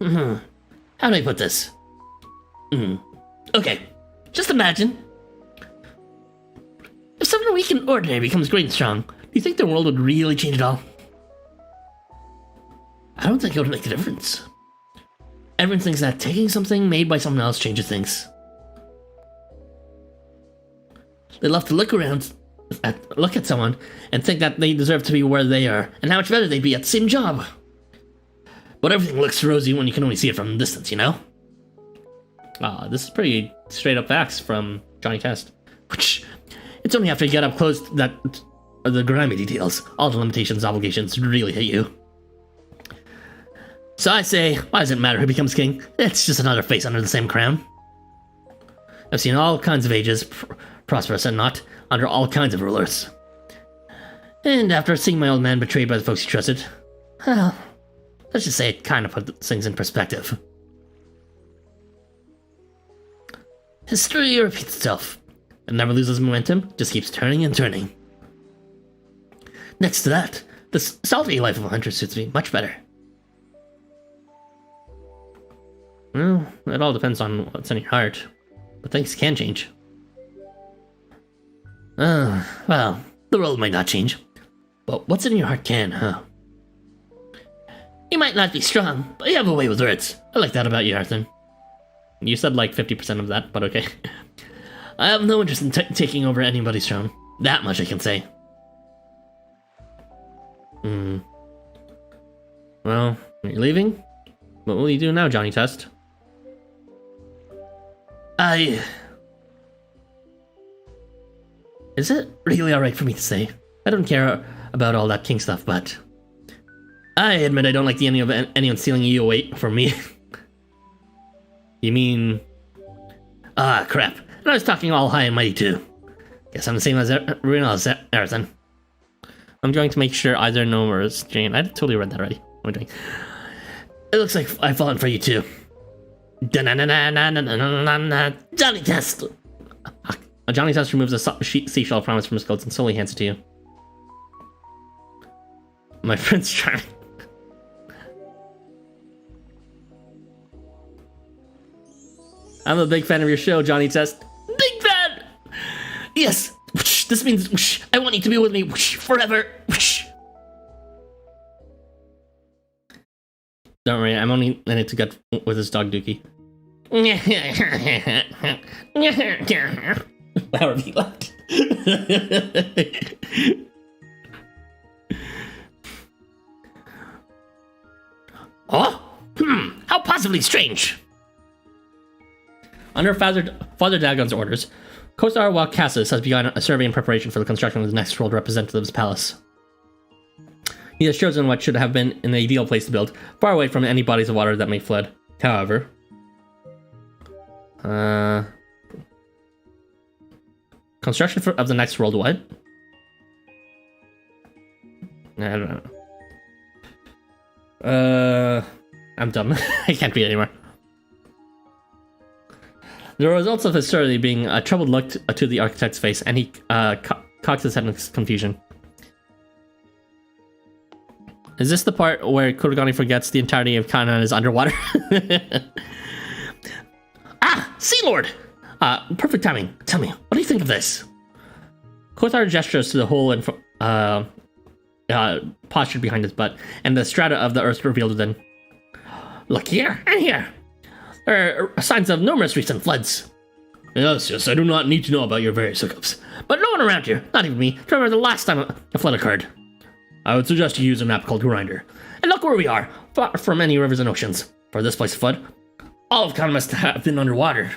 How do I put this? Okay, just imagine. If someone weak and ordinary becomes great and strong, do you think the world would really change at all? I don't think it would make a difference. Everyone thinks that taking something made by someone else changes things. They love to look at someone and think that they deserve to be where they are, and how much better they'd be at the same job. But everything looks rosy when you can only see it from a distance, you know? This is pretty straight up facts from Johnny Test. Which, it's only after you get up close that the grimy details, all the limitations, obligations really hit you. So I say, why does it matter who becomes king? It's just another face under the same crown. I've seen all kinds of ages, prosperous and not, under all kinds of rulers. And after seeing my old man betrayed by the folks he trusted, well, let's just say it kind of put things in perspective. History repeats itself. It never loses momentum, just keeps turning and turning. Next to that, the salty life of a hunter suits me much better. Well, it all depends on what's in your heart. But things can change. Well, the world might not change. But what's in your heart can, huh? You might not be strong, but you have a way with words. I like that about you, Arthur. You said like 50% of that, but okay. I have no interest in taking over anybody's throne. That much I can say. Well, you're leaving? What will you do now, Johnny Test? Is it really alright for me to say? I don't care about all that king stuff, but I admit I don't like the idea of anyone stealing you away from me. You mean... crap. And I was talking all high and mighty too. Guess I'm the same as everyone else, Arathan. I'm going to make sure either no or is Jane. I totally read that already. What am I doing? It looks like I've fallen for you too. Johnny Test! Johnny Test removes a seashell promise from his clothes and slowly hands it to you. My Prince Charming. I'm a big fan of your show, Johnny Test. Big fan! Yes! This means I want you to be with me forever. Don't worry, I'm only in it to get with his dog Dookie. However he left. Oh? How possibly strange. Under Father Dagon's orders, Kosar Wakassis has begun a survey in preparation for the construction of the next world representative's palace. He has chosen what should have been an ideal place to build, far away from any bodies of water that may flood. However, construction of the next world what? I don't know. I'm dumb. I can't read anymore. The results of his survey being a troubled look to the architect's face, and he cocks his head in confusion. Is this the part where Kurogane forgets the entirety of Canaan is underwater? Sea Lord! Perfect timing. Tell me, what do you think of this? Kothar gestures to the hole and postured behind his butt, and the strata of the earth revealed within. Look here, and here. There are signs of numerous recent floods. Yes, I do not need to know about your various hookups. But no one around here, not even me, can remember the last time a flood occurred. I would suggest you use an app called Grinder. And look where we are, far from any rivers and oceans. For this place to flood, all of Canaan must have been underwater.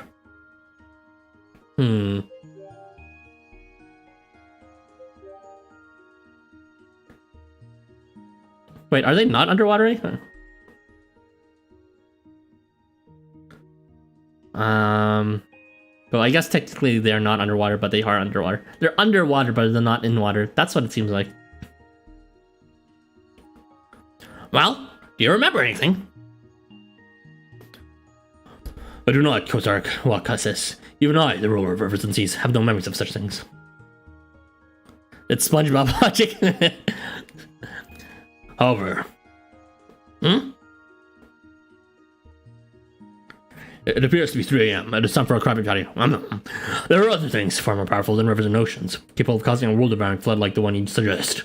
Wait, are they not underwater? Well, I guess technically they're not underwater, but they are underwater. They're underwater, but they're not in water. That's what it seems like. Well, do you remember anything? I do not, Kotark Wakasis. Even I, the ruler of rivers and seas, have no memories of such things. It's SpongeBob logic. However, it appears to be 3 a.m. and it's time for a crappy patio. There are other things far more powerful than rivers and oceans, capable of causing a world-devouring flood like the one you suggest.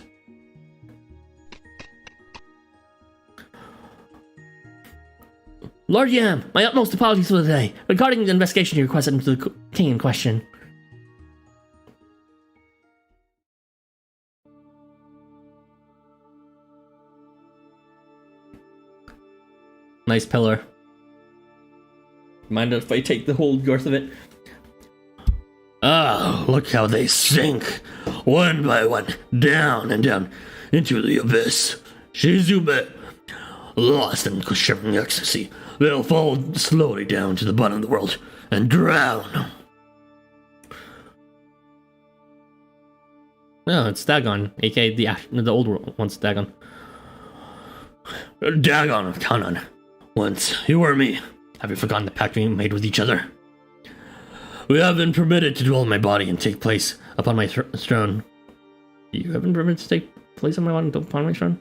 Lord Yam, my utmost apologies for the delay. Regarding the investigation you requested into the king in question. Nice pillar. Mind if I take the whole girth of it? Ah, look how they sink, one by one, down and down, into the abyss. Shizume, lost in shivering ecstasy, they'll fall slowly down to the bottom of the world and drown. No, it's Dagon, aka the old one's Dagon. Dagon of Canaan. Once, you were me. Have you forgotten the pact we made with each other? We have been permitted to dwell in my body and take place upon my throne. You have been permitted to take place on upon my throne?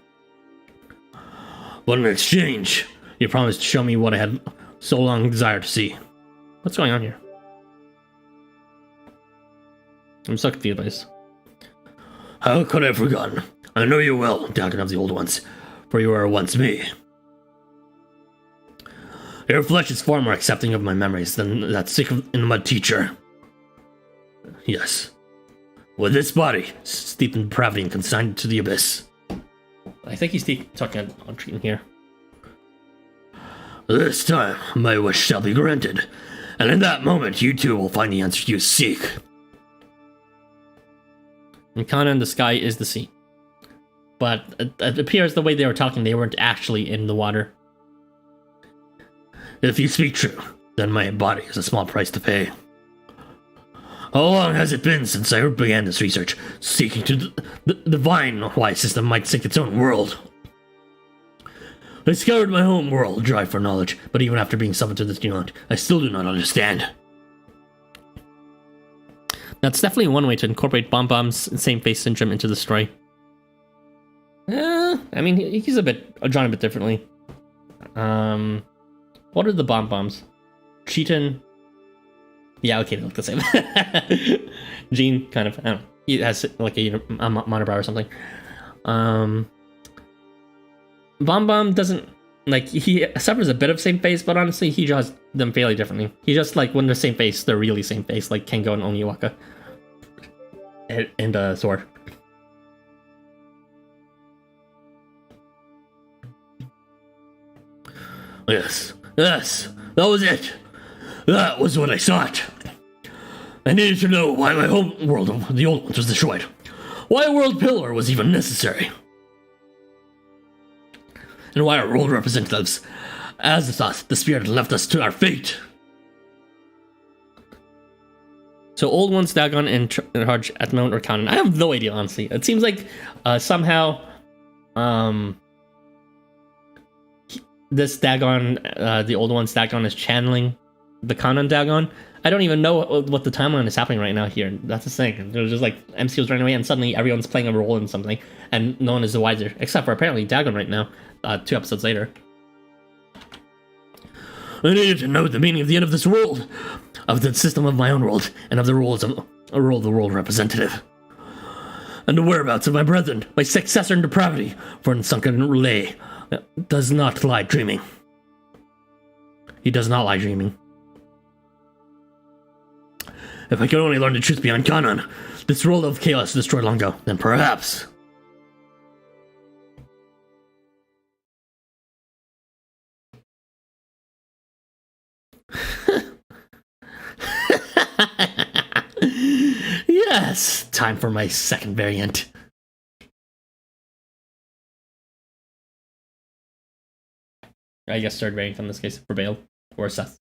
But in exchange, you promised to show me what I had so long desired to see. What's going on here? I'm so confused by this. How could I have forgotten? I know you well, Dagon of the Old Ones, for you were once me. Your flesh is far more accepting of my memories than that sick-in-the-mud teacher. Yes. With this body, steeped in depravity and consigned to the abyss. I think he's talking on treating here. This time, my wish shall be granted, and in that moment, you too will find the answer you seek. In Canaan, the sky is the sea. But it appears the way they were talking, they weren't actually in the water. If you speak true, then my body is a small price to pay. How long has it been since I began this research, seeking to divine why a system might sink its own world? I scoured my home world dry for knowledge, but even after being summoned to this new land, I still do not understand. That's definitely one way to incorporate Bomb Bomb's same face syndrome into the story. I mean, he's drawn a bit differently. What are the Bomb Bombs? Cheaton. Yeah, okay, they look the same. Gene, kind of. I don't know. He has like a monobrow or something. Bomb Bomb doesn't, like, he suffers a bit of same face, but honestly, he draws them fairly differently. He just, like, when they're same face, they're really same face, like Kengo and Oniwaka. And Sword. Yes, that was it. That was what I sought. I needed to know why my home world of the Old Ones was destroyed. Why a world pillar was even necessary. And why our world representatives, as the thought, the spirit had left us to our fate. So Old Ones, Dagon, and Harj at the moment or Canaan. I have no idea, honestly. It seems like somehow this Dagon, the Old Ones Dagon, is channeling the Canaan Dagon. I don't even know what the timeline is happening right now here. That's the thing. There's just like MCU's running away, and suddenly everyone's playing a role in something, and no one is the wiser, except for apparently Dagon right now. 2 episodes later. I needed to know the meaning of the end of this world, of the system of my own world, and of the rules of a role of the world representative. And the whereabouts of my brethren, my successor in depravity, for in sunken relay does not lie dreaming. He does not lie dreaming. If I could only learn the truth beyond Canaan, this world of chaos destroyed long ago, then perhaps... Yes, time for my second variant. I guess third variant in this case for Bale or Seth.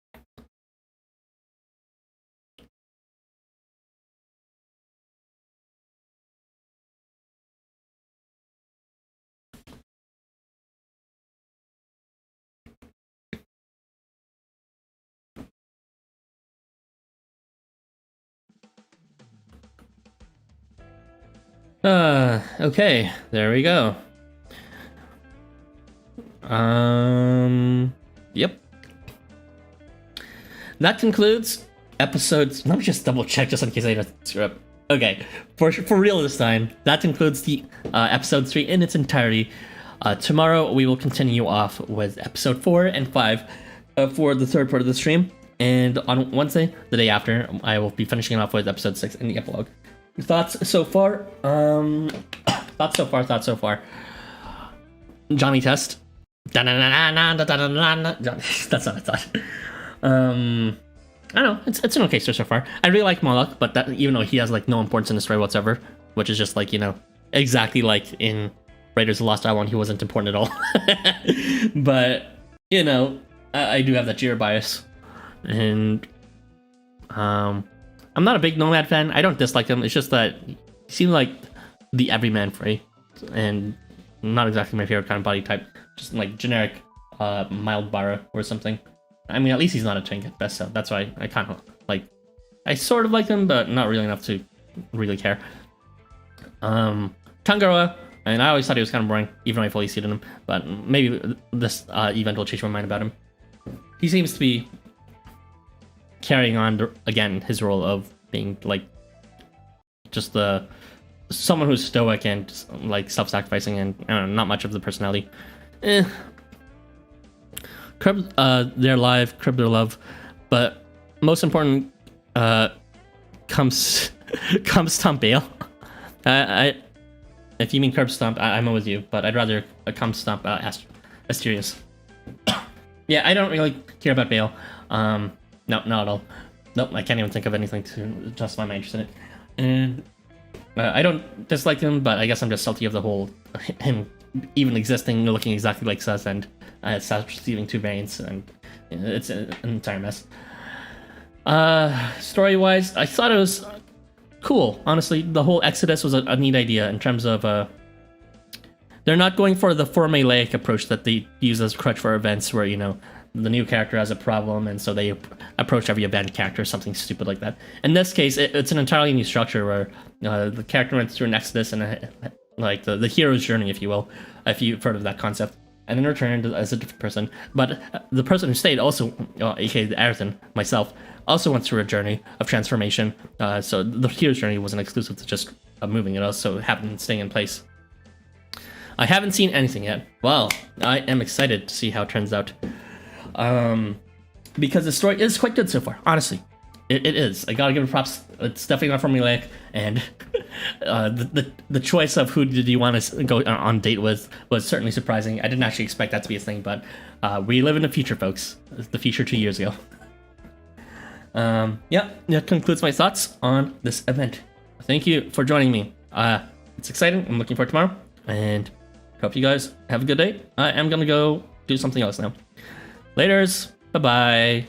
Okay, there we go. Yep. That concludes episodes. Let me just double check just in case I don't screw up. Okay, for real this time. That concludes the episode 3 in its entirety. Tomorrow we will continue off with episode 4 and 5 for the third part of the stream. And on Wednesday, the day after, I will be finishing off with episode 6 in the epilogue. Thoughts so far? Thoughts so far. Johnny Test. That's not a thought. I don't know. It's an okay story so far. I really like Moloch, but that, even though he has like no importance in the story whatsoever, which is just like, you know, exactly like in Raiders of the Lost Island, he wasn't important at all. But you know, I do have that Jira bias, and I'm not a big Nomad fan. I don't dislike him. It's just that he seemed like the everyman Frey, and not exactly my favorite kind of body type. Just like generic, mild Bara or something. I mean, at least he's not a tank at best, so that's why I kind of like. I sort of like him, but not really enough to really care. Tangaroa, and I always thought he was kind of boring, even though I fully seated him. But maybe this event will change my mind about him. He seems to be carrying on again his role of being like just someone who's stoic and just, like self-sacrificing, and I don't know, not much of the personality. Curb their life, curb their love, but most important comes Stomp Bale. If you mean curb stomp, I'm with you, but I'd rather come stomp Asterius. Yeah, I don't really care about Bale. No, not at all. Nope, I can't even think of anything to justify my interest in it. And I don't dislike him, but I guess I'm just salty of the whole him even existing, looking exactly like Seth, and Seth receiving 2 variants, and it's an entire mess. Story-wise, I thought it was cool. Honestly, the whole Exodus was a neat idea in terms of they're not going for the formulaic approach that they use as crutch for events, where, you know, the new character has a problem, and so they approach every abandoned character or something stupid like that. In this case, it's an entirely new structure where the character went through an exodus and like the hero's journey, if you will, if you've heard of that concept, and then returned as a different person. But the person who stayed also, aka Ayrton, myself, also went through a journey of transformation. So the hero's journey wasn't exclusive to just moving; it also happened staying in place. I haven't seen anything yet. Well, I am excited to see how it turns out. Because the story is quite good so far, honestly. It is. I gotta give it props. It's definitely not formulaic, and the choice of who did you want to go on date with was certainly surprising. I didn't actually expect that to be a thing, but we live in the future, folks. The future 2 years ago. Yeah, that concludes my thoughts on this event. Thank you for joining me. It's exciting. I'm looking forward to tomorrow, and hope you guys have a good day. I am gonna go do something else now. Laters. Bye-bye.